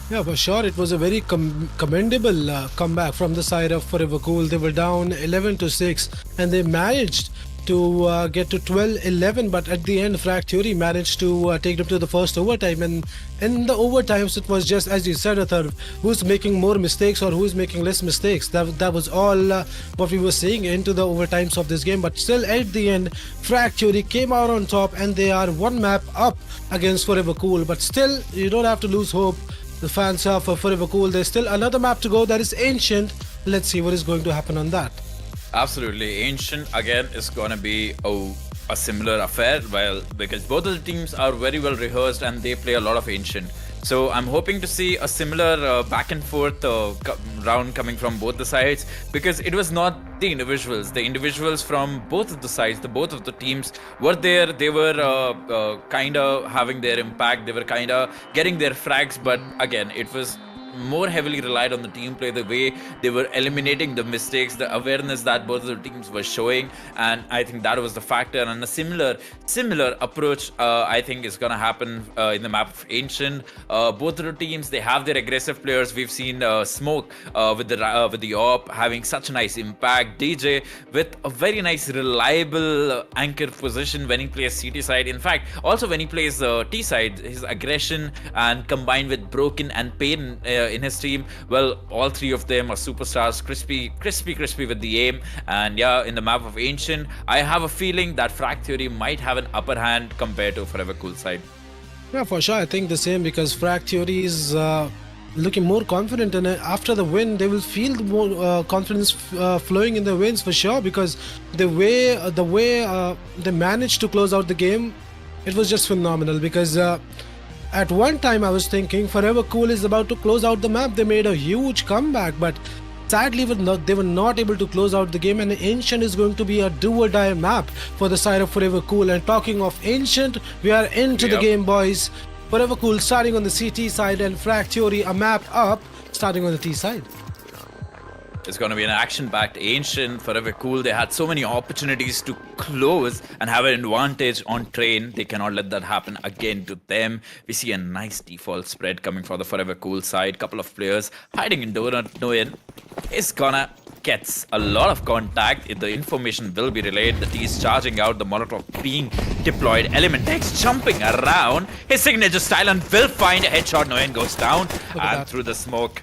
Yeah, for sure. It was a very commendable comeback from the side of Forever Cool. They were down 11-6 and they managed to get to 12-11, but at the end Frag Theory managed to take them to the first overtime, and in the overtimes it was just as you said, Athar, who's making more mistakes or who's making less mistakes. That was all what we were seeing into the overtimes of this game. But still at the end Frag Theory came out on top and they are one map up against Forever Cool. But still, you don't have to lose hope. The fans are for Forever Cool. There's still another map to go, that is Ancient. Let's see what is going to happen on that. Absolutely. Ancient again is going to be a similar affair, well, because both of the teams are very well rehearsed and they play a lot of Ancient. So I'm hoping to see a similar back and forth round coming from both the sides, because it was not the individuals. The individuals from both of the sides, both of the teams were there. They were kind of having their impact. They were kind of getting their frags, but again, it was more heavily relied on the team play, the way they were eliminating the mistakes, the awareness that both of the teams were showing, and I think that was the factor. And a similar approach I think is gonna happen in the map of Ancient. Both of the teams, they have their aggressive players. We've seen Smoke with the AWP having such a nice impact, DJ with a very nice reliable anchor position when he plays CT side. In fact, also when he plays T side, his aggression and combined with Broken and Pain in his team, well, all three of them are superstars. Crispy with the aim. And yeah, in the map of Ancient, I have a feeling that Frag Theory might have an upper hand compared to Forever Cool side. Yeah, for sure. I think the same, because Frag Theory is looking more confident, and after the win, they will feel the more confidence flowing in the wins for sure. Because the way they managed to close out the game, it was just phenomenal. Because at one time I was thinking Forever Cool is about to close out the map. They made a huge comeback, but sadly they were not able to close out the game, and Ancient is going to be a do or die map for the side of Forever Cool. And talking of Ancient, we are into the game, boys. Forever Cool starting on the CT side and Frag Theory a map up starting on the T side. It's going to be an action-packed Ancient. Forever Cool, they had so many opportunities to close and have an advantage on train. They cannot let that happen again to them. We see a nice default spread coming for the Forever Cool side. Couple of players hiding in donut. Noin is gonna get a lot of contact. The information will be relayed. The T is charging out. The Molotov being deployed. Element X jumping around. His signature style and will find a headshot. Noin goes down and through the smoke.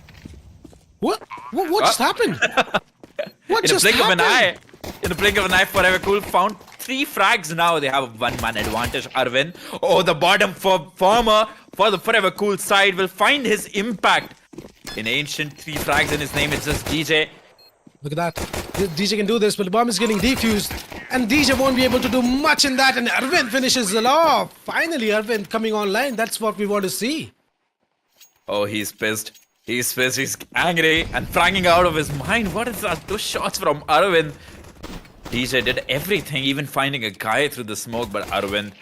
What just happened? What In just the blink happened? of an eye. In the blink of an eye, Forever Cool found 3 frags now. They have a 1-man advantage, Arvin. Oh, the bottom former for the Forever Cool side will find his impact. In Ancient, 3 frags in his name. It's just DJ. Look at that. DJ can do this, but the bomb is getting defused. And DJ won't be able to do much in that. And Arvind finishes it off. Finally, Arvind coming online. That's what we want to see. Oh, he's pissed. He's pissed. He's angry and franging out of his mind. What is that? Those shots from Arvind. DJ did everything, even finding a guy through the smoke. But Arvind,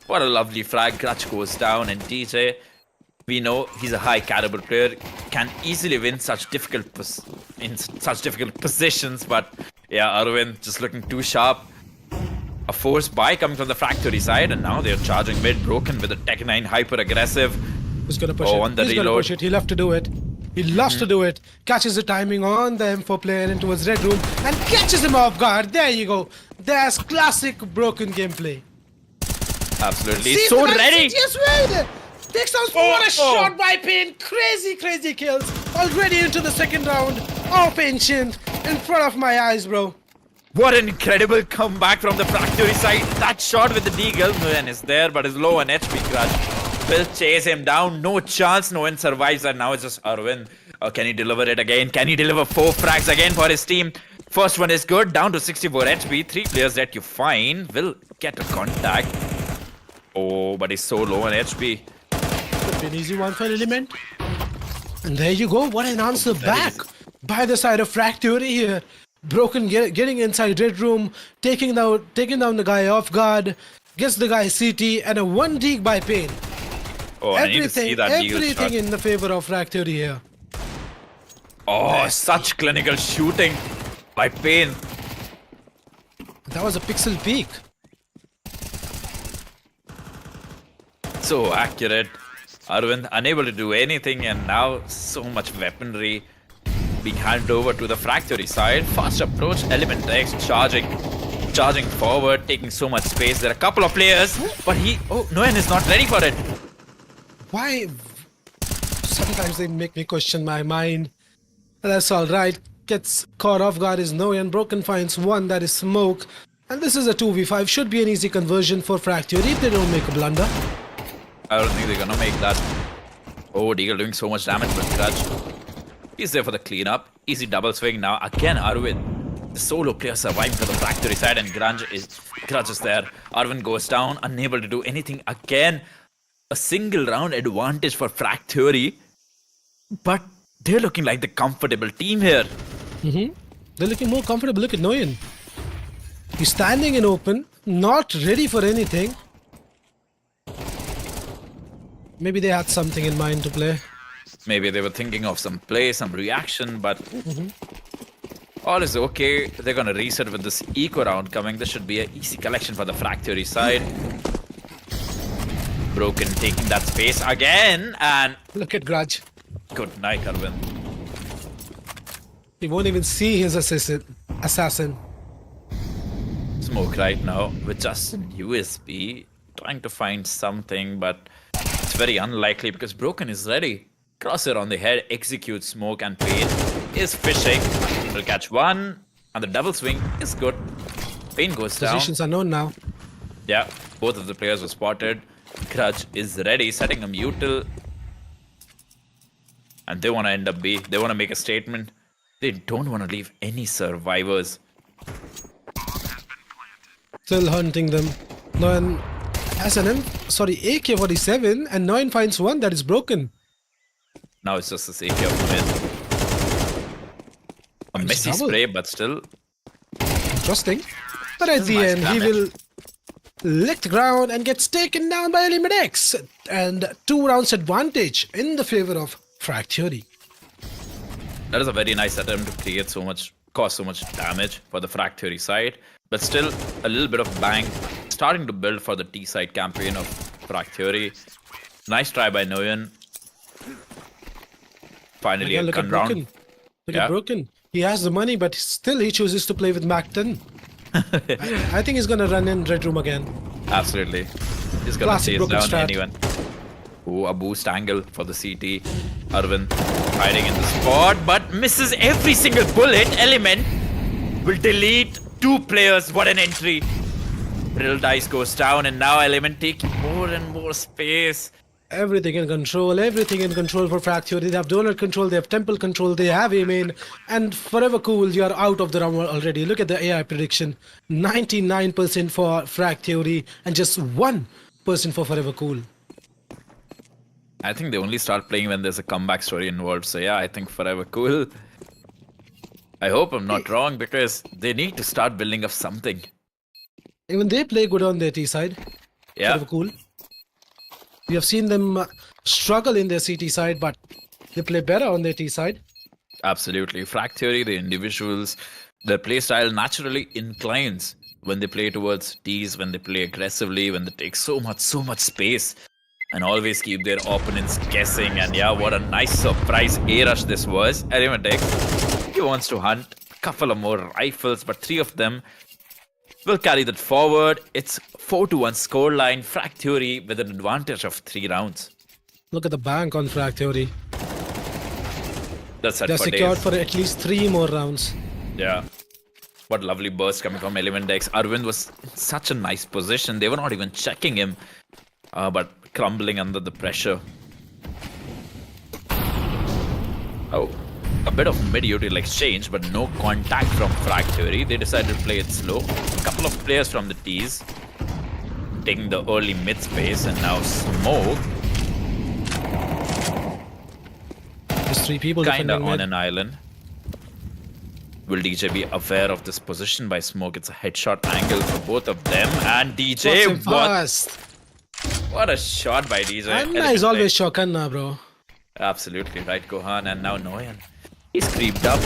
what a lovely frag. Grudge goes down. And DJ, we know he's a high caliber player, can easily win such difficult positions. But yeah, Arvind just looking too sharp. A force buy coming from the Factory side, and now they're charging mid. Broken with a Tech 9 hyper aggressive. Who's gonna push Oh, it? on the He's gonna reload. push it. He'll have to do it. He loves to do it. Catches the timing on the M4 player into his red room and catches him off guard. There you go. There's classic Broken gameplay. Absolutely. See So the ready. City as well. Takes down what a shot by Pain. Crazy kills. Already into the second round of Ancient in front of my eyes, bro. What an incredible comeback from the Factory side. That shot with the Deagle. Nguyen is there, but is low on HP. Grudge will chase him down. No chance. No one survives that. Now it's just Arvind. Can he deliver it again? Can he deliver 4 frags again for his team? First one is good. Down to 64 HP. 3 players that you find will get a contact. Oh, but he's so low on HP. Could be an easy one for Element. And there you go. What an answer back by the side of Fractury here. Broken getting inside red room, taking down the guy off guard, gets the guy CT, and a 1 dig by Pain. Oh, I need to see that Deagle Everything shot. in the favor of Fractury here. Oh, such clinical shooting by Pain. That was a pixel peak. So accurate. Arvind unable to do anything, and now so much weaponry being handed over to the Factory side. Fast approach, Element X charging forward, taking so much space. There are a couple of players, but Nguyen is not ready for it. Why? Sometimes they make me question my mind. That's alright. Gets caught off guard is no, and Broken finds one that is Smoke. And this is a 2v5. Should be an easy conversion for Fracture if they don't make a blunder. I don't think they're gonna make that. Oh, Deagle doing so much damage with Grudge. He's there for the cleanup. Easy double swing now. Again, Arvind. The solo player surviving for the Factory side, and Grudge is there. Arvind goes down, unable to do anything. Again, a single round advantage for Factory. But they're looking like the comfortable team here. They're looking more comfortable. Look at Nguyen. He's standing in open, not ready for anything. Maybe they had something in mind to play. Maybe they were thinking of some play, some reaction, but all is okay. They're gonna reset with this eco round coming. This should be an easy collection for the Factory side. Broken taking that space again, and Look at Grudge. good night, Arvind. He won't even see his assassin. Smoke right now with just an USB, trying to find something, but it's very unlikely because Broken is ready. Crosshair on the head, execute Smoke, and Pain is fishing. Will catch one, and the double swing is good. Pain goes down. Positions are known now. Yeah, both of the players were spotted. Grudge is ready, setting a mutil. And they want to end up B. They want to make a statement. They don't want to leave any survivors. Still hunting them. Nguyen has an AK-47, and Nguyen finds one that is Broken. Now it's just the safety of the win. A It's messy double. spray, but still. Interesting. But at This is the nice end, he damage. will lick the ground and gets taken down by Element X. And 2 rounds advantage in the favor of Fractury. That is a very nice attempt to create cause so much damage for the Factory side. But still, a little bit of bang. Starting to build for the T side campaign of Factory. Nice try by Nguyen. Finally, Again, a look gun at round. Broken. Look Yeah. at Broken. He has the money, but still he chooses to play with Mac 10. I think he's gonna run in Red Room again. Absolutely. He's gonna Classic chase Broken down strat. anyone. Ooh, a boost angle for the CT. Arvind hiding in the spot, but misses every single bullet. Element will delete 2 players. What an entry. Real dice goes down, and now Element taking more and more space. Everything in control, everything in control for Frag Theory. They have donut control, they have temple control, they have aim, and Forever Cool, you are out of the round already. Look at the AI prediction. 99% for Frag Theory and just 1% for Forever Cool. I think they only start playing when there's a comeback story involved. So yeah, I think Forever Cool. I hope I'm not wrong because they need to start building up something. Even they play good on their T side. Yeah. Forever Cool. We have seen them struggle in their CT side, but they play better on their T side. Absolutely. Frag Theory, the individuals, their playstyle naturally inclines when they play towards Ts, when they play aggressively, when they take so much space and always keep their opponents guessing. And yeah, what a nice surprise A-rush this was. Arimadex, he wants to hunt a couple of more rifles, but 3 of them will carry that forward. It's 4-1 scoreline. Frag Theory with an advantage of 3 rounds. Look at the bank on Frag Theory. That's set They're for secured days. for at least 3 more rounds. Yeah. What lovely burst coming from Elementex. Arvind was in such a nice position. They were not even checking him, but crumbling under the pressure. Oh, a bit of mid-util exchange, but no contact from Frag Theory. They decided to play it slow. A couple of players from the Ts taking the early mid space, and now Smoke There's 3 people kinda defending on mid. an island. Will DJ be aware of this position by Smoke? It's a headshot angle for both of them. And DJ, What's him what, fast? what a shot by DJ. Anna is always Shokanna, bro. Absolutely right, Gohan. And now Noyan. He's creeped up.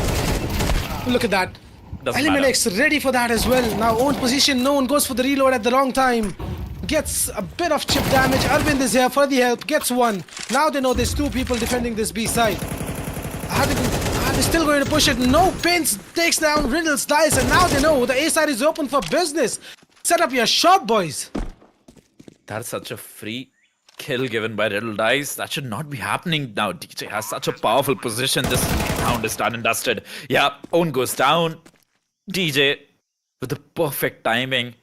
Look at that. Doesn't Element matter. X ready for that as well. Now own position. No one goes for the reload at the wrong time. Gets a bit of chip damage. Arvind is here for the help. Gets 1. Now they know there's 2 people defending this B side. They're still going to push it. No, Pins takes down Riddle's dice, and now they know the A side is open for business. Set up your shop, boys. That's such a free kill given by Riddle Dice. That should not be happening now. DJ has such a powerful position. This round is done and dusted. Yeah, own goes down. DJ with the perfect timing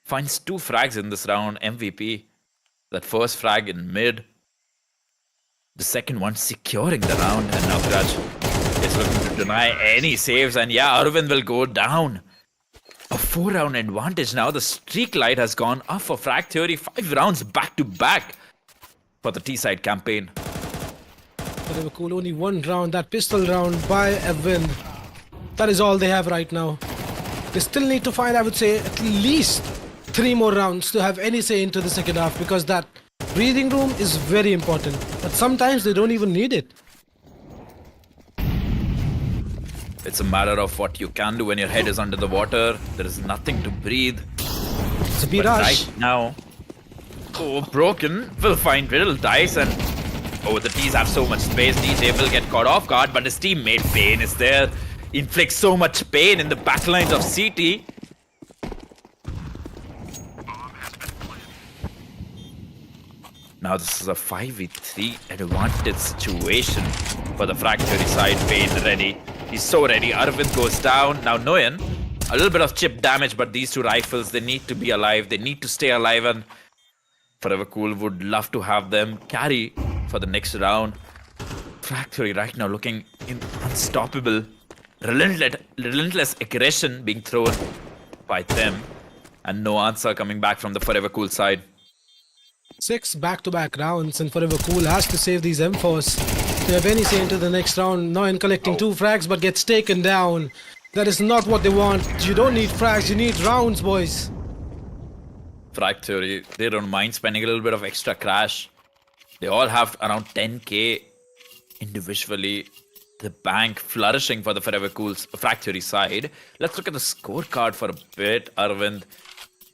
finds 2 frags in this round. MVP. That first frag in mid. The second one securing the round. And now Grudge is looking to deny any saves. And yeah, Arvind will go down. A 4-round advantage now. The streak light has gone up for Frag Theory. 5 rounds back to back for the T-side campaign. Forever Cool, only 1 round. That pistol round by Evan. That is all they have right now. They still need to find, I would say, at least 3 more rounds to have any say into the second half, because that breathing room is very important. But sometimes they don't even need it. It's a matter of what you can do when your head is under the water. There is nothing to breathe. It's a B But rush. right now, Broken will find Riddle Dice, and the T's have so much space. DJ will get caught off guard, but his teammate Pain is there. Inflicts so much pain in the backlines of CT. Now this is a 5v3 advantage situation for the Frag Theory side. Pain ready. He's so ready. Arvind goes down. Now Noyan, a little bit of chip damage, but these 2 rifles, they need to be alive. They need to stay alive, and Forever Cool would love to have them carry for the next round. Frag Theory right now looking unstoppable. Relentless aggression being thrown by them, and no answer coming back from the Forever Cool side. 6 back-to-back rounds, and Forever Cool has to save these M4s to have any say into the next round. Noyan collecting 2 frags, but gets taken down. That is not what they want. You don't need frags, you need rounds, boys. Frag Theory, they don't mind spending a little bit of extra cash. They all have around 10k individually. The bank flourishing for the Forever Cool's Frag Theory side. Let's look at the scorecard for a bit. Arvind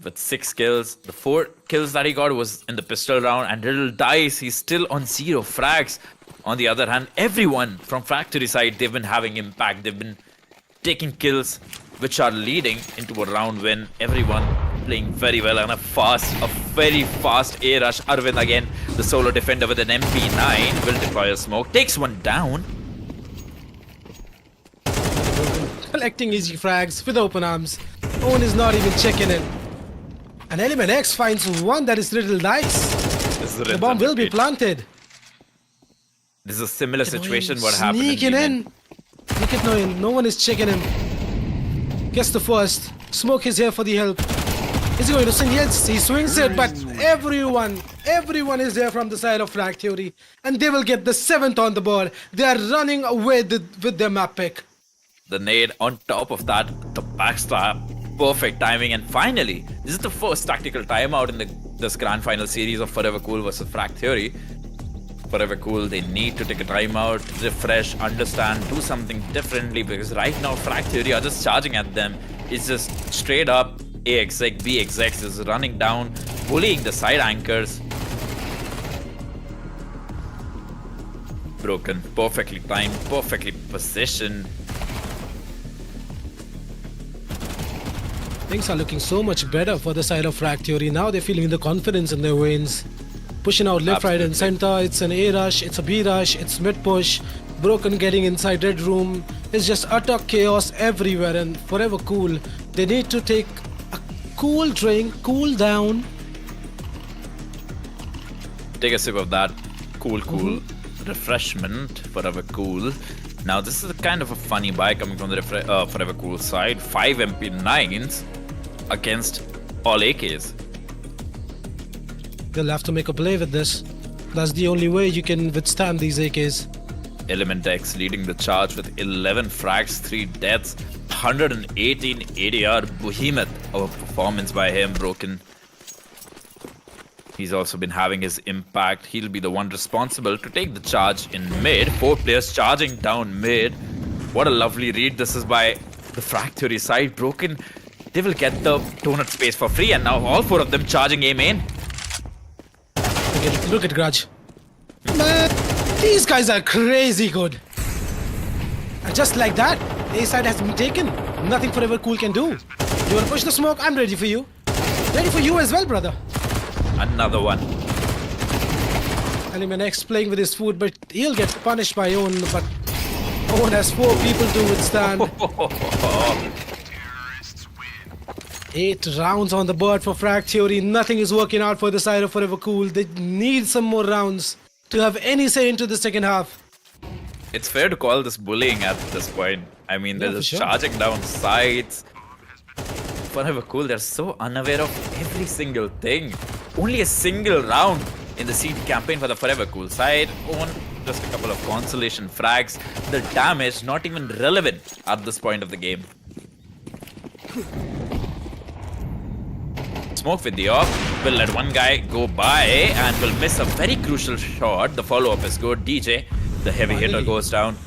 with 6 kills. The 4 kills that he got was in the pistol round, and Riddle Dice, he's still on 0 frags. On the other hand, everyone from Frag Theory side, they've been having impact. They've been taking kills which are leading into a round win. Everyone playing very well, and a very fast A rush. Arvind again, the solo defender with an MP9, will deploy a smoke. Takes 1 down. Collecting easy frags with open arms. Owen is not even checking in. And Element X finds 1, that is Riddle Dice. The bomb will be planted. This is a similar situation what happened Sneaking in. in. Look at Noyan. No one is checking him. Gets the first. Smoke is here for the help. Is he going to swing? Yes, he swings it, but everyone is there from the side of Frag Theory. And they will get the 7th on the board. They are running away with their map pick. The nade on top of that, the backstab, perfect timing, and finally, this is the first tactical timeout in this grand final series of Forever Cool versus Frag Theory. Forever Cool, they need to take a timeout, refresh, understand, do something differently, because right now Frag Theory are just charging at them. It's just straight up A exec, B execs is running down, bullying the side anchors. Broken, perfectly timed, perfectly positioned. Things are looking so much better for the side of Frag Theory. Now they're feeling the confidence in their veins. Pushing out left, right, and center. It's an A rush, it's a B rush, it's mid push. Broken getting inside red room. It's just utter chaos everywhere. And Forever Cool, they need to take a cool drink, cool down. Take a sip of that cool refreshment. Forever Cool. Now this is a kind of a funny buy coming from the Forever Cool side. 5 MP9s against all AKs. They'll have to make a play with this. That's the only way you can withstand these AKs. Element X leading the charge with 11 frags, 3 deaths, 118 ADR. Behemoth of a performance by him. Broken. He's also been having his impact. He'll be the one responsible to take the charge in mid. 4 players charging down mid. What a lovely read this is by the Frag Theory side. Broken. They will get the donut space for free, and now all 4 of them charging A main. Look at Grudge. Man, these guys are crazy good. And just like that, A side has been taken. Nothing Forever Cool can do. You wanna push the smoke? I'm ready for you. Ready for you as well, brother. Another one. Element X playing with his food, but he'll get punished by Owen. But Owen has 4 people to withstand. 8 rounds on the board for Frag Theory. Nothing is working out for the side of Forever Cool. They need some more rounds to have any say into the second half. It's fair to call this bullying at this point. I mean, they're Yeah, for just sure. charging down sides. Forever Cool, they're so unaware of every single thing. Only a single round in the CT campaign for the Forever Cool side. On just a couple of consolation frags. The damage not even relevant at this point of the game. Smoke with the off. Will let one guy go by and will miss a very crucial shot. The follow-up is good. DJ, the heavy hitter, Finally. goes down.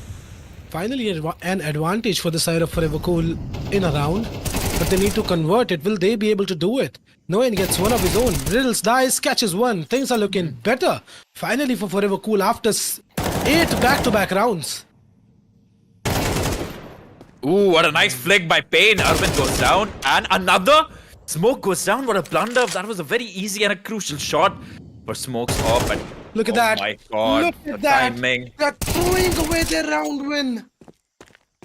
Finally, an advantage for the side of Forever Cool in a round. But they need to convert it. Will they be able to do it? Noyan gets one of his own. Riddles dies, catches one. Things are looking better. Finally for Forever Cool after 8 back-to-back rounds. Ooh, what a nice flick by Payne. Arvind goes down. And another. Smoke goes down. What a blunder. That was a very easy and a crucial shot. But Smoke's off. And Look at that. Oh my god. Look The at that. timing. They're throwing away their round win.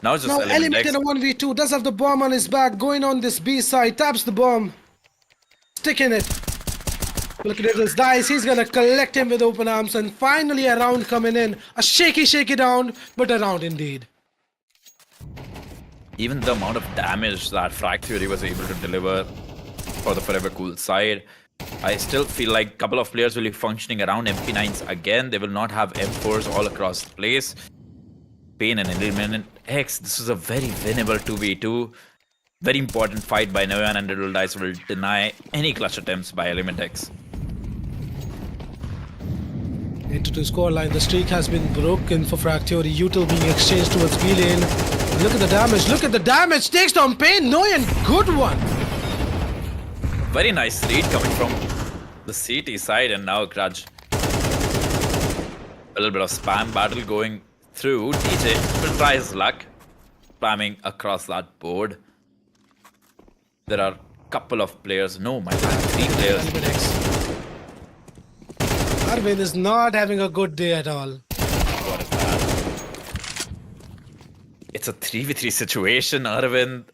Now it's just Now Element Element X. in a 1v2 does have the bomb on his back, going on this B side, taps the bomb, sticking it. Look at Riddles dies, he's gonna collect him with open arms, and finally a round coming in. A shaky round, but a round indeed. Even the amount of damage that Frag Theory was able to deliver for the Forever Cool side, I still feel like a couple of players will be functioning around MP9s again. They will not have M4s all across the place. Pain and Element X, this is a very winnable 2v2. Very important fight by Noyan, and Riddle Dice will deny any clutch attempts by Element X. Into the scoreline, the streak has been broken for Frag Theory. Util being exchanged towards B lane. Look at the damage, takes down Pain, Noyan, good one. Very nice read coming from the CT side, and now Grudge. A little bit of spam battle going through. DJ will try his luck, spamming across that board. There are a couple of players. No, my bad. 3 players. Element X. Arvind is not having a good day at all. What is that? It's a 3v3 situation. Arvind,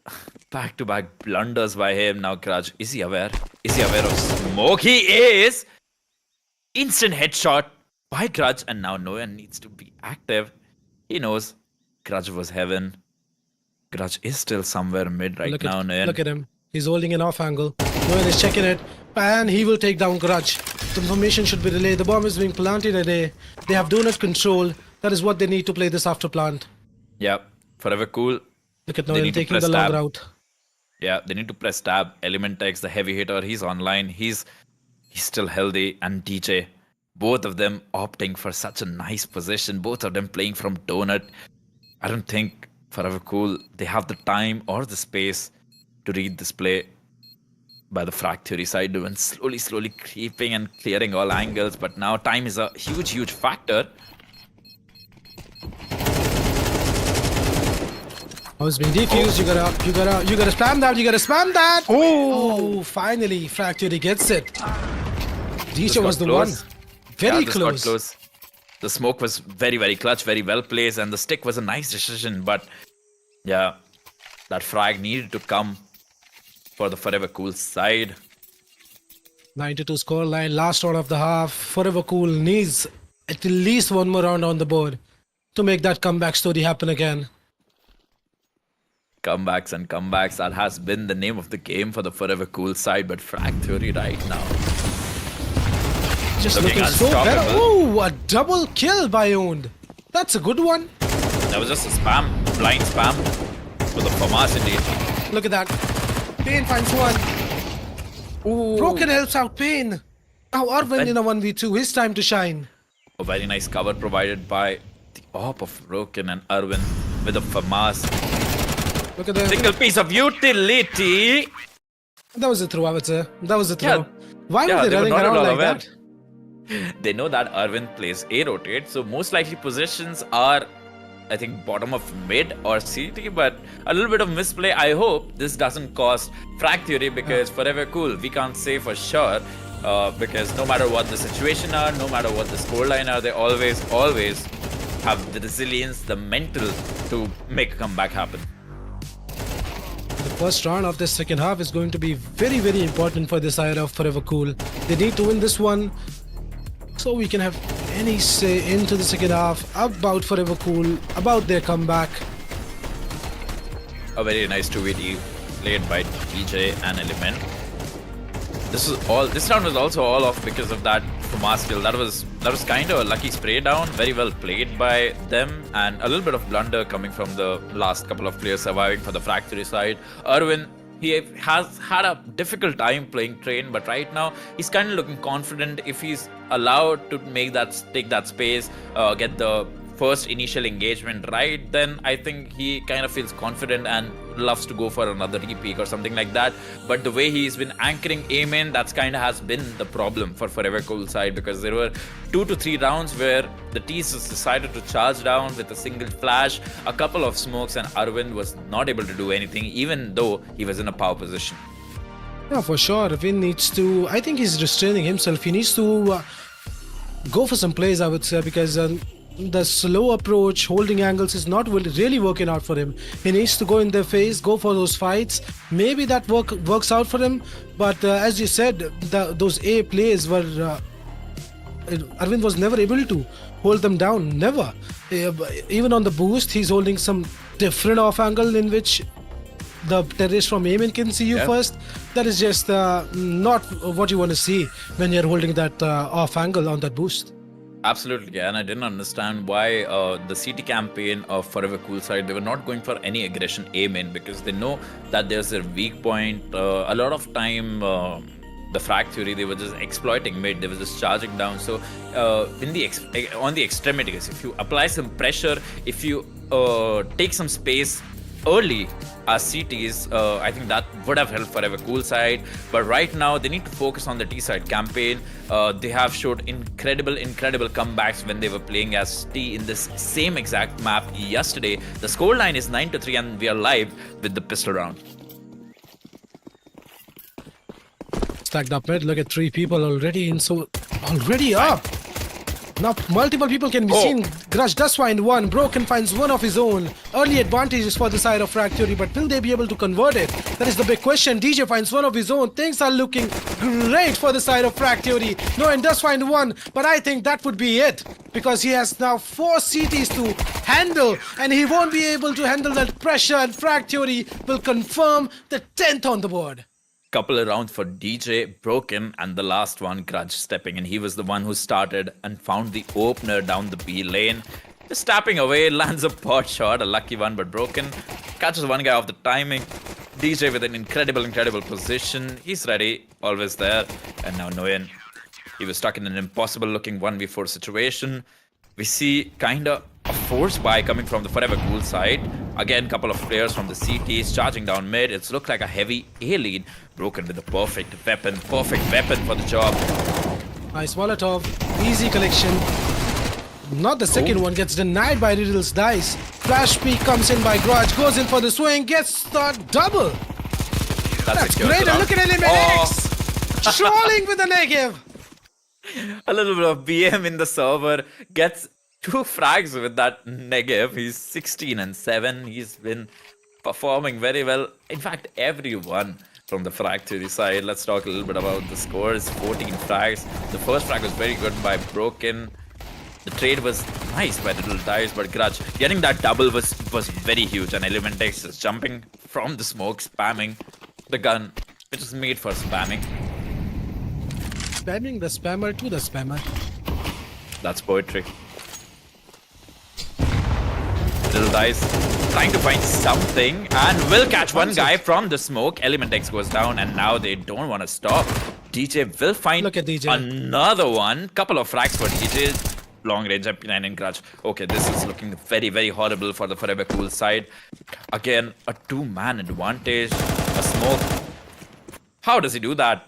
back-to-back blunders by him. Now Grudge, is he aware? Is he aware of Smoke? He is! Instant headshot by Grudge, and now no one needs to be active. He knows Grudge was heaven. Grudge is still somewhere mid right now. Noyan. Look at him. He's holding an off angle. Noyan is checking it. And he will take down Grudge. The information should be relayed. The bomb is being planted at A. They have donut control. That is what they need to play this after plant. Yeah, Forever Cool. Look at They Noyan need to taking press the long tab. route. Yeah, they need to press tab. Element X, the heavy hitter, he's online. He's still healthy. And DJ, both of them opting for such a nice position. Both of them playing from donut. I don't think Forever Cool, they have the time or the space to read this play by the Frag Theory side, doing slowly creeping and clearing all angles. But now time is a huge factor. I was being defused. You gotta spam that. You gotta spam that. Oh, finally, Frag Theory gets it. DJ was the one. Very This got close. close. The smoke was very clutch, very well placed, and the stick was a nice decision. But yeah, that frag needed to come for the Forever Cool side. 92 scoreline, last round of the half. Forever Cool needs at least one more round on the board to make that comeback story happen again. Comebacks and comebacks. That has been the name of the game for the Forever Cool side. But Frag Theory right now. Just Looking looking so better. unstoppable. Oh, a double kill by Owned. That's a good one. That was just a spam, blind spam for the FAMAS indeed. Look at that. Pain finds one. Ooh. Broken helps out Pain. Now Arvind in a 1v2. His time to shine. A very nice cover provided by the AWP of Broken and Arvin with the FAMAS. Look at that. Single piece of utility. That was a throw, I would say. That was a throw. Yeah. Why Yeah, were they they were running not at around all like aware. that? They know that Arvind plays A rotate, so most likely positions are, I think, bottom of mid or CT, but a little bit of misplay. I hope this doesn't cost Frag Theory because Forever Cool, we can't say for sure because no matter what the situation are, no matter what the scoreline are, they always have the resilience, the mental to make a comeback happen. The first round of the second half is going to be very important for this side of Forever Cool. They need to win this one so we can have any say into the second half about Forever Cool, about their comeback. A very nice 2v played by DJ and Element. This round was also all off because of that FAMAS kill. That was kind of a lucky spray down, very well played by them, and a little bit of blunder coming from the last couple of players surviving for the Frag Theory side. Erwin, he has had a difficult time playing Train, but right now he's kind of looking confident. If he's allowed to take that space, get the first initial engagement right, then I think he kind of feels confident and loves to go for another repeat or something like that. But the way he's been anchoring A main, that's kind of has been the problem for Forever Cool side, because there were 2 to 3 rounds where the T's decided to charge down with a single flash, a couple of smokes, and Arvind was not able to do anything even though he was in a power position. Yeah, for sure. Vin needs to, I think he's restraining himself. He needs to go for some plays, I would say, because the slow approach, holding angles is not really working out for him. He needs to go in their face, go for those fights. Maybe that works out for him. But as you said, those A plays were... Arvind was never able to hold them down. Never. Even on the boost, he's holding some different off angle in which the terrorist from Amen can see you first. That is just not what you want to see when you're holding that off angle on that boost. Absolutely, and I didn't understand why the CT campaign of Forever Cool side, they were not going for any aggression A main, because they know that there's a weak point. A lot of time, the Frag Theory, they were just exploiting mid, they were just charging down. So on the extremities, if you apply some pressure, if you take some space early as CTs, I think that would have helped Forever Cool side. But right now they need to focus on the T side campaign. They have showed incredible comebacks when they were playing as T in this same exact map yesterday. The scoreline is 9-3 and we are live with the pistol round. Stacked up mid, look at 3 people already in, so already up. Now multiple people can be seen. Grudge does find one. Broken finds one of his own. Early advantages for the side of Frag Theory, but will they be able to convert it? That is the big question. DJ finds one of his own. Things are looking great for the side of Frag Theory. Noen does find one, but I think that would be it. Because he has now 4 CTs to handle, and he won't be able to handle that pressure, and Frag Theory will confirm the 10th on the board. Couple of rounds for DJ, Broken, and the last one, Grudge, stepping in. He was the one who started and found the opener down the B lane. Just tapping away, lands a pot shot, a lucky one, but Broken catches one guy off the timing. DJ with an incredible position. He's ready, always there. And now Noen, he was stuck in an impossible looking 1v4 situation. We see kinda a force buy coming from the Forever Cool side. Again, couple of players from the CTs charging down mid. It's looked like a heavy A lead. Broken with the perfect weapon for the job. Nice Molotov, easy collection. Not the second one, gets denied by Riddle's dice. Flash peek comes in by Grudge, goes in for the swing, gets the double. That's great, and look at Eliminix! Trolling with the negative. A little bit of BM in the server, gets 2 frags with that negative. He's 16 and 7. He's been performing very well. In fact, everyone from the Frag Theory side. Let's talk a little bit about the scores. 14 frags. The first frag was very good by Broken. The trade was nice by Little Dice, but Grudge getting that double was very huge. And Elementex is jumping from the smoke, spamming the gun, which is made for spamming. Spamming the spammer to the spammer. That's poetry. Little Dice trying to find something and will catch one guy from the smoke. Elementex goes down and now they don't want to stop. DJ will find Look at DJ. Another one. Couple of frags for DJ. Long range MP9 and Grudge. Okay, this is looking very horrible for the Forever Cool side. Again, a 2-man advantage. A smoke. How does he do that?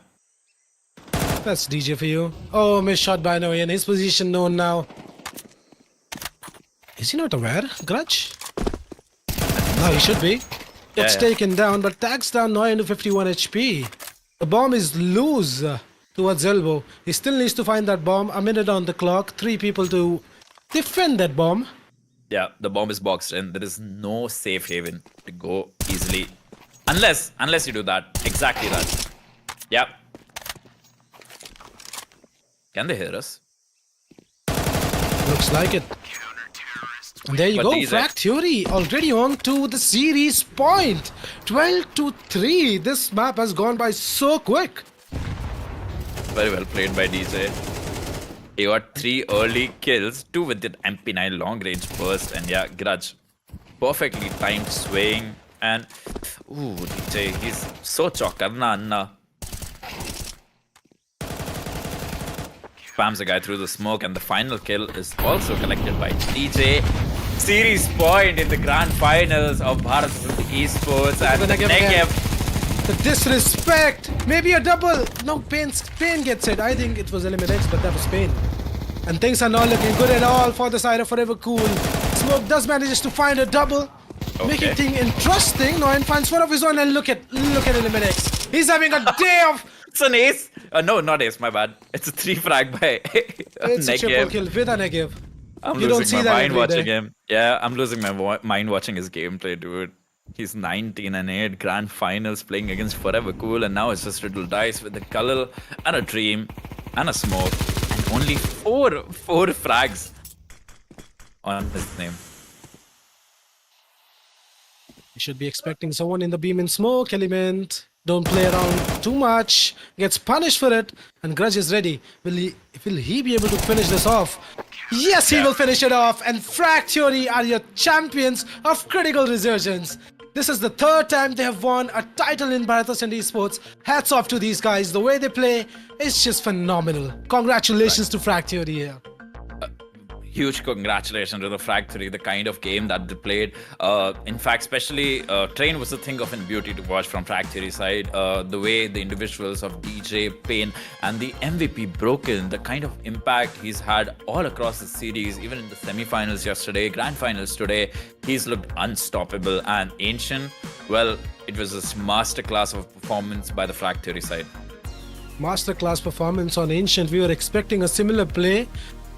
That's DJ for you. Oh, missed shot by Noen. His position known now. Is he not aware? Grudge? No, he should be. Gets taken down, but tags down Noen to 51 HP. The bomb is loose towards elbow. He still needs to find that bomb. A minute on the clock. 3 people to defend that bomb. Yeah, the bomb is boxed in. There is no safe haven to go easily. Unless you do that. Exactly that. Yep. Can they hear us? Looks like it. And there you go, Frag Theory already on to the series point. 12-3. This map has gone by so quick. Very well played by DJ. He got 3 early kills, 2 with the MP9 long range burst, and yeah, Grudge. Perfectly timed swaying, and ooh, DJ, he's so chokarna anna. Spams a guy through the smoke, and the final kill is also collected by DJ. Series point in the grand finals of Bharat Ascend Esports, and the negative. The disrespect. Maybe a double. No, Pain gets it. I think it was Eliminates, but that was Pain. And things are not looking good at all for the side of Forever Cool. Smoke does manages to find a double, making things interesting. Noen finds one of his own, and look at Eliminates. He's having a day of. It's an ace. No, not ace. My bad. It's a 3 frag by It's a triple kill with a negative. I'm losing my mind watching him. Yeah, I'm losing my mind watching his gameplay, dude. He's 19 and 8, grand finals playing against Forever Cool, and now it's just Little Dice with a Cull and a Dream and a Smoke, and only four frags on his name. You should be expecting someone in the beam and smoke element. Don't play around too much. Gets punished for it, and Grudge is ready. Will he be able to finish this off? Yes, he will finish it off. And Frag Theory are your champions of Critical Resurgence. This is the 3rd time they have won a title in Bharat Ascend Esports. Hats off to these guys. The way they play is just phenomenal. Congratulations to Frag Theory here. Huge congratulations to the Frag Theory, the kind of game that they played. In fact, especially Train was a thing of beauty to watch from Frag Theory side. The way the individuals of DJ, Pain, and the MVP Broken, the kind of impact he's had all across the series, even in the semi-finals yesterday, grand finals today, he's looked unstoppable. And Ancient, well, it was a masterclass of performance by the Frag Theory side. Masterclass performance on Ancient. We were expecting a similar play.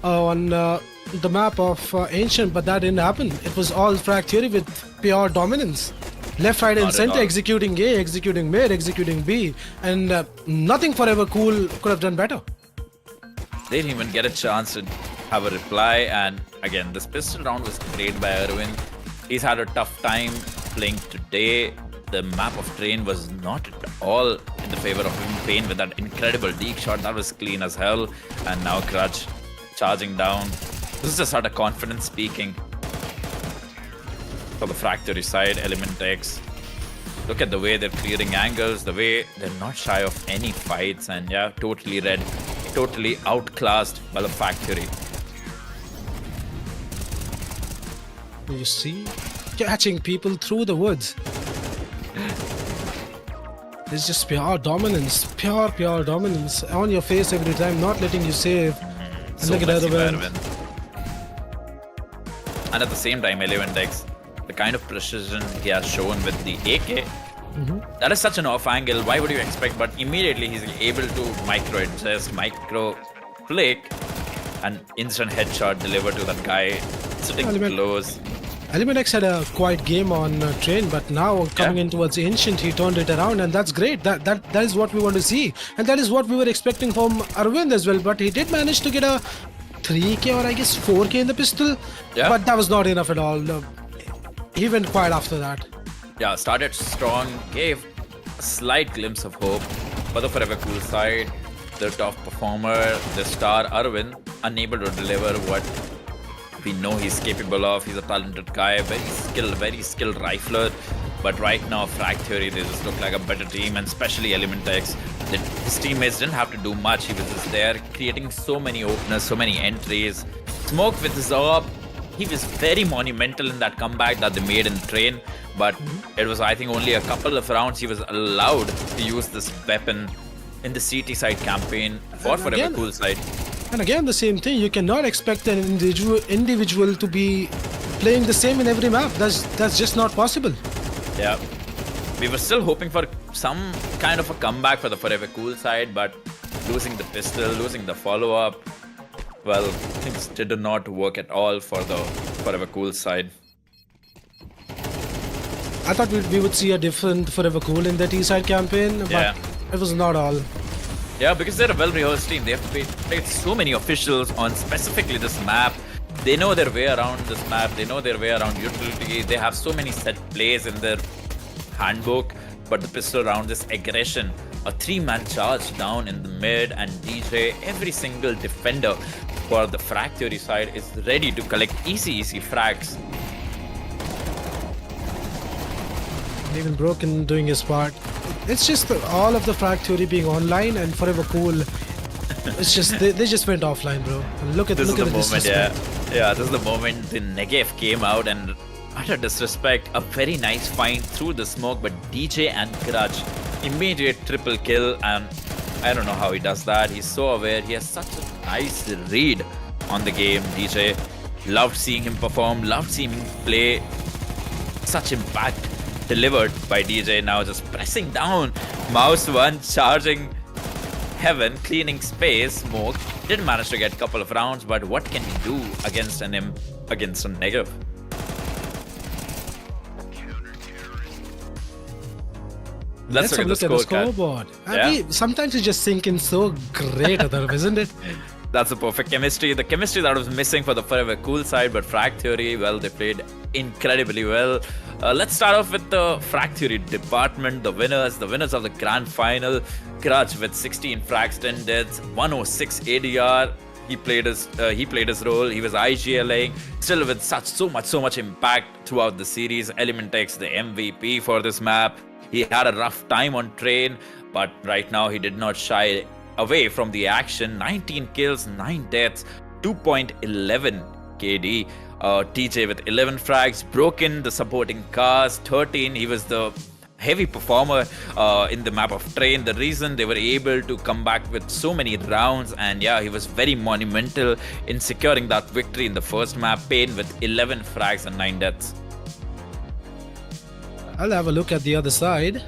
on the map of Ancient, but that didn't happen. It was all Frag Theory with pure dominance. Left, right, and Not at center, all. executing A, executing mid, executing B, and nothing Forever Cool could have done better. They didn't even get a chance to have a reply. And again, this pistol round was played by Arvind. He's had a tough time playing today. The map of Train was not at all in the favor of him. Pain with that incredible deep shot. That was clean as hell. And now Grudge charging down. This is just out of confidence speaking. For the Frag Theory side, Element X. Look at the way they're clearing angles, the way they're not shy of any fights, and yeah, totally read, totally outclassed by the Frag Theory. You see? Catching people through the woods. It's just pure dominance. Pure dominance. On your face every time, not letting you save. And So look at messy by Arvind. Arvind. And at the same time, Element X, the kind of precision he has shown with the AK, that is such an off angle. Why would you expect? But immediately he's able to micro adjust, micro flick, and instant headshot delivered to that guy sitting Element- close. Element X had a quiet game on Train, but now coming Yeah. in towards Ancient, he turned it around, and that's great. That is what we want to see, and that is what we were expecting from Arvind as well. But he did manage to get a 3K or I guess 4K in the pistol, Yeah. but that was not enough at all. He went quiet after that. Yeah, started strong, gave a slight glimpse of hope for the Forever Cool side. The top performer, the star Arvind, unable to deliver what we know he's capable of. He's a talented guy, very skilled rifler. But right now, Frag Theory, they just look like a better team, and especially Element X. His teammates didn't have to do much. He was just there, creating so many openers, so many entries. Smoke with his AWP. He was very monumental in that comeback that they made in Train. But it was, I think, only a couple of rounds he was allowed to use this weapon in the CT side campaign for And Forever again- Cool side. And again, the same thing. You cannot expect an individual to be playing the same in every map. That's just not possible. Yeah. We were still hoping for some kind of a comeback for the Forever Cool side, but losing the pistol, losing the follow-up, well, things did not work at all for the Forever Cool side. I thought we would see a different Forever Cool in the T-side campaign, but Yeah. it was not all. Yeah, because they're a well-rehearsed team. They have played so many officials on specifically this map. They know their way around this map. They know their way around utility. They have so many set plays in their handbook. But the pistol round, this aggression, a 3-man charge down in the mid, and DJ, every single defender for the Frag Theory side is ready to collect easy frags. Even Broken doing his part. It's just all of the Frag Theory being online and Forever Cool. It's just they just went offline, bro. Look at This is the the moment, disrespect. yeah. This is the moment the Negev came out and utter disrespect. A very nice find through the smoke, but DJ and Grudge, immediate triple kill, and I don't know how he does that. He's so aware. He has such a nice read on the game. DJ, loved seeing him perform, loved seeing him play. Such impact delivered by DJ. Now just pressing down. Mouse 1 charging Heaven, cleaning space. Smoke did manage to get a couple of rounds, but what can he do against against a negative? Let's Let's look look at the at the scorecard. scoreboard. Yeah. Sometimes you just sink in so great, Adharv, isn't it? That's the perfect chemistry. The chemistry that was missing for the Forever Cool side, but Frag Theory, well, they played incredibly well. Let's start off with the Frag Theory department. The winners of the grand final. Grudge with 16 frags, 10 deaths, 106 ADR. He played his role. He was IGLing, still with so much impact throughout the series. Element X, the MVP for this map. He had a rough time on Train, but right now he did not shy away from the action. 19 kills, 9 deaths, 2.11 KD. TJ with 11 frags. Broken, the supporting cast, 13. He was the heavy performer in the map of Train. The reason they were able to come back with so many rounds, and yeah, he was very monumental in securing that victory in the first map. Pain with 11 frags and 9 deaths. I'll have a look at the other side.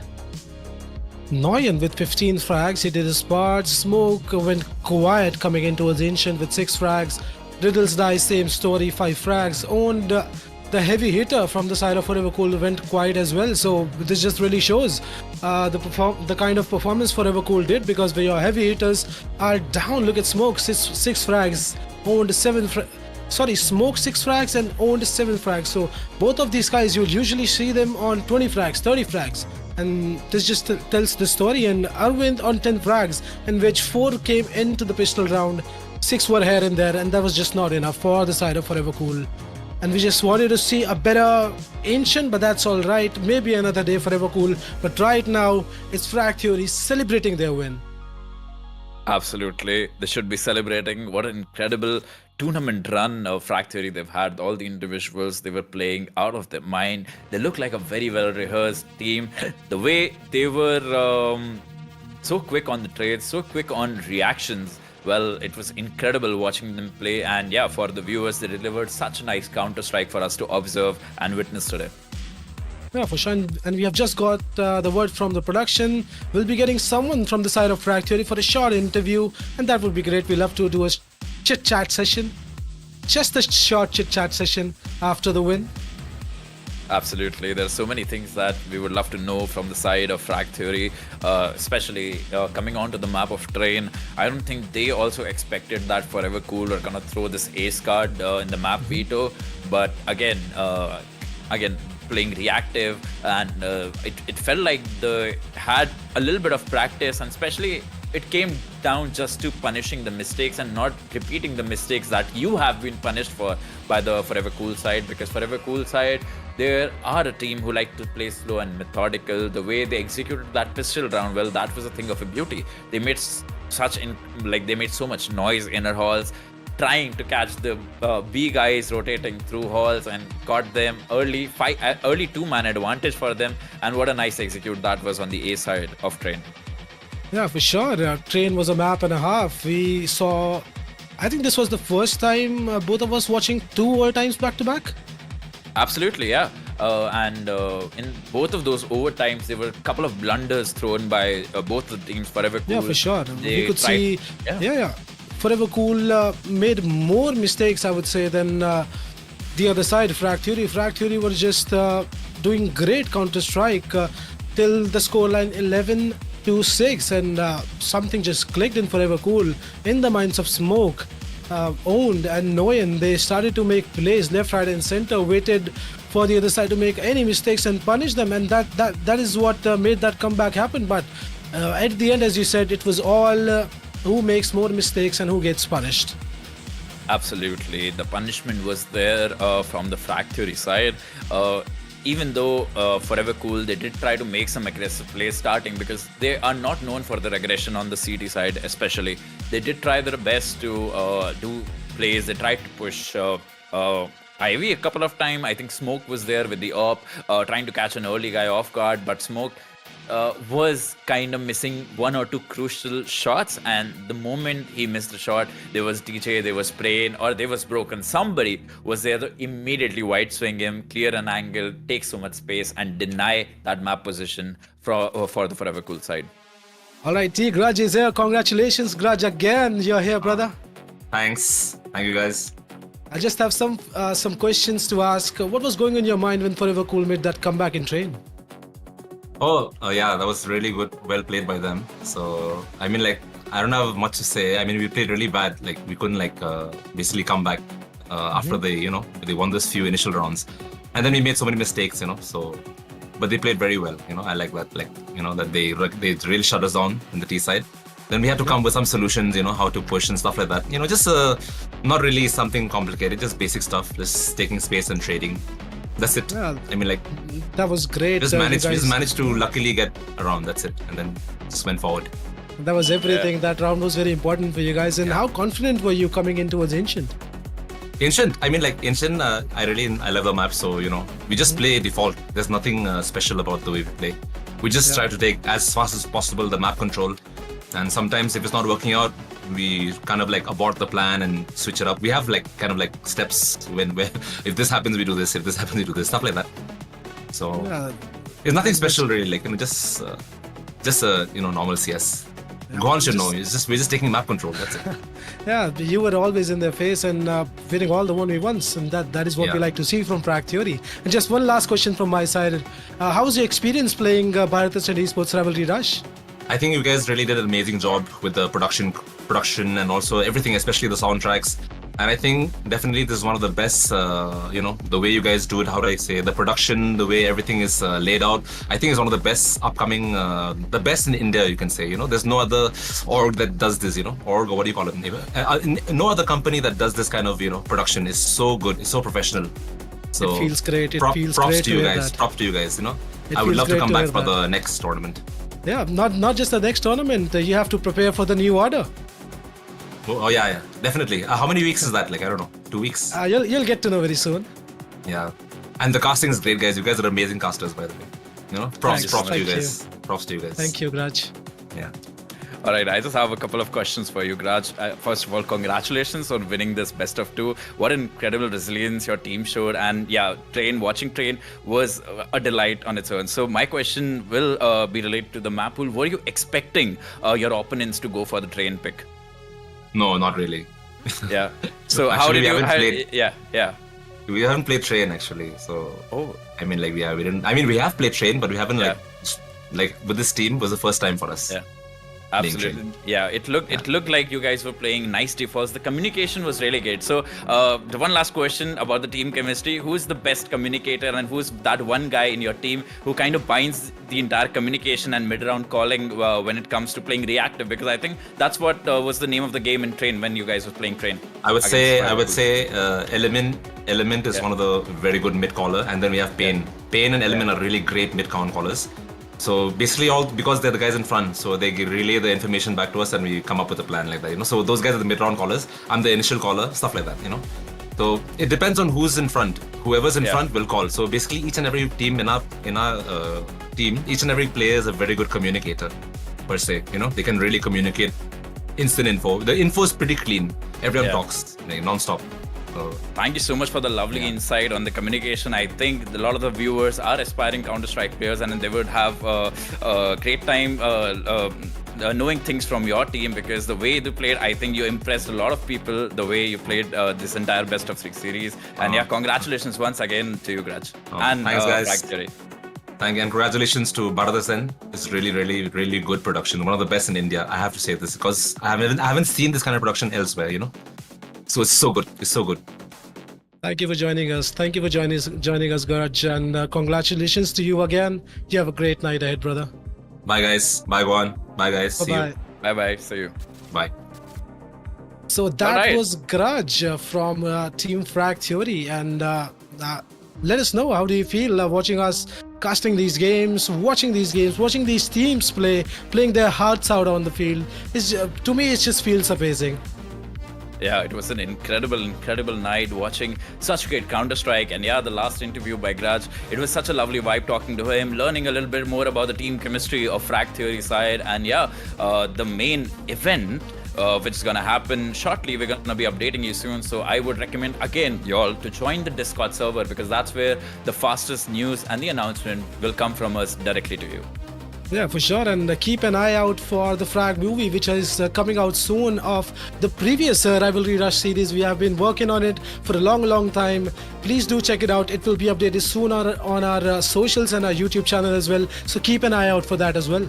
Noyan with 15 frags, he did his part. Smoke went quiet coming in towards Ancient with 6 frags. Riddles Die, same story, 5 frags. Owned the heavy hitter from the side of Forever Cool went quiet as well. So this just really shows the kind of performance Forever Cool did, because when your heavy hitters are down, look at Smoke, six frags, owned Smoke 6 frags and owned 7 frags. So both of these guys, you'll usually see them on 20 frags, 30 frags. And this just tells the story. And Arvind on 10 frags, in which 4 came into the pistol round, 6 were here and there, and that was just not enough for the side of Forever Cool. And we just wanted to see a better Ancient, but that's all right. Maybe another day, Forever Cool. But right now, it's Frag Theory celebrating their win. Absolutely. They should be celebrating. What an incredible tournament run of Frag Theory they've had. All the individuals, they were playing out of their mind. They look like a very well-rehearsed team. The way they were so quick on the trades, so quick on reactions. Well, it was incredible watching them play. And yeah, for the viewers, they delivered such a nice counter-strike for us to observe and witness today. Yeah, for sure. And we have just got the word from the production. We'll be getting someone from the side of Frag Theory for a short interview, and that would be great. We love to do a chit-chat session. Just a short chit-chat session after the win. Absolutely. There are so many things that we would love to know from the side of Frag Theory, especially coming onto the map of Train. I don't think they also expected that Forever Cool are going to throw this ace card in the map veto. But again, playing reactive, and it felt like they had a little bit of practice, and especially it came down just to punishing the mistakes and not repeating the mistakes that you have been punished for by the Forever Cool side. Because Forever Cool side, they are a team who like to play slow and methodical. The way they executed that pistol round, well, that was a thing of a beauty. They made they made so much noise inner halls, trying to catch the B guys rotating through halls, and got them early 2-man advantage for them. And what a nice execute that was on the A side of Train. Yeah, for sure. Train was a map and a half. We saw, I think this was the first time both of us watching 2 overtimes back to back. Absolutely, yeah. And in both of those overtimes, there were a couple of blunders thrown by both the teams. Forever Cool. Yeah, for sure. They We could tried- see, yeah. Forever Cool made more mistakes, I would say, than the other side, Frag Theory. Frag Theory were just doing great Counter-Strike till the scoreline 11-6, and something just clicked in Forever Cool. In the minds of Smoke, Owned and Noyan, they started to make plays left, right and center, waited for the other side to make any mistakes and punish them, and that is what made that comeback happen. But at the end, as you said, it was all who makes more mistakes and who gets punished. Absolutely. The punishment was there from the Frag Theory side. Even though Forever Cool, they did try to make some aggressive plays starting, because they are not known for their aggression on the CT side especially. They did try their best to do plays. They tried to push Ivy a couple of times. I think Smoke was there with the AWP, trying to catch an early guy off guard, but Smoke was kind of missing 1 or 2 crucial shots, and the moment he missed a shot, there was DJ, there was Sprain, or there was Broken. Somebody was there to immediately wide swing him, clear an angle, take so much space, and deny that map position for the Forever Cool side. All right, T. Grudge is here. Congratulations, Grudge, again. You're here, brother. Thanks. Thank you, guys. I just have some questions to ask. What was going on in your mind when Forever Cool made that comeback in Train? Yeah, that was really good. Well played by them. So, I mean, I don't have much to say. I mean, we played really bad. We couldn't, basically come back after they won those few initial rounds. And then we made so many mistakes, so... But they played very well, I like that, that they really shut us down in the T side. Then we had to come with some solutions, how to push and stuff like that. Just not really something complicated, just basic stuff, just taking space and trading. That's it. Yeah, I mean, that was great. just you managed guys- to luckily get around. That's it, and then just went forward. That was everything. That round was very important for you guys. And how confident were you coming in towards Ancient? Ancient, Ancient, I love the map. So we just play default. There's nothing special about the way we play. We just try to take as fast as possible the map control. And sometimes if it's not working out, we kind of abort the plan and switch it up. We have steps where if this happens we do this, if this happens we do this, stuff like that. So Yeah, it's nothing special really, just normal CS. Gon should know. We're just taking map control. That's it. Yeah, you were always in their face and winning all the 1v1s, and that is what we Yeah. like to see from Frag Theory. And just one last question from my side. How was your experience playing Bharat Ascend Esports Rivalry Rush? I think you guys really did an amazing job with the production and also everything, especially the soundtracks. And I think definitely this is one of the best, the way you guys do it, how do I say, the production, the way everything is laid out. I think it's one of the best upcoming, the best in India, you can say. There's no other org that does this, org, or what do you call it? No other company that does this kind of, production is so good, it's so professional. So It feels great. It feels props great to to you hear guys. that. Props to you guys. It I would feels love to great come to back hear for that. the next tournament. Yeah, not just the next tournament. You have to prepare for the new order. Oh yeah, definitely. How many weeks is that? Like, I don't know, 2 weeks? You'll get to know very soon. Yeah. And the casting is great, guys. You guys are amazing casters, by the way. Props Thanks. to you Thank guys. Props to you guys. Thank you, Graj. Yeah. All right, I just have a couple of questions for you, Graj. First of all, congratulations on winning this best of two. What incredible resilience your team showed. And yeah, watching Train was a delight on its own. So my question will be related to the map pool. Were you expecting your opponents to go for the Train pick? No, not really. Yeah. So how Actually, did we you? haven't played- Yeah. We haven't played Train actually, so Oh. I mean, like, we didn't. I mean, we have played Train, but we haven't like with this team was the first time for us. Yeah. being Absolutely. trained. Yeah, it looked like you guys were playing nice defaults. The communication was really good. So the one last question about the team chemistry: who's the best communicator, and who's that one guy in your team who kind of binds the entire communication and mid-round calling when it comes to playing reactive? Because I think that's what was the name of the game in Train when you guys were playing Train. I would against say Rivalry. Element is Yeah. one of the very good mid caller, and then we have Pain. Pain and Element are really great mid count callers. So basically, all because they're the guys in front, so they relay the information back to us, and we come up with a plan like that. So those guys are the mid round callers. I'm the initial caller, stuff like that. So it depends on who's in front. Whoever's in Yeah. front will call. So basically, each and every team in our team, each and every player is a very good communicator, per se. They can really communicate instant info. The info is pretty clean. Everyone Yeah. talks non-stop. So, Thank you so much for the lovely insight on the communication. I think a lot of the viewers are aspiring Counter-Strike players, and they would have a great time knowing things from your team, because the way you played, I think you impressed a lot of people the way you played this entire best of 6 series. And yeah, congratulations once again to you, Graj. And thanks, guys. Frag Theory. thank you, and congratulations to Bharat Ascend. It's really, really, really good production. One of the best in India. I have to say this because I haven't seen this kind of production elsewhere. So it's so good. It's so good. Thank you for joining us. Thank you for joining us, Garaj, and congratulations to you again. You have a great night ahead, brother. Bye, guys. Bye, Guan. Bye, guys. See Bye-bye. you. Bye-bye. See you. Bye. So that Alright. was Garaj from Team Frag Theory, and let us know, how do you feel watching us casting these games, watching these teams playing their hearts out on the field. To me, it just feels amazing. Yeah, it was an incredible night watching such great Counter-Strike. And yeah, the last interview by Graj, it was such a lovely vibe talking to him, learning a little bit more about the team chemistry of Frag Theory side. And yeah, the main event, which is gonna happen shortly, we're gonna be updating you soon. So I would recommend again y'all to join the Discord server, because that's where the fastest news and the announcement will come from us directly to you. Yeah, for sure. And keep an eye out for the Frag movie, which is coming out soon, of the previous Rivalry Rush series. We have been working on it for a long time. Please do check it out. It will be updated soon on our socials and our YouTube channel as well. So keep an eye out for that as well.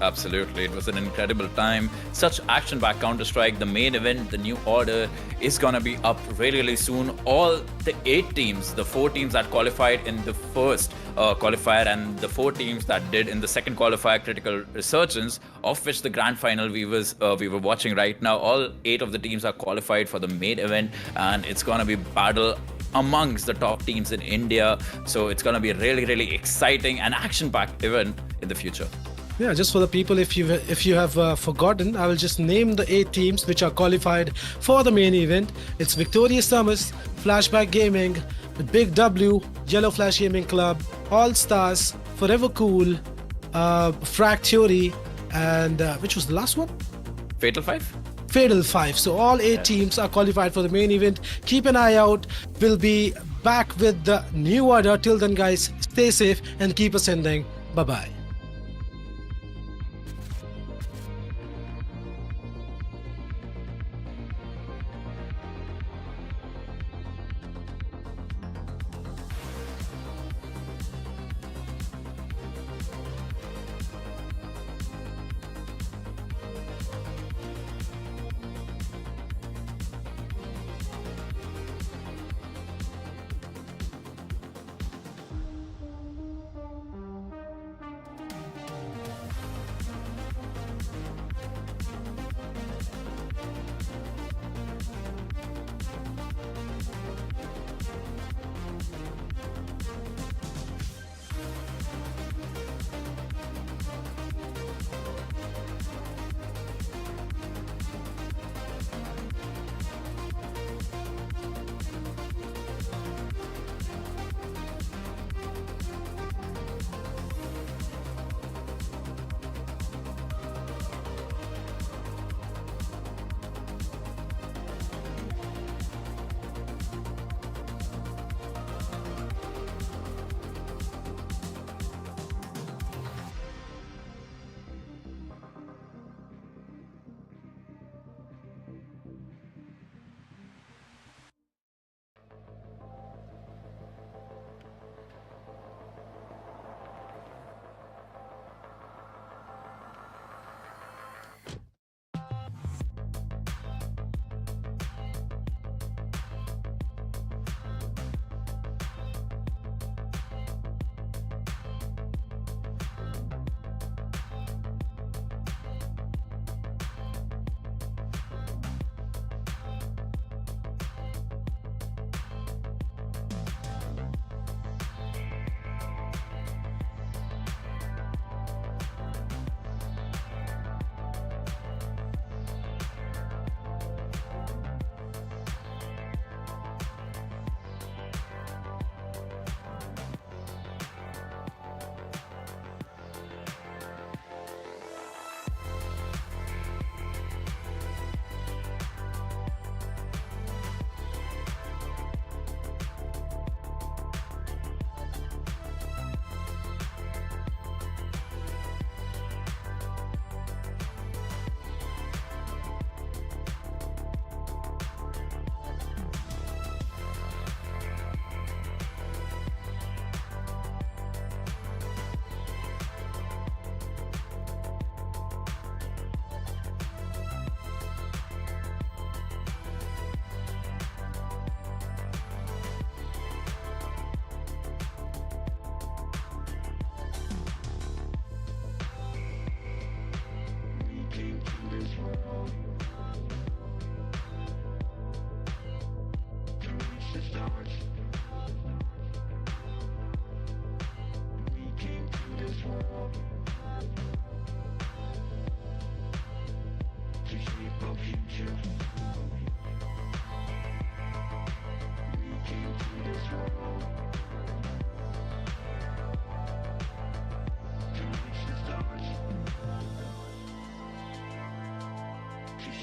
Absolutely, it was an incredible time. Such action-packed Counter-Strike. The main event, the new order, is gonna be up really soon. All the 8 teams, the 4 teams that qualified in the first qualifier, and the 4 teams that did in the second qualifier, Critical Resurgence, of which the grand final we were watching right now. All 8 of the teams are qualified for the main event, and it's gonna be battle amongst the top teams in India. So it's gonna be a really exciting and action-packed event in the future. Yeah, just for the people, if you have forgotten, I will just name the 8 teams which are qualified for the main event. It's Victorious Thomas, Flashback Gaming, Big W, Yellow Flash Gaming Club, All Stars, Forever Cool, Frag Theory, and which was the last one? Fatal 5? Fatal 5. So all 8 teams are qualified for the main event. Keep an eye out. We'll be back with the new order. Till then, guys, stay safe and keep ascending. Bye-bye.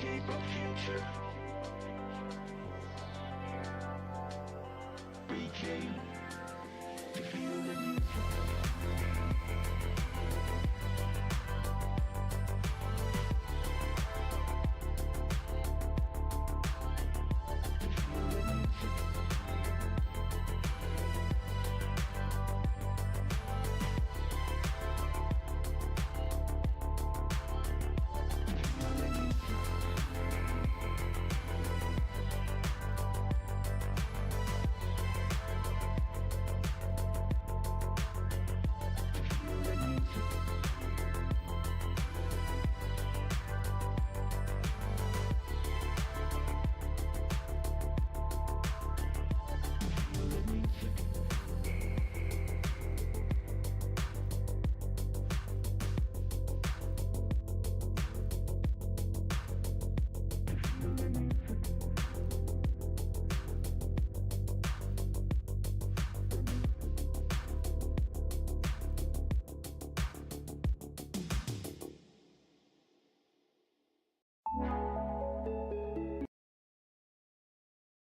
shape our future. We came to feel the new.